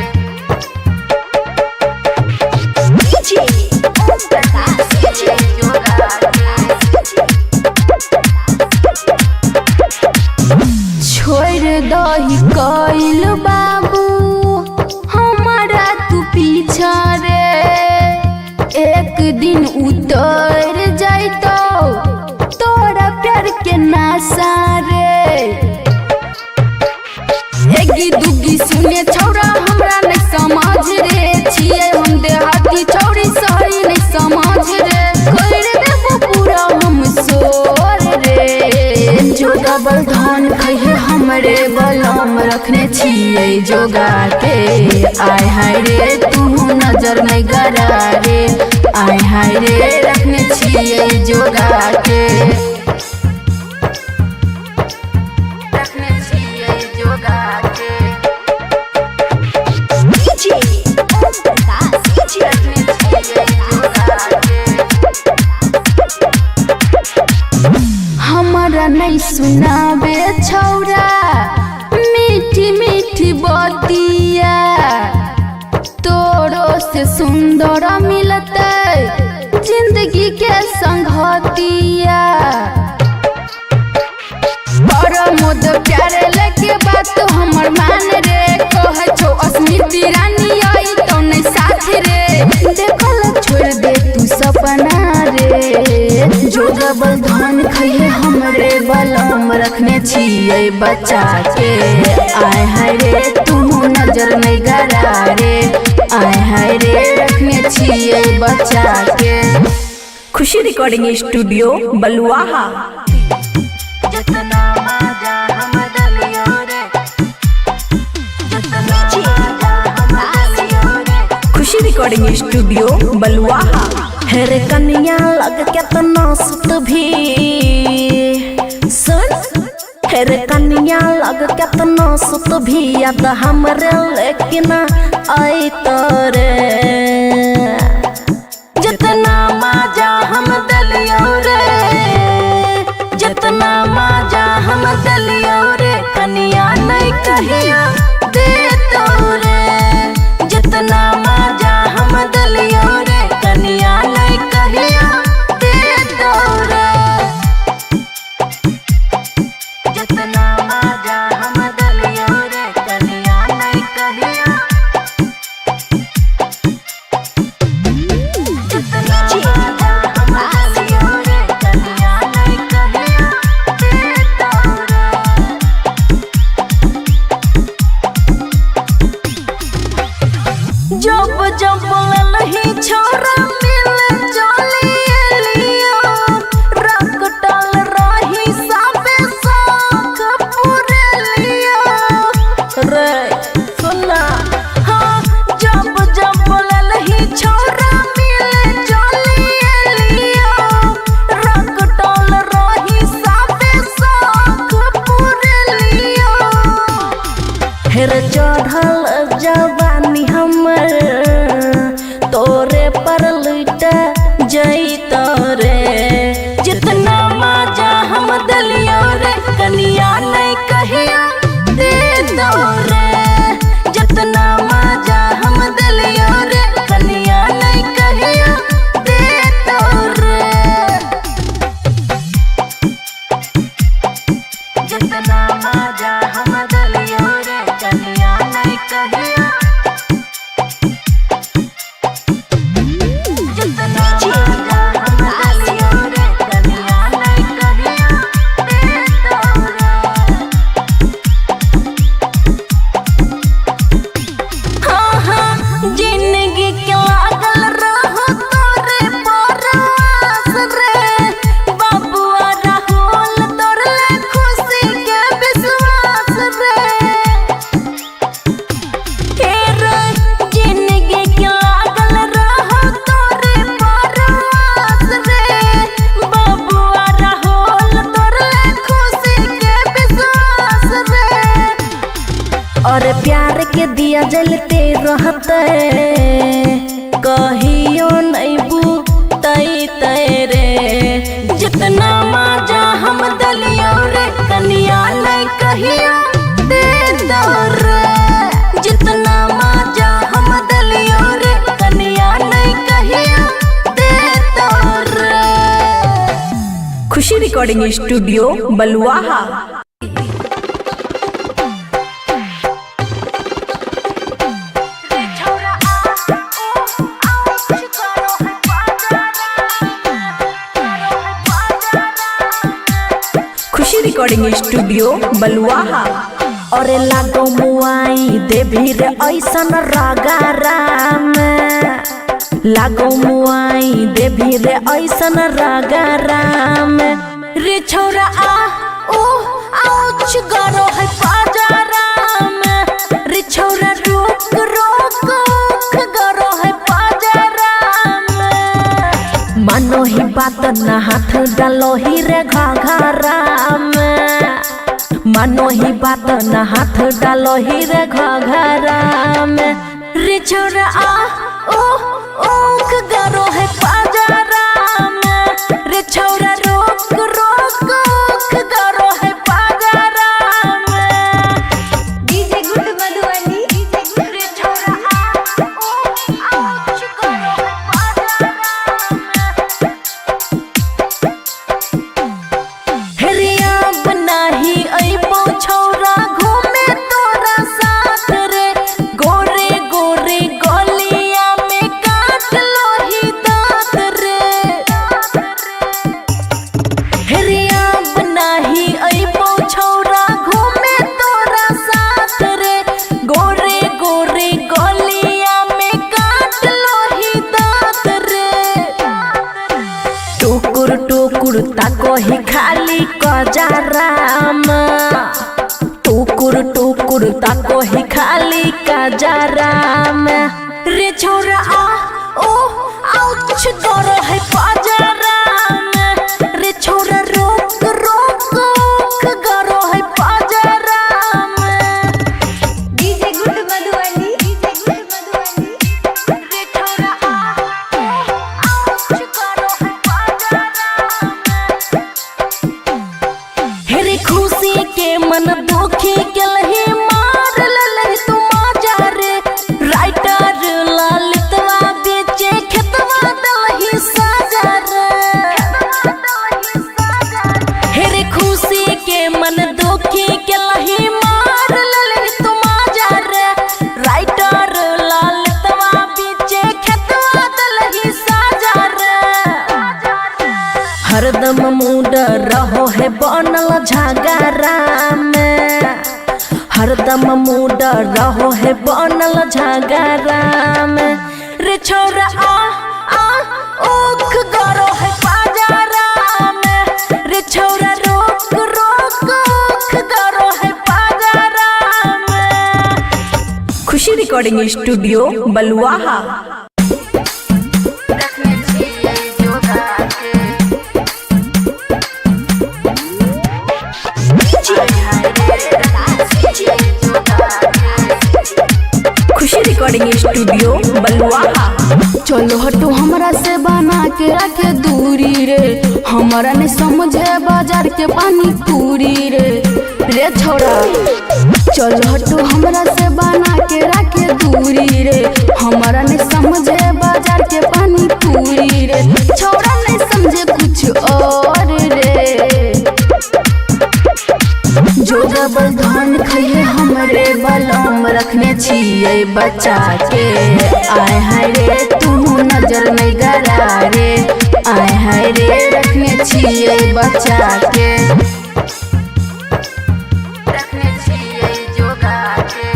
छोड़ दही कइल बाबू हमारा तू पीछा रे एक दिन उतर जाइतो तोरा प्यार के नासा रे एगी दुगी सुने छौरा हमरा नहीं समझ रे छिए हम देहाती छौरी सही नहीं समझ रे कर देबो पूरा हम सोर रे जो डबल धान खइए हमरे बलम रखने छिए जोगा के आय हाय रे तू नजर नहीं गरा रे आय हाय रे रखने छिए जोगा के रखने छिए जोगा के हमारा नहीं सुनाबे छौरा मीठी मीठी बात छिए बचा के। आय हाय रे तू नजर नहीं गड़ा रे, आय हाय रे रखने छिए बचा के। खुशी रिकॉर्डिंग स्टूडियो बलुआहा। खुशी रिकॉर्डिंग स्टूडियो बलुआहा। हेरे कन्या लग केतना सुत भी सुन, हेरे कन्या लग केतना सुत भी याद हमरे लेकिन आई तोरे। जितना मजा हम दलियो रे, जितना मजा हम दलियो रे, कन्या नहीं कहिया दे तो रे। जितना मजा हम दलियो रे, कन्या नहीं कहिया दे तो रे। जितना मजा हम दलियो रे, कन्या नहीं कहिया। जितना मजा हम दलियो रे, कन्या नहीं कहिया दे तो रे। जब जब ललही छोरा मिले चलिए लियो, रख डाल रही साबे साख पूरे लियो रे। सुना हाँ, जब जब ललही छोरा मिले चलिए लियो, रख डाल रही साबे साख पूरे लियो। हेर चढ़ल जवानी हमर तोरे पर लुट जैत रे। जितना मजा हम दलियो रे, कन्या नहीं कहिया दे दो रे। जितना मजा हम दलियो रे, कन्या नहीं कहिया दे दो रे। जितना मजा हम दलियो रे, कन्या नहीं कहिया। जितना मजा हम दलियो रे, कन्या नहीं कहिया दे तो रे। हाँ हाँ, जिंदगी के लागल रहो तोरे परवास रे। बाबुआ राहुल तोरे खुशी के विश्वास रे। जिंदगी के लागल रहो तोरे परवास रे। बाबुआ राहुल तोरे खुशी के विश्वास रे। और प्यार के दिया जलते रहते, कहियो नहीं बुतई तेरे। जितना मजा हम दलियो रे, कन्या नहीं कहिया दे दो रे। जितना मजा हम दलियो रे, कन्या नहीं कहिया दे दो रे। खुशी रिकॉर्डिंग स्टूडियो बलुआहा। खुशी रिकॉर्डिंग स्टूडियो बलुआहा। और लागो मुआई देवी रे ऐसन रागारा में, लागो मुआई देवी रे ऐसन रागारा में। रे छोरा आ ओ आउच गरो है पाजारा में। रे छोरा रोक रोक उख गरो है पाजारा में। मानो ही बात न हाथ डालो ही रे घाघरा में। मानो ही बात न हाथ डालो ही रे घाघरा में। रे छोरा आ ओ ओख गरो है पाजारा में। रे छोरा रोक रोक उख गरो है पाजारा में। DJ good Madhubani. रे छोरा आ ओ आउच गरो है पाजारा में। हेरे अब नाही अइबो छौरा घूमे तोरा साथ रे। गोरे गोरे गलिया में काट लो कुर्ता को ही खाली का जरा में रे छोरा आ ओ आउच करो है पाजरा में रे छोरा रोक रोक करो है पाजरा में डीजे गुड मधुबनी रे छोरा आ आउच करो है पाजरा में हे रे खुशी के मन दुखी के लही मार ललही तू माजा रे राइटर ललितवा बेचे खेतवा दलही साजा रे हे रे खुशी के मन दुखी के लही मार ललही तू माजा रे राइटर ललितवा बेचे खेतवा दलही साजा रे हरदम मूड रहो है बनल झगड़ा में हरदम मूड रहो है बनल झगड़ा में रे छोरा आ ओख गरो है पाजरा में रे छोरा रोक रोक ओख गरो है पाजरा में। खुशी रिकॉर्डिंग स्टूडियो बलुआहा। खुशी रिकॉर्डिंग स्टूडियो बलुआहा। चलो हटो हमरा से बना के रखे दूरी रे हमारा नहीं समझे बाजार के पानी पूरी रे छोरा चलो हटो हमरा से बना के रखे दूरी रे हमारा नहीं समझे बाजार के पानी पूरी रे छोरा नहीं समझे कुछ और रे जो डबल धान खइए हमरे बलम रखने छिए बच्चा के आय हाय रे तू नजर नहीं गरा रे आय हाय रे रखने छिए बच्चा के रखने छिए जोगा के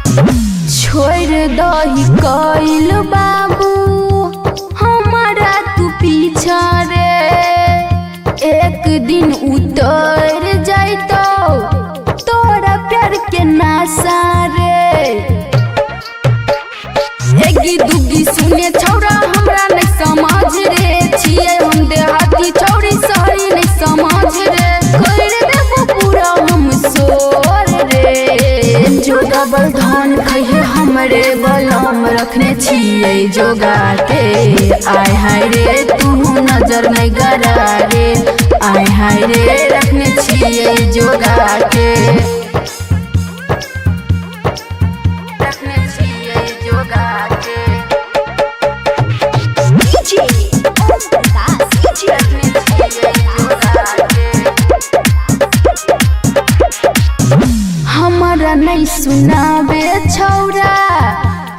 छोड़ दही कइल बाबू हमारा तू पीछा रे एक दिन उतर जाइतो तोरा प्यार के नासा रे एगी दुगी सुने छौरा हमरा नहीं समझ रे छिए हम देहाती छौरी शहरी नहीं समझ रे कर देबो पूरा हम सोर रे जो डबल धान खइए हमरे बलम रखने छिए जोगा के आय हाय रे तू नजर नहीं गरा रे आय हाय रे रखने छिए जोगा के रखने छिए जोगा के हमारा नहीं सुनाबे छौरा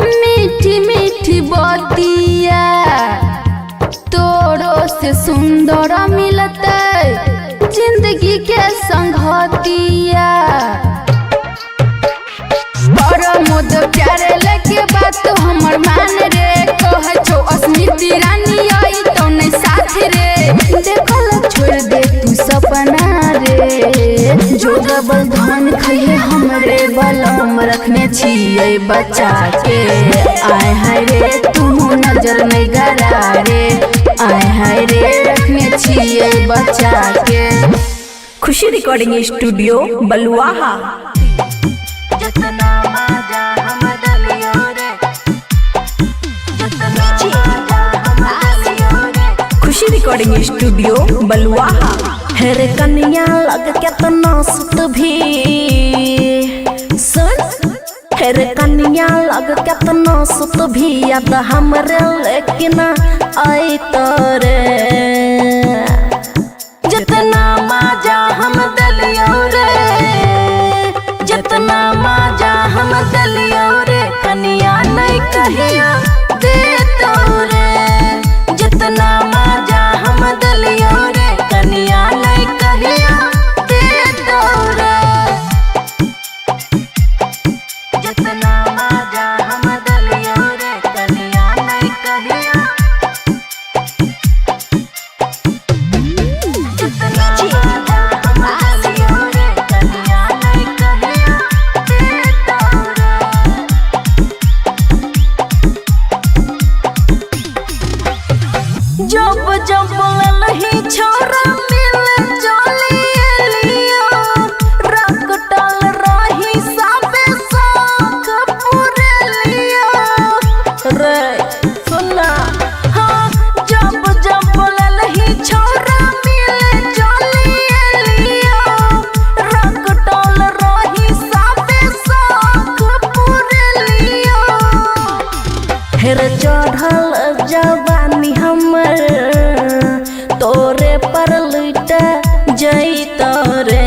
मीठी मीठी बतिया तोरो से सुंदर मिलते जिंदगी के संगतिया पर मोद प्यारे लगे बात हमर मान रे कह छो अस्मिति रानी आई तो नहीं साथ रे देखल छोड़ दे तू सपना रे जो डबल धान खइए हमरे बलम रखने छिए बच्चा के आय हाय रे तू नजर नहीं गरा रे आय हाय रे रखने छिए बच्चा के। खुशी रिकॉर्डिंग स्टूडियो बलुआहा। खुशी रिकॉर्डिंग स्टूडियो बलुआहा। हेरे कन्या लग केतना सुत भी सुन हेरे कन्या लग केतना सुत भी याद हमरे लेकिन आई तोरे जितना मजा हम दलियो रे जितना मजा हम दलियो रे कन्या नहीं कहिया दे तो रे जितना मजा हम दलियो रे कन्या नहीं कहिया दे तो रे जितना मजा हम दलियो रे कन्या नहीं कहिया जब ललही छोरा मिले चलिए रंग डाल रही सबे साख पूरे लिया रे सुना। हाँ जब ललही छोरा मिले चलिए रंग डाल रही सबे साख पूरे लिया। हेर चढ़ल जवानी हमर तोरे पर लुट जैत रे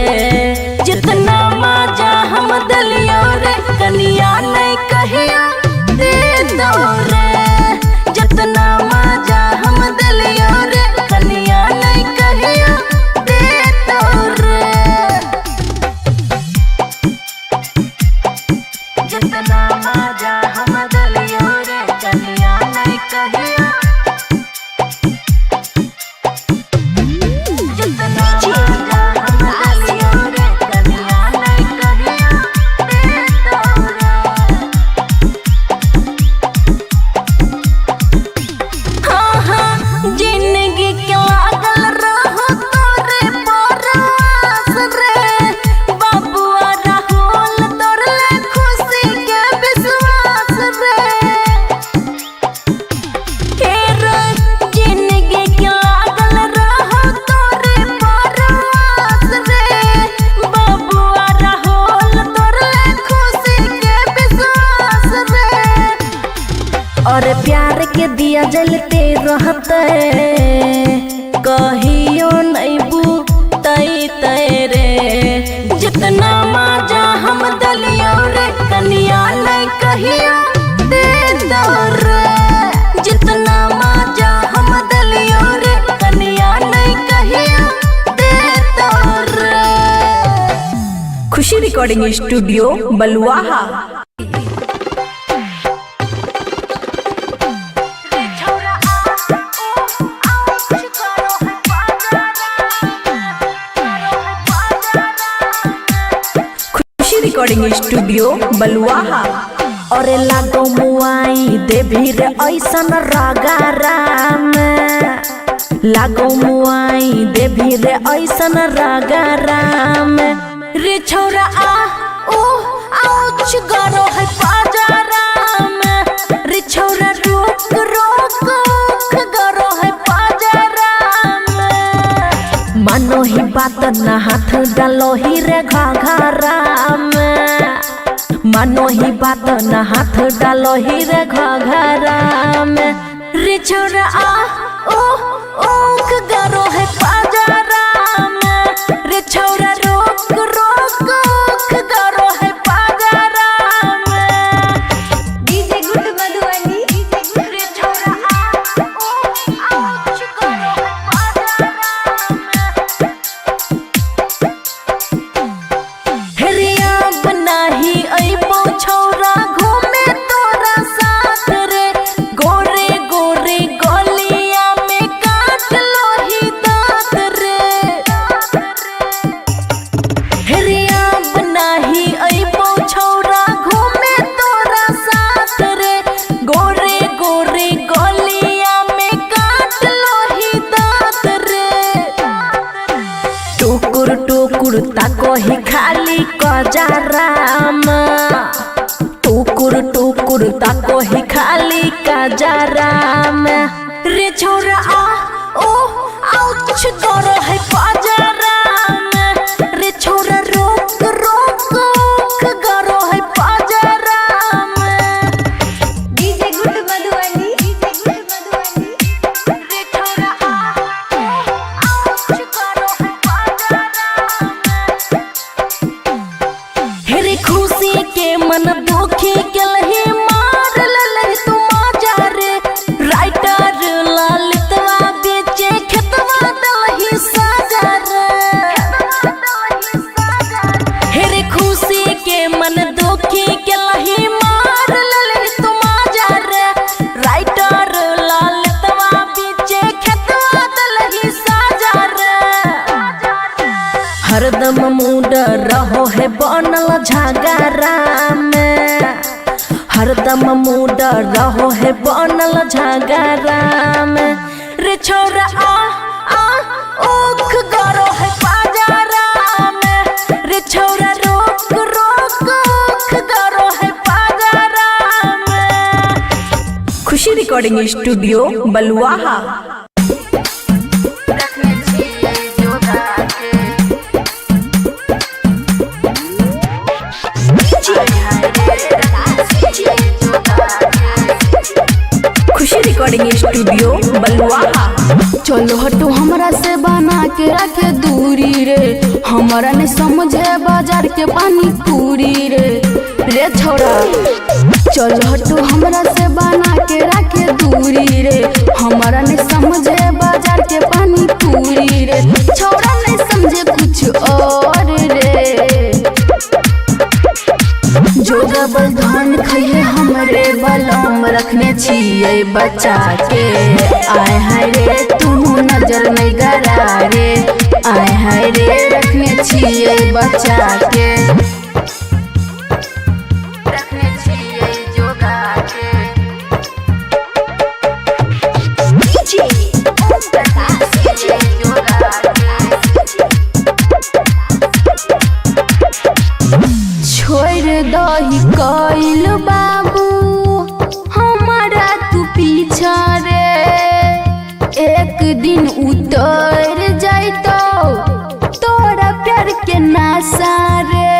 जितना मजा हम दिलियो रे कनिया नहीं कहिया दे दो रे जितना मजा हम दिलियो रे कनिया नहीं कहिया दे दो रे जितना मजा हम दिलियो रे कनिया नहीं कहिया जितना मजा हम दिलियो रे कनिया नहीं कहिया दे दो रे। हाँ जिंदगी के लागल रहो तोरे परवास रे बाबुआ राहुल तोरे खुशी के विश्वास रे। जिंदगी के लागल रहो तोरे परवास रे बाबुआ राहुल तोरे खुशी के विश्वास रे। और प्यार के दिया जलते रहते कहियो नहीं बुतई तेरे जितना मजा हम दिलियो रे कनिया नहीं कहिया दे दो रे जितना मजा हम दिलियो रे कनिया नहीं कहिया दे दो रे। खुशी रिकॉर्डिंग स्टूडियो बलुआहा। खुशी रिकॉर्डिंग स्टूडियो बलुआहा। और लागो मुआई देवी रे ऐसन रगारा में लागो मुआई देवी रे ऐसन रगारा में रे छोरा आउच गरो है पाजरा में रे छोरा रोक गरो है पाजरा में। मानो ही बात न हाथ डालो ही रे घाघरा में मानो ही बात न हाथ डालो ही रे घाघरा में रे छोरा गरो है पाजरा में रे छोरा रोक गरो है पाजरा में। डीजे गुड मधुबनी रे छोरा आउच गरो है पाजरा में। हेरिया बनाही अइबो छौरा घूमे तोरा साथ रे गोरे गोरे गलिया में काट लोही दांत रे। हेरिया बनाही अइबो छौरा घूमे तोरा साथ रे गोरे गोरे गलिया में काट लोही दांत रे। टुकुर टुकुर ताको ही खाली कजरा में टुकुर टुकुर ताको ही खाली कजरा में रे छोरा आउच गरो है पाजरा में रे छोरा रोक गरो है पाजरा में। डीजे गुड मधुबनी रे छोरा आउच गरो है पाजरा में। हेरे खुशी के मन दुखी के लही मार ललही तू मजा रे राइटर ललितवा बेचे खेतवा दलही साजा रे। हेरे खुशी के मन दुखी के लही मार ललही तू मजा रे राइटर ललितवा बेचे खेतवा दलही साजा रे। हरदम मूड रहो है बनल झगड़ा में हरदम मूड रहो है बनल झगड़ा में रे रे छोरा ऊख गरो है बाजारा में रे छोरा रोक रोक ऊख गरो है बाजारा में। खुशी रिकॉर्डिंग स्टूडियो बलुआहा। खुशी रिकॉर्डिंग स्टूडियो बलुआहा। चलो हटो हमरा से बना के रखे दूरी रे, हमारा नहीं समझे बाजार के पानी पूरी रे छोरा। चलो हटो हमरा से बना के रखे दूरी रे, हमारा नहीं समझे बाजार के पानी पूरी रे। छोरा नहीं समझे कुछ और रे, जो डबल धान खइए हमरे बलम रखने छिए बचा के। आय हाय रे तू नजर नहीं गरा रे, आय हाय रे रखने छिए बचा के, रखने छिए जोगा के। छोड़ दही कइल बाबू हमारा तू पीछा रे, एक दिन उतर जाइतो तोरा प्यार के नासा रे।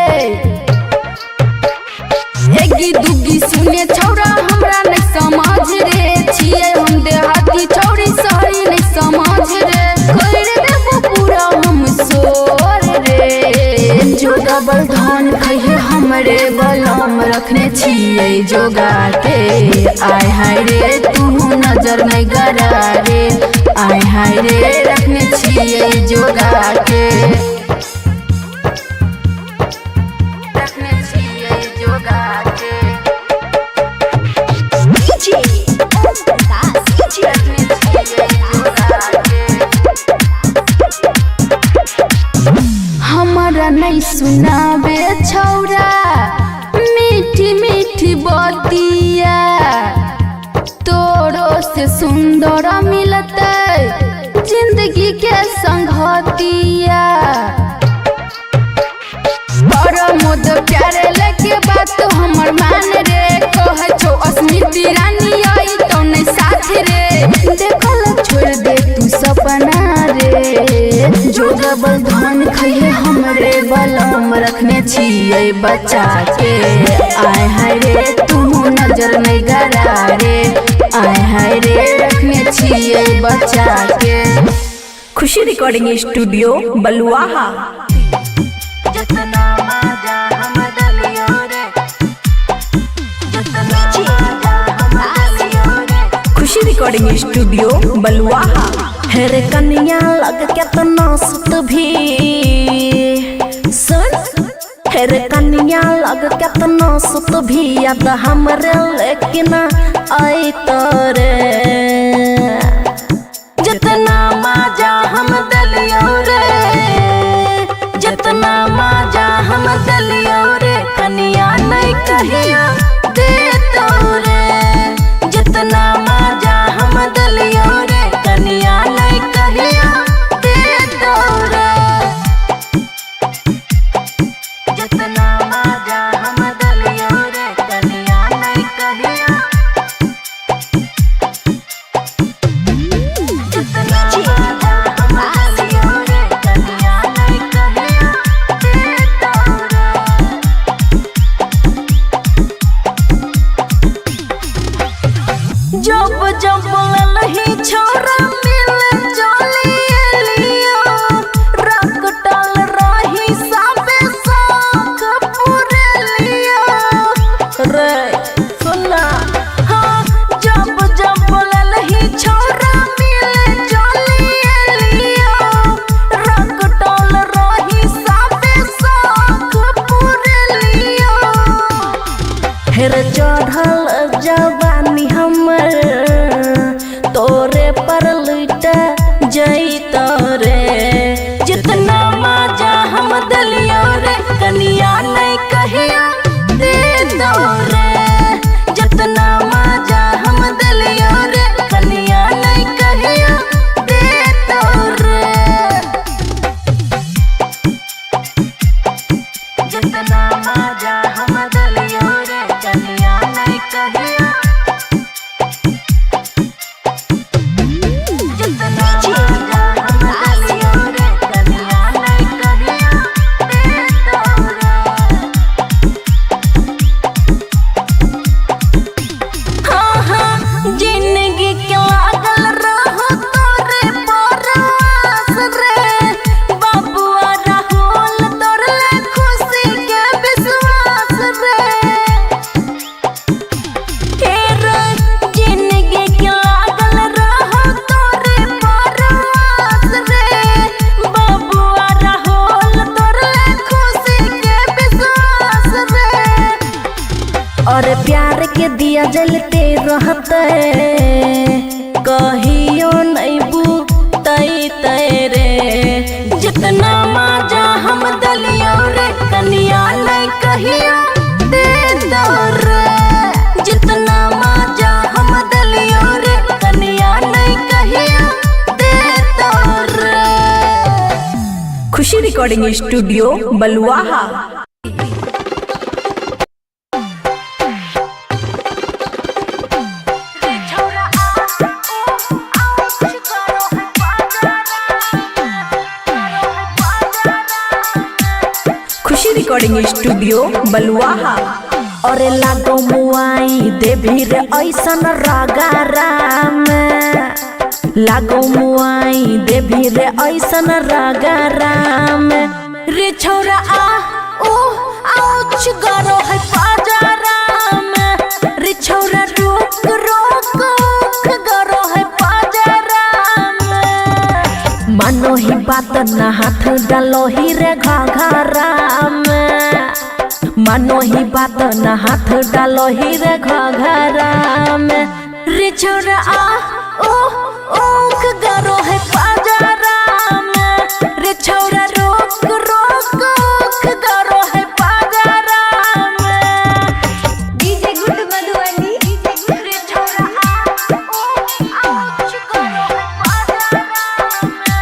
एगी दुगी सुने छौरा हमरा नहीं समझ रे, छिए हम देहाती छौरी शहरी नहीं समझ रे। कर देबो पूरा हम सोर रे, जो डबल धान खइए हमरे बलम रखने छिए जोगा के। आय हाय रे तू नजर नहीं गरा रे, आय हाय रे रखने छिए जोगा के, रखने छिए जोगा के। हमारा नहीं सुनाबे छौरा मीठी मीठी बतिया, तोरो से सुंदर मिलते जिंदगी के संगतिया। पर मोद प्यारे लेके बात हमर मान रे, कह छो अस्मिति रानी आई तो नहीं साथ रे। देखल छोड़ दे तू सपना रे, जो डबल धान खइए हमरे बलम रखने छिए बचा के। आय हाय रे तू नजर नहीं गरा रे, आय हाय रे रखने छिए बचा के। खुशी रिकॉर्डिंग स्टूडियो बलुआहा। खुशी रिकॉर्डिंग स्टूडियो बलुआहा। हेरे कन्या लग केतना सुत भी सुन, हेरे कन्या लग केतना सुत भी याद हमरे लेकिन आई तोरे। जितना मजा हम दलियो रे, जितना मजा हम दलियो रे, कन्या नहीं कहिया दे तोरे। जितना मजा हम दलियो रे, कन्या नहीं कहिया दे तोरे। जितना मजा हम दलियो रे, कन्या नहीं कहिया। जितना मजा हम दलियो रे, कन्या नहीं कहिया दे तोरे। जब जब ललही छोरा मिले चलिए लियो, रंग डाल रही साबे साख पूरे लियो रे सुना। हाँ जब जब ललही छोरा मिले चलिए लियो, रंग डाल रही साबे साख पूरे लियो। हेर चढ़ल जवानी हमर तोरे पर लुट नहाते कहियो नहीं बुतई तेरे जितना मजा हम दलियो रे कनिया नहीं कहियो दे दो रे जितना मजा हम दलियो रे कनिया नहीं कहियो दे दो रे। खुशी रिकॉर्डिंग स्टूडियो बलुआहा। खुशी रिकॉर्डिंग स्टूडियो बलुआहा। और लागो मुआई देवी रे ऐसन रगारा में लागो मुआई देवी रे ऐसन रगारा में रे छौरा आ ओ आउच गरो है पाजारा में रे छौरा रोक रोक गरो है पाजारा में मानो ही बात ना हाथ डालो ही रे घाघरा में मानो ही बात ना हाथ डालो ही रे घाघरा में रे छौरा आ ओ ओख गरो है पाजारा में रे छौरा रोक रोक ओख गरो है पाजारा में। डीजे गुड मधुबनी रे छौरा आ ओ आउच गरो है पाजारा में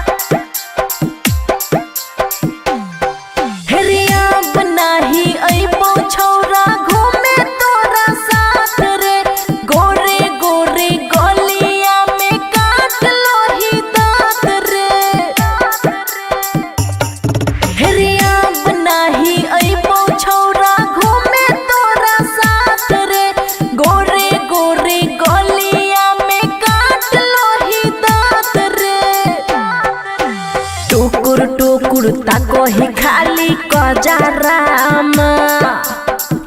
हेरिया बनाही अइबो छौरा घूमे तोरा साथ रे गोरे गोरे गलिया में काट लो ही दांत रे हेरिया बनाही अइबो छौरा घूमे तोरा साथ रे गोरे गोरे गलिया में काट लो ही दांत रे टुकुर टुकुर ताको ही खाली कजाराम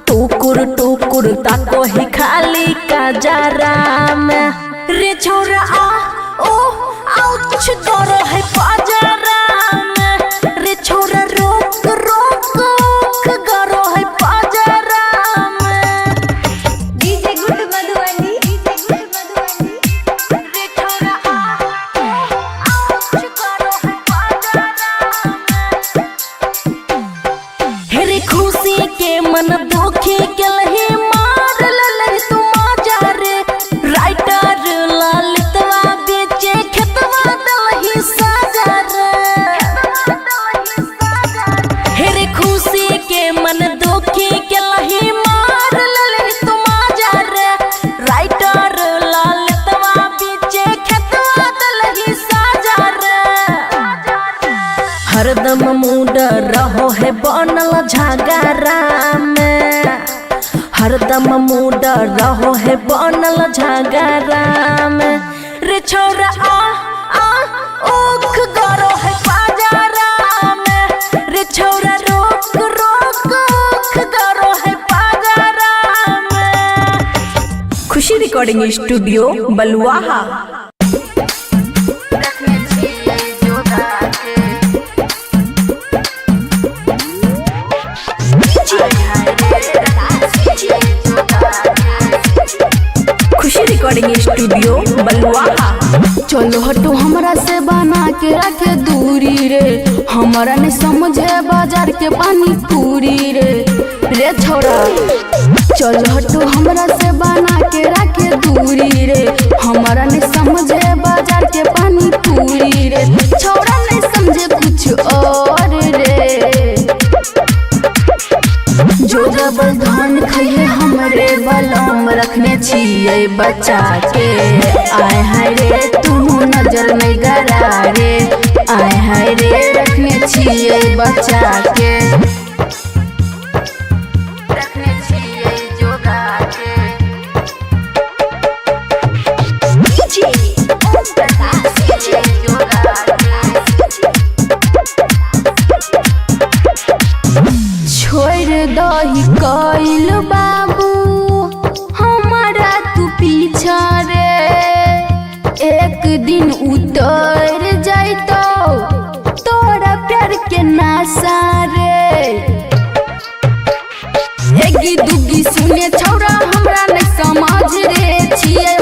टुकुर टुकुर ताको ही खाली कजाराम रे छौरा आ ओ आउच गरो है पाजाराम रे छौरा रोक रोक ओख गरो है पाजाराम डीजे गुड मधुबनी रे छौरा आ ओ आउच गरो है पाजाराम हेरे खुशी के मन दुखी के लही मार ललही तू मजा रे राइटर ललितवा बेचे खेतवा दलही साजा रे हेरे खुशी के मन दुखी के लही मार ललही तू मजा रे राइटर ललितवा बेचे खेतवा दलही साजा रे हरदम मूड रहो है बनल झगड़ा में हरदम मूड रहो है बनल झगड़ा में रे छौरा आ ओख गरो है पाजारा में रे छौरा रोक रोक ओख गरो है पाजारा में। खुशी रिकॉर्डिंग स्टूडियो बलुआहा। खुशी रिकॉर्डिंग स्टूडियो बलुआहा। चलो हटो हमरा से बना के रखे दूरी रे हमारा नहीं समझे बाजार के पानी पूरी रे छोरा चलो हटो हमरा से बना के रखे दूरी रे हमारा नहीं समझे बाजार के पानी पूरी रे छोरा नहीं समझे कुछ और रे जो डबल धान खाइए हमरे बलम रखने छिए बचा के आए हाय रे तुम नजर नहीं गरा रे आए हाय रे रखने छिए बचा के रखने छिए जोगा के छोड़ दही कइल बाबू हमारा तू पीछा रे एक दिन उतर जाइतो तोरा प्यार के नासा रे एगी दुगी सुने छौरा हमरा नहीं समझ रे छिए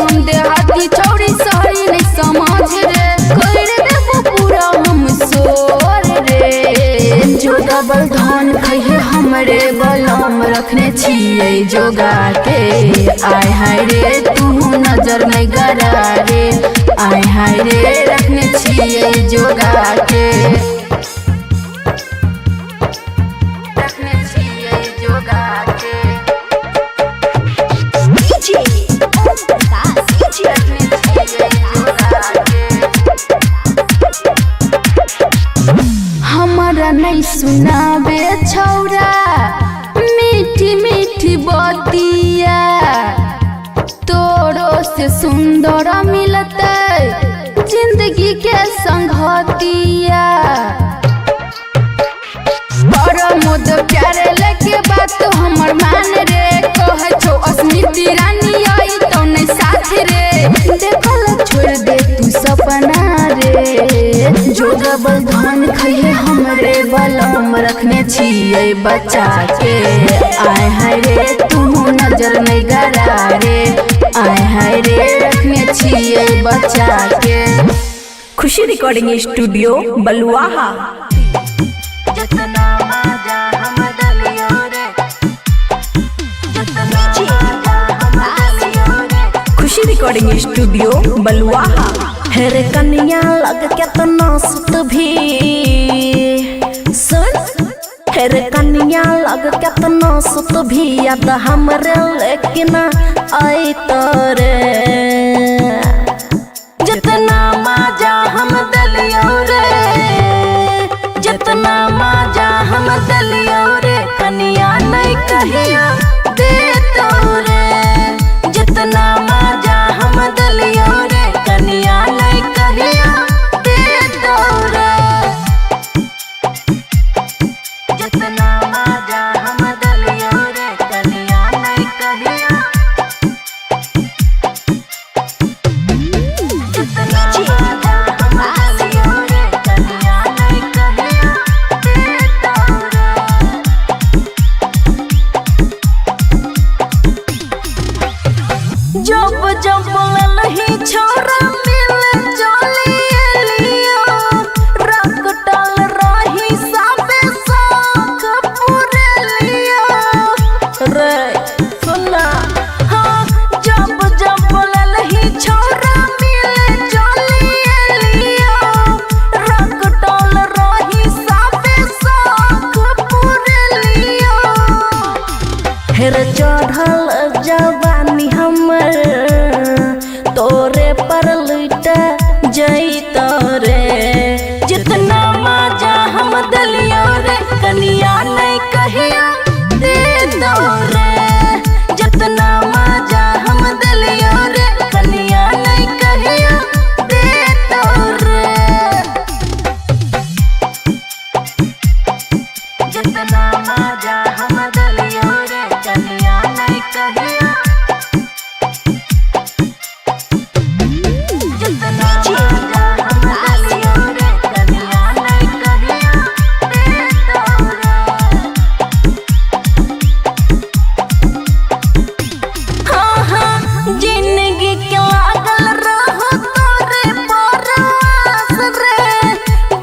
रखने छियै जोगा के। आय हाय रे तू नजर नहीं गड़ा रे, आय हाय रे रखने छियै जोगा के। रखने छियै जोगा के। हमारा नहीं सुनाबे छौरा मीठी मीठी बतिया, तोरो से सुंदर मिलते जिंदगी के संगतिया। मोद प्यारे लेके बात हमर मान रे, कहे छो अस्मिति रानी आई तो नहीं साथ रे। देखल छोड़ दे तू सपना रे, जोगबल धन खइहे हमरे बलम रखने छियै बच्चा के। आय हाय रे तू नजर नहीं गड़ा रे, आय हाय रे रखने छियै बच्चा के। खुशी रिकॉर्डिंग स्टूडियो बलुआहा। खुशी रिकॉर्डिंग स्टूडियो बलुआहा। हेरे कन्या लग केतना सुत भी सुन, हेरे कन्या लग केतना सुत भी याद हमरे लेकिन आई तोरे। जितना मजा हम दलियो रे, जितना मजा हम दलियो रे, कन्या नहीं कहिया दे तोरे। जितना मजा हम दलियो रे, कन्या नहीं कहिया दे तोरे। जितना मजा हम दलियो रे, कन्या नहीं कहिया। जितना मजा हम दलियो रे, कन्या नहीं कहिया दे तोरे। जब जब ललही छोरा मिले चली लियो, रख डाल रही साबे साख पूरे लियो रे सुना। हाँ जब जब ललही छोरा मिले चली लियो, रख डाल रही साबे साख पूरे लियो। हेर चढ़ल जवानी हमर तोरे पर लुट जैत रे। जितना मजा हम दलियो रे, कन्या नहीं कहिया दे दो रे। जितना मजा हम दलियो रे, कन्या नहीं कहिया दे दो रे। जितना मजा हम दलियो रे, कन्या नहीं कहिया। जितना मजा हम दलियो रे, कन्या नहीं कहिया दे दो रे। हाँ हाँ जिंदगी के लागल रहो तोरे परवास रे,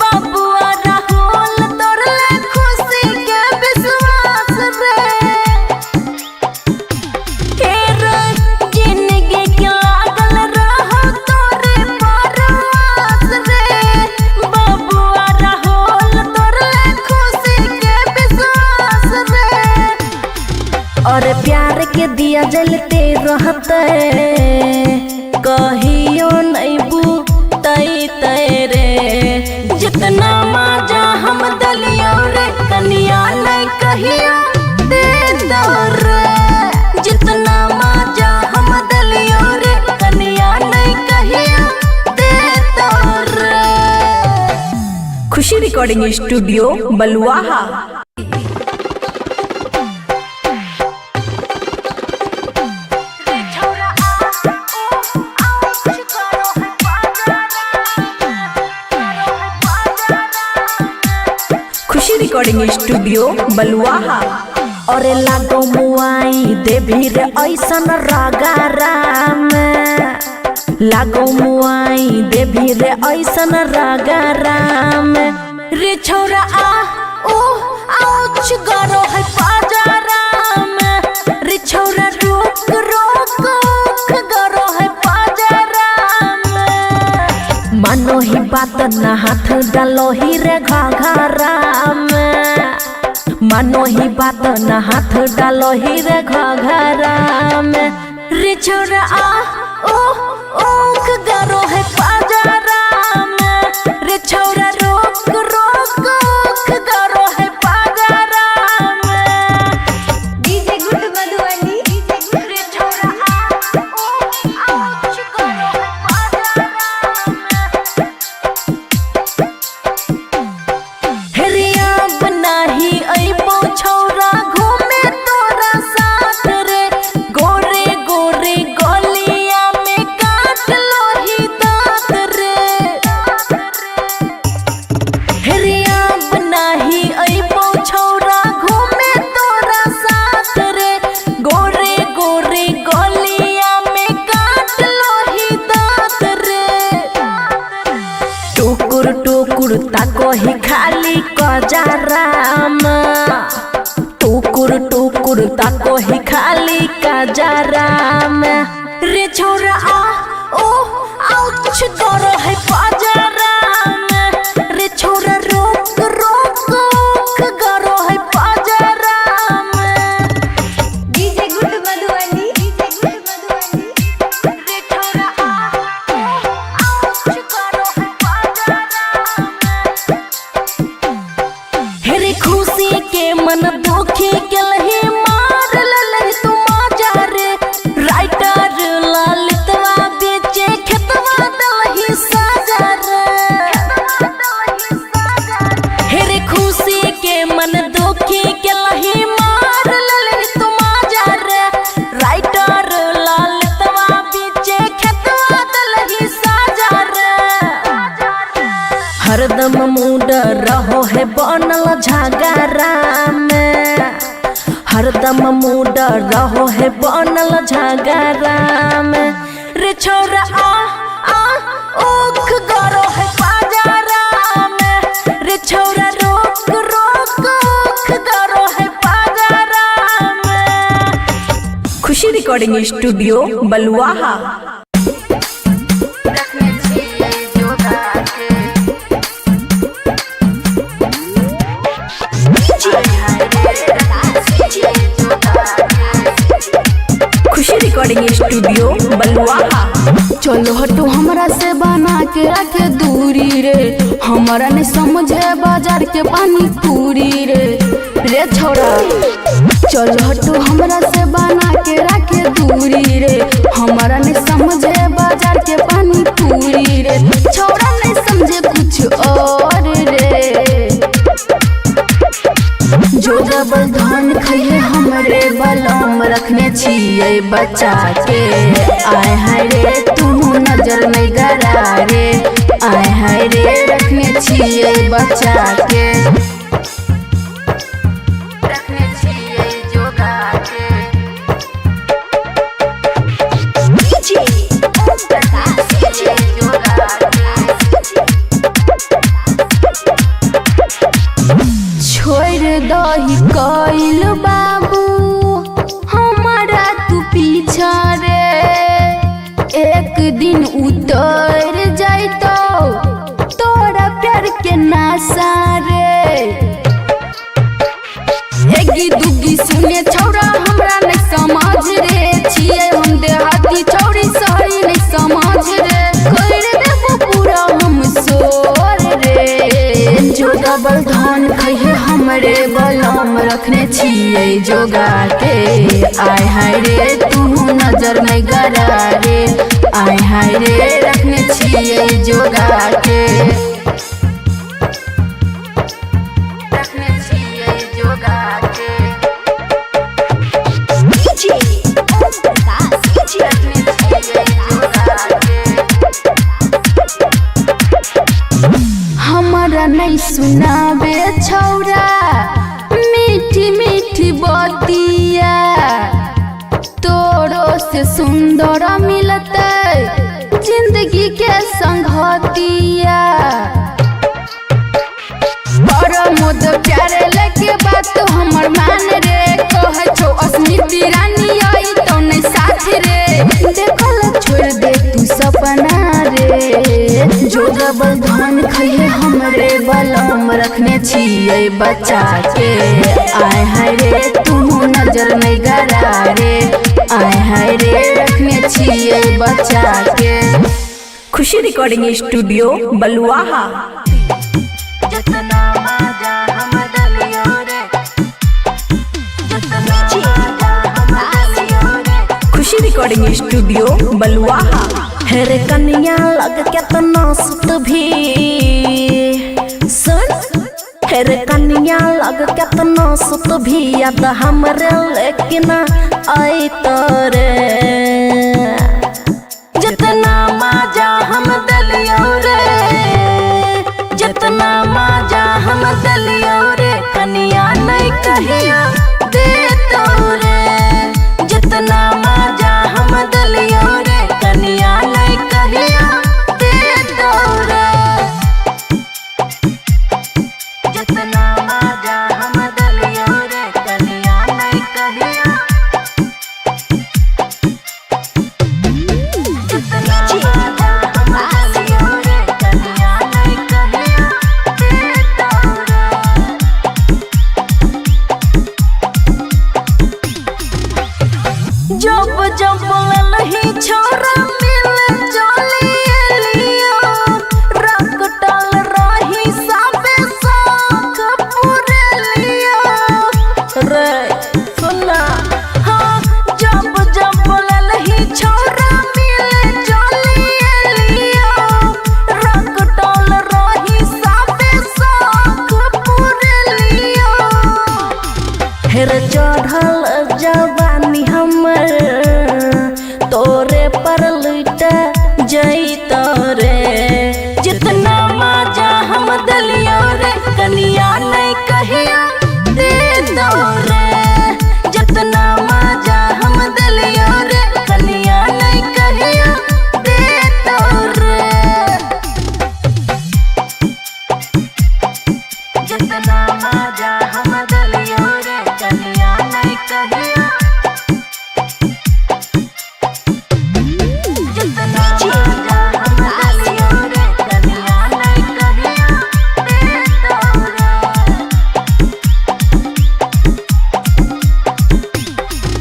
बबुआ राहुल तोरे खुशी के विश्वास रे। जिंदगी के लागल रहो तोरे परवास रे, बबुआ राहुल तोरे खुशी के विश्वास रे। और प्यार के दिया जलते रहते, कहियो नहीं बुतई तेरे। जितना मजा हम दलियो रे, कन्या नहीं कहिया दे दो रे। जितना मजा हम दलियो रे, कन्या नहीं कहिया दे दो रे। खुशी रिकॉर्डिंग स्टूडियो बलुआहा। खुशी रिकॉर्डिंग स्टूडियो बलुआहा। और लागो मुआई देवी रे ऐसन रागारा में, लागो मुआई देवी रे ऐसन रागारा में। रे छोरा आ ओ आउच गरो है पाजारा में। बात न हाथ डालो ही रे घघरा में, मानो ही बात न हाथ डालो ही रे घघरा में। रे छोरा ओ गरो है पाजरा में, रे छोरा रोक गरो है पाजरा में। डीजे गुड मधुबनी रे छोरा गरो है पाजरा में। हेरिया बनाही अइबो छौरा घूमे तोरा साथ रे, गोरे गोरे गलिया में काट लोही दांत रे। हेरिया बनाही अइबो छौरा घूमे तोरा साथ रे, गोरे गोरे गलिया में काट लोही दांत रे। टुकुर टुकुर ताको ही खाली कजरा में, टुकुर टुकुर ताको ही खाली कजरा में। रे छोरा आउच गरो है पाजरा में, रे छोरा रोक गरो है पाजरा में। डीजे गुड मधुबनी रे छोरा आउच गरो है पाजरा में। हेरे खुशी के मन दुखी के लही मार ललही तू माजा रे, राइटर ललितवा बेचे खेतवा दलही साजा रे। हेरे खुशी के मन दुखी के लही मार ललही तू माजा रे, राइटर ललितवा बेचे खेतवा दलही साजा रे। हरदम मूड रहो है बनल झगड़ा में, हरदम मूड रहो है बनल झगड़ा में। रे छोरा ओख गरो है पाजरा में, रे छोरा रोक ओख गरो है पाजरा में। खुशी रिकॉर्डिंग स्टूडियो बलुआहा। खुशी रिकॉर्डिंग स्टूडियो बलुआहा। चलो हटो हमरा से बना के रखे दूरी रे, हमारा नहीं समझे बाजार के पानी पूरी रे। रे छोरा चलो हटो हमरा से बना के रखे दूरी रे, हमारा नहीं समझे बाजार के पानी पूरी रे। छोरा नहीं समझे कुछ और रे, जो डबल धान खइए हमरे बलम रखने छिए बचा के। आय हाय रे तू नजर नहीं गरा रे, आय हाय रे रखने छिए बचा के, रखने छिए जोगा के। छोड़ दही कइल बाबू हमारा तू पीछा रे, एक दिन उतर जाइतो तोरा प्यार के नासा रे। एगी दुगी सुने छौरा हमरा नहीं समझ रे, छिए हम देहाती छौरी शहरी नहीं समझ रे। कर देबो पूरा हम सोर रे, जो डबल धान खइए हमरे बलम रखने छिए जोगा के। आय हाय रे तू नजर नहीं गरा रे, आय हाय रे रखने छिए जोगा के, रखने छिए जोगा के। हमारा नहीं सुनाबे छौरा मीठी मीठी बतिया, तोरो से सुंदर मिलते जिंदगी के संगतिया। मोद प्यारे लेके बात हमर मान रे, कहे छो अस्मिती रानी आई तो नहीं साथ रे। देखल छोड़ दे तू सपना रे, जोगबल धान खइले हमरे बलम रखने छिए बच्चा के। आय हाय रे तू नजर नहीं गरा रे, आय हाय रे रखने छिए बच्चा के। खुशी रिकॉर्डिंग स्टूडियो बलुआहा। खुशी रिकॉर्डिंग स्टूडियो बलुआहा। हेरे कन्या लग केतना सुत भी सुन, हेरे कन्या लग केतना सुत भी याद हमरे लेकिन आई तोरे। जितना मजा हम दलियो रे, जितना मजा हम दलियो रे कन्या नहीं कहिया दे तोरे। जितना मजा हम दलियो रे कन्या नहीं कहिया दे तोरे। जितना मजा हम दलियो रे कन्या नहीं कहिया, जितना मजा हम दलियो रे कन्या नहीं कहिया दे तोरे। जब जब ललही छोरा मिले चली लियो, रंग डाल रही साबे साख पूरे लियो रे सुना। हाँ जब जब ललही छोरा मिले चली लियो, रंग डाल रही साबे साख पूरे लियो। हेर चढ़ल जवानी हमर तोरे पर लुट जई तोरे। जितना मजा हम दलियो रे कन्या नहीं कहिया दे तोरे। जितना मजा हम दलियो रे कन्या नहीं कहिया दे तोरे। जितना मजा हम दलियो रे कन्या नहीं कहिया, जितना मजा हम दलियो रे कन्या नहीं कहिया दे तोरे।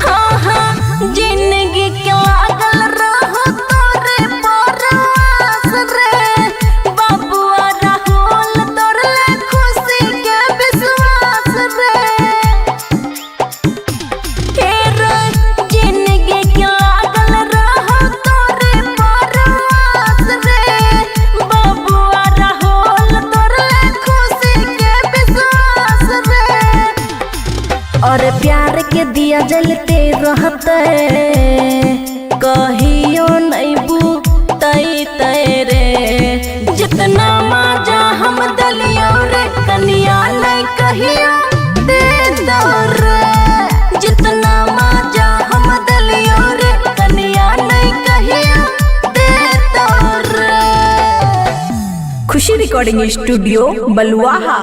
हाँ हाँ जिंदगी के लागल रहो तोरे परवास रे, बबुआ राहुल तोरे खुशी के विश्वास रे। जिंदगी के लागल रहो तोरे परवास रे, बबुआ राहुल तोरे खुशी के विश्वास रे। और प्यार के दिया जलते रहते कहियो नहीं बुतई तेरे। जितना मजा हम दलियो रे कन्या नहीं कहिया दे तोरे। जितना मजा हम दलियो रे कन्या नहीं कहिया दे तोरे। खुशी रिकॉर्डिंग स्टूडियो बलुआहा।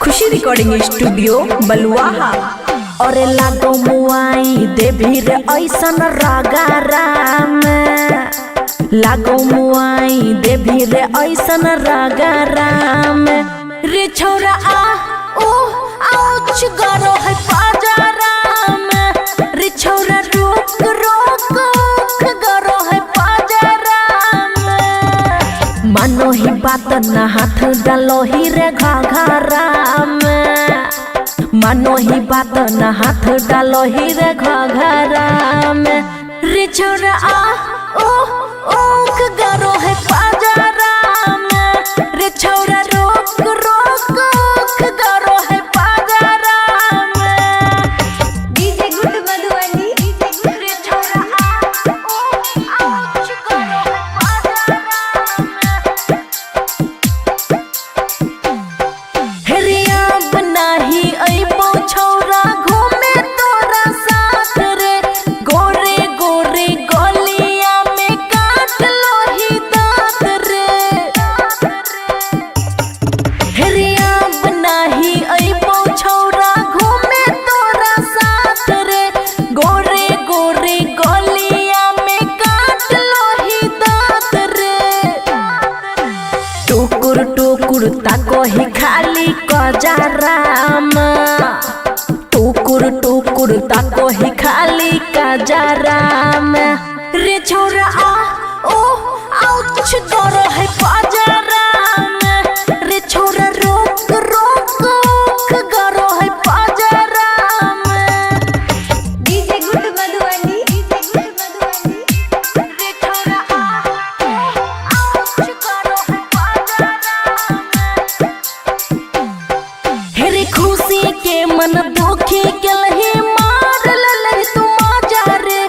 खुशी रिकॉर्डिंग स्टूडियो बलुआहा। और लागो मुआई देवी रे ऐसन रागारा में, लागो मुआई देवी रे ऐसन रागारा में। रे छोरा आ ओ आउच गरो है पाजारा में। रे छोरा रोक रोक गरो है पाजारा में। मानो ही बात न हाथ डालो ही रे घाघरा में। मानो ही बात न हाथ डालो ही रे घाघरा में। रे छोरा आ ओ ओक गरो है पाजारा में। रे छोरा रोक रोक गरो है पाजारा में। DJ good Madhubani. रे छोरा आ ओ आउच गरो है पाजारा में। हेरे अब नाही अइबो छौरा घूमे तोरा साथ रे। गोरे गोरे गलिया में काट लो ही दांत टुकुर ताको ही खाली कजराम टुकुर टुकुर ताको ही खाली कजराम रे छोरा ओ आउच करो है पजराम रे छोरा रोक रोक करो है पजराम डीजे गुड मधुबनी रे छोरा आउच करो है पजराम हेरे खुशी के मन दुखी के लही मार ललही तू मजा रे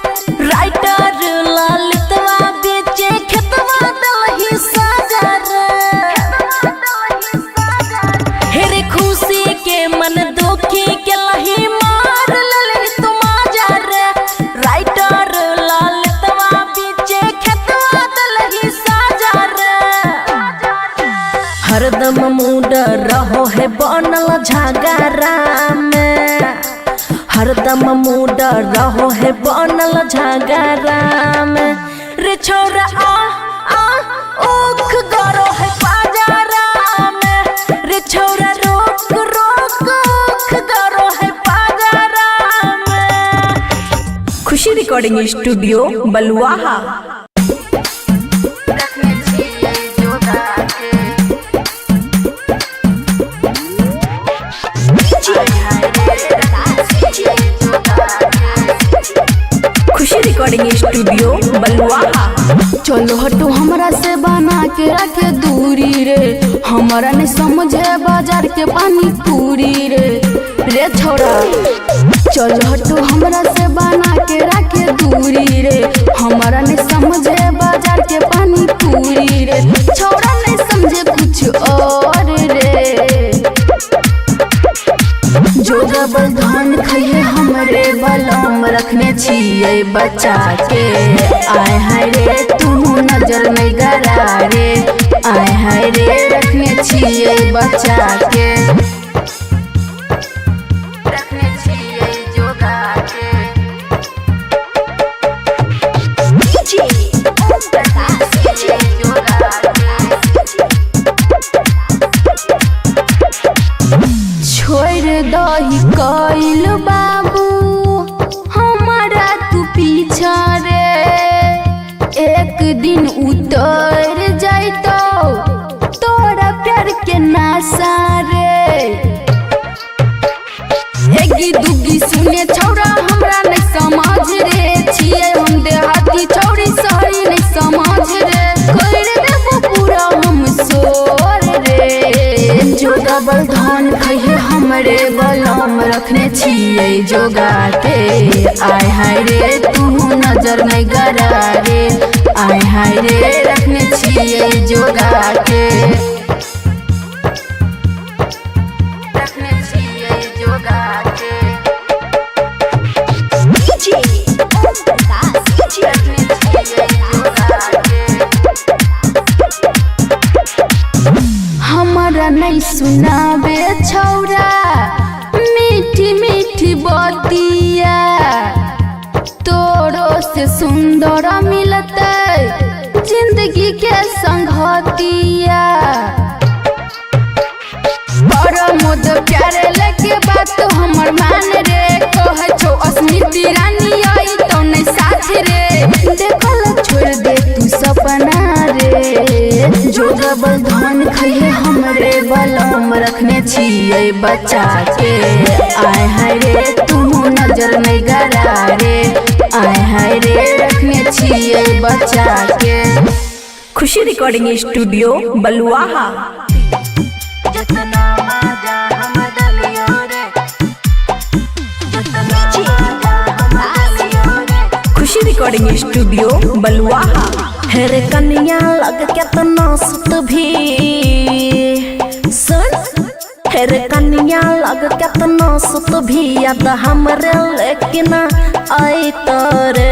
राइटर ललितवा बेचे खेतवा दलही साजा रे हेरे खुशी के मन दुखी के लही मार ललही तू मजा रे राइटर ललितवा बेचे खेतवा दलही साजा रे हरदम मूड रहो है बनल झगड़ा में हरदम मूड रहो है बनल झगड़ा में रे छोरा आ ओख गरो है पाजरा में रे छोरा रोक रोक ओख गरो है पाजरा में। खुशी रिकॉर्डिंग स्टूडियो बलुआहा। खुशी रिकॉर्डिंग स्टूडियो बलुआहा। चलो हटो हमरा से बना के रखे दूरी रे हमारा नहीं समझे बाजार के पानी पूरी रे छोरा चलो हटो हमरा से बना के रखे दूरी रे हमारा नहीं समझे बाजार के पानी पूरी रे छोरा नहीं समझे कुछ और रे जो डबल धन खइए हमरे बलम रखने छिए बच्चा के आय हाय रे तू नजर नहीं गरा रे आय हाय रे रखने छिए बच्चा के रखने छिए जोगा के छोड़ दही कइल बाबू हमारा तू पीछा रे एक दिन उतर जाइतो तोरा प्यार के नासा रे एगी दुगी सुने छौरा हमरा नहीं समझ रे छिए हम देहाती छौरी शहरी नहीं समझ रे कर देबो पूरा हम सोर रे जो डबल धन खइए हमरे बलम रखने छिए जोगा के आय हाय रे तू नजर नहीं गरा रे आय हाय रे रखने छिए जोगा के रखने छिए जोगा के हमारा नहीं सुनाबे छौरा मीठी मीठी बतिया तोरो से सुंदर मिलते जिंदगी के संगतिया बड़ मोद प्यारे लगे बात हमर मान रे कह छो अस्मिति रानी आई तो नहीं साथ रे देखल छोड़ दे तू सपना रे जो डबल धन खइए हमरे बलम रखने छिए बच्चा के आय हाय रे तू नजर नहीं गरा रे आय हाय रे रखने छिए बच्चा के। खुशी रिकॉर्डिंग स्टूडियो बलुआहा। खुशी रिकॉर्डिंग स्टूडियो बलुआहा। हेरे कन्या लग केतना सुत भी सुन हेरे कन्या लग केतना सुत भी याद हमरे लेकिन आई तोरे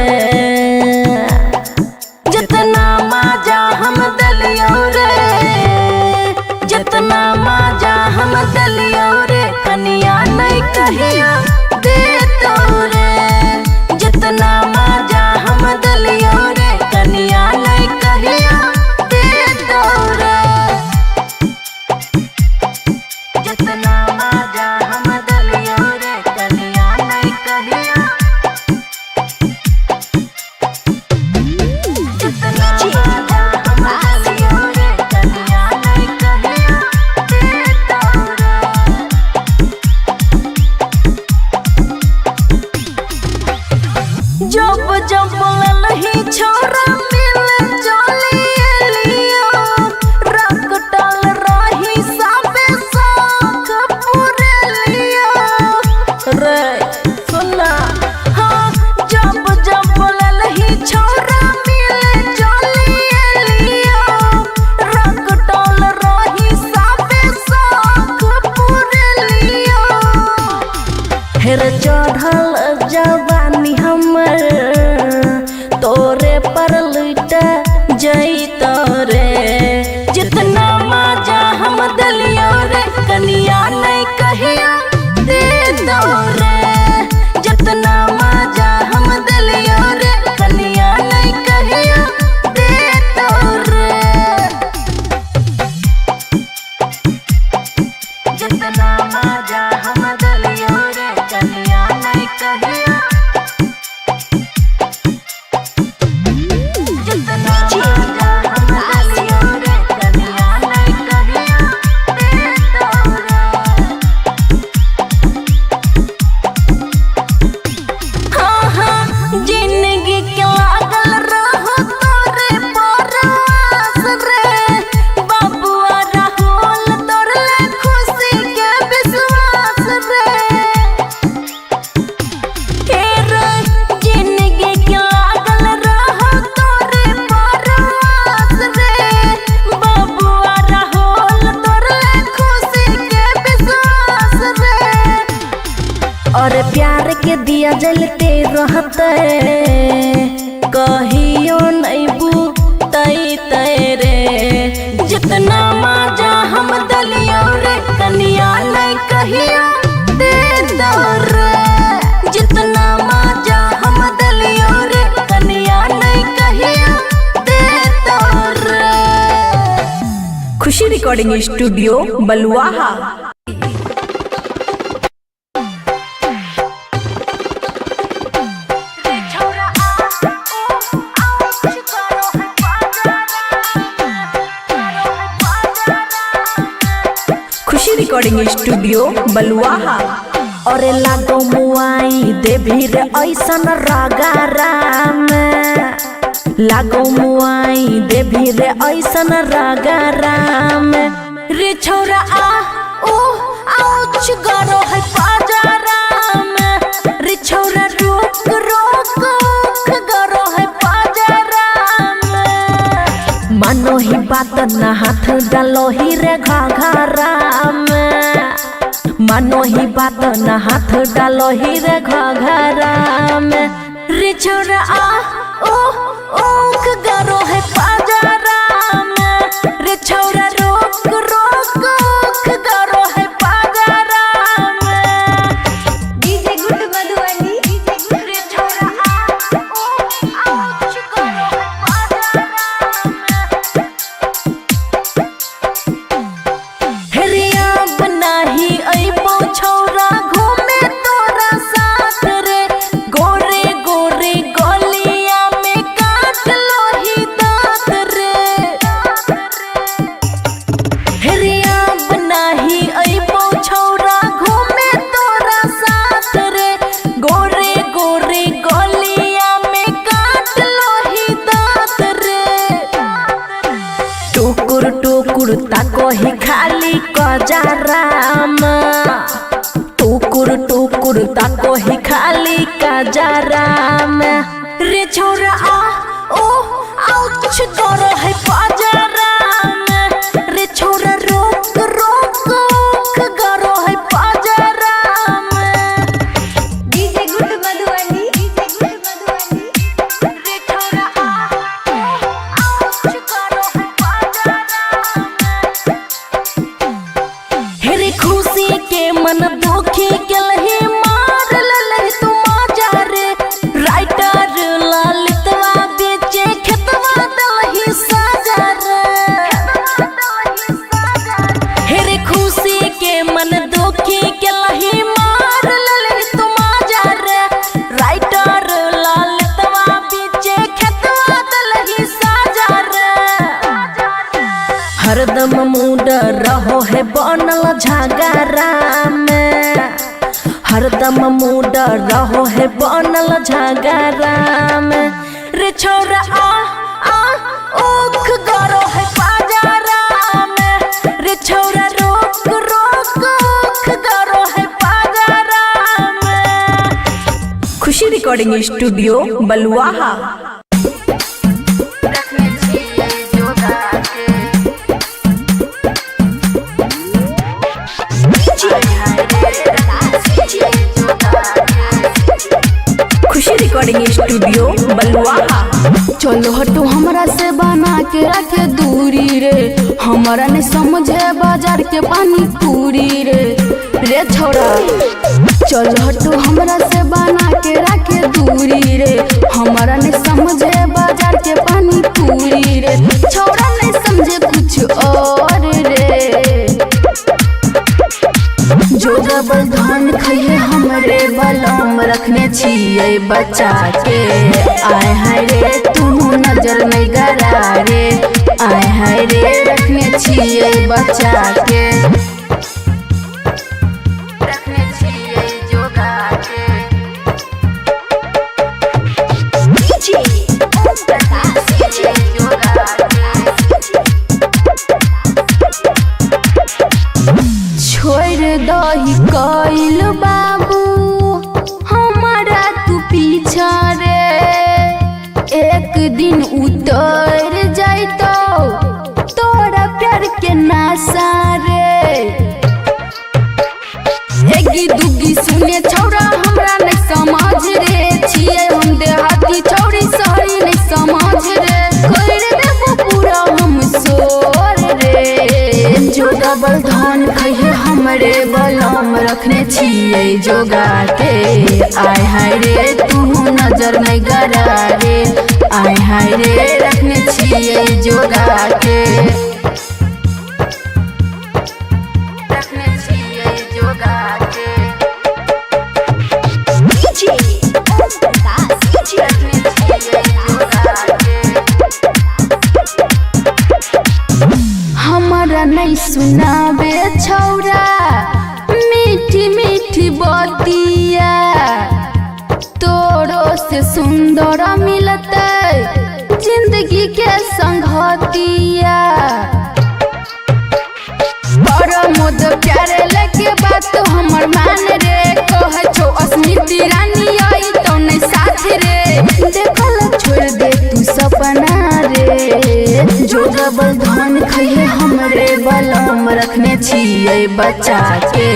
जितना मजा हम दलियो रे जितना मजा हम दलियो रे कन्या नहीं कहिया दे तो रे जितना मजा हम दलियो रे कन्या नहीं कहिया दे तो रे जलते रहते कहियो नहीं बुतई तेरे जितना मजा हम दलियो रे कनिया नहीं कहियो दे दो रे जितना मजा हम दलियो रे कनिया नहीं कहियो दे दो रे। खुशी रिकॉर्डिंग स्टूडियो बलुआहा। खुशी रिकॉर्डिंग स्टूडियो बलुआहा। और लागो मुआई देवी रे ऐसन रगारा में लागो मुआई देवी रे ऐसन रगारा में रे छोरा आ ओ आउच गरो है पाजारा में रे छोरा रोक रोक गरो है पाजारा में मानो ही बात ना हाथ डालो ही रे घाघरा में मानो ही बात ना हाथ डालो ही रे घाघरा में रे छोरा आ ओ ओख गरो है पाजारा में रे छोरा रोक रोक ओख गरो है पाजारा में। डीजे गुड मधुबनी रे छोरा आ ओ ओख गरो है पाजारा में हेरिया बनाही अइबो छोरा घूमे तोरा साथ रे गोरे गोरे गलिया में काट लो ही दांत रे हेरिया बनाही अइबो छोरा घूमे तोरा साथ रे गोरे गोरे गलिया में काट लो ही दांत रे टुकुर टुकुर ताको ही खाली कजाराम टुकुर टुकुर ताको ही खाली कजाराम रे छोरा आ ओ आउच गरो है पाजाराम रे छोरा रोक रोक ओख गरो है पाजाराम डीजे गुड मधुबनी रे छोरा आ ओ आउच गरो है पाजाराम हेरे खुशी के मन दुखी के लही मार ललही तू मजा रे राइटर ललितवा बेचे खेतवा दलही साजा रे हेरे खुशी के मन दुखी के लही मार ललही तू मजा रे राइटर ललितवा बेचे खेतवा दलही साजा रे हरदम मूड रहो है बनल झगड़ा में हरदम मूड रहो है बनल झगड़ा में रे छोरा आ ओख गरो है पाजारा में रे छोरा रोक रोक ओख गरो है पाजारा में। खुशी रिकॉर्डिंग स्टूडियो बलुआहा। खुशी रिकॉर्डिंग स्टूडियो बलुआहा। चलो हटो हमरा से बना के रखे दूरी रे हमारा ने समझे बाजार के पानी पूरी रे छोरा चलो हटो हमरा से बना के रखे दूरी रे हमारा ने समझे बाजार के पानी पूरी रे छोरा नहीं समझे कुछ और रे जो डबल धान खइए हमरे बलम रखने छिए बचा के आय हाय रे तू नजर नहीं गरा रे आय हाय रे रखने छिए बचा के रखने छिए जोगा के छोड़ दही कइल बाबू हमारा तू पीछा रे एक दिन उतर जाइतो तोरा प्यार के नासा रे एगी दुगी सुने छोरा हमरा नहीं समझ रे छिए हम देहाती छौरी शहरी नहीं समझ रे कर देबो पूरा हम सोर रे जो डबल धन कहे हमरे बलम रखने छिए जोगा के आय हाय रे तू नजर नहीं गरा रे आय हाय रे रखने छिए जोगा के रखने छिए जोगा के हमारा नहीं सुनाबे छौरा मीठी मीठी बतिया तोरो से सुंदर मिलते जिंदगी के संगतिया बड़ मोद प्यारे लगे बात हमर मान रे कह छो अस्मिति रानी आई तो नहीं साथ रे देखल छोड़ दे तू सपना रे जो डबल धन खइहे हमरे बलम रखने छिए बच्चा के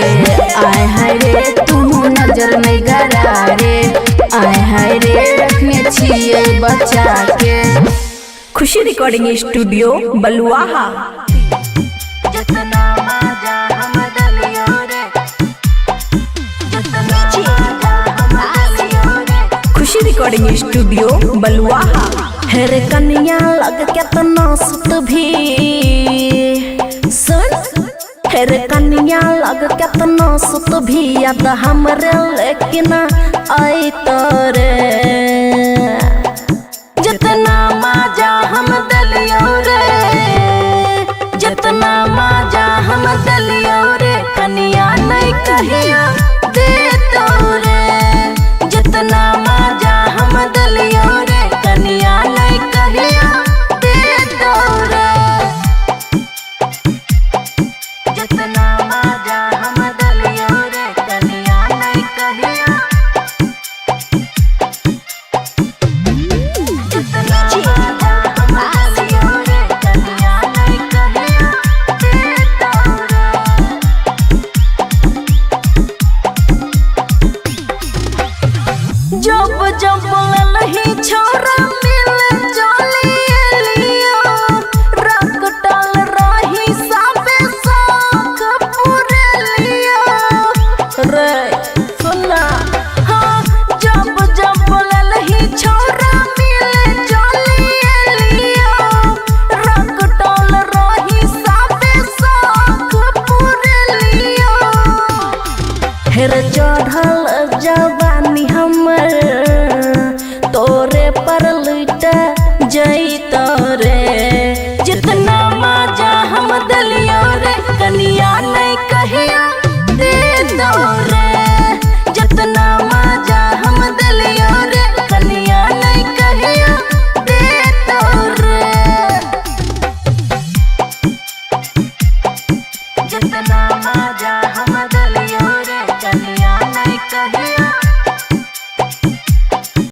आय हाय रे तू नजर नहीं गरा रे आय हाय रे रखने छिए बच्चा के। खुशी रिकॉर्डिंग स्टूडियो बलुआहा। खुशी रिकॉर्डिंग स्टूडियो बलुआहा। हेरे कन्या लग केतना सुत भी सुन हेरे कन्या लग केतना सुत भी याद हमरे लेकिन आई तोरे जितना मजा हम दलियो रे जितना मजा हम दलियो रे कन्या नहीं कहिया दे तोरे जितना मजा हम दलियो रे कन्या नहीं कहिया दे तोरे जितना मजा हम दलियो रे कन्या नहीं कहिया जितना मजा हम दलियो रे कन्या नहीं कहिया दे तोरे। जब जब ललही छोरा मिल चली लियो रख टल रही सबे साख पूरे लियो रे सुना हाँ जब जब ललही छोरा मिल चली लियो रख टल रही सबे साख पूरे लियो हेर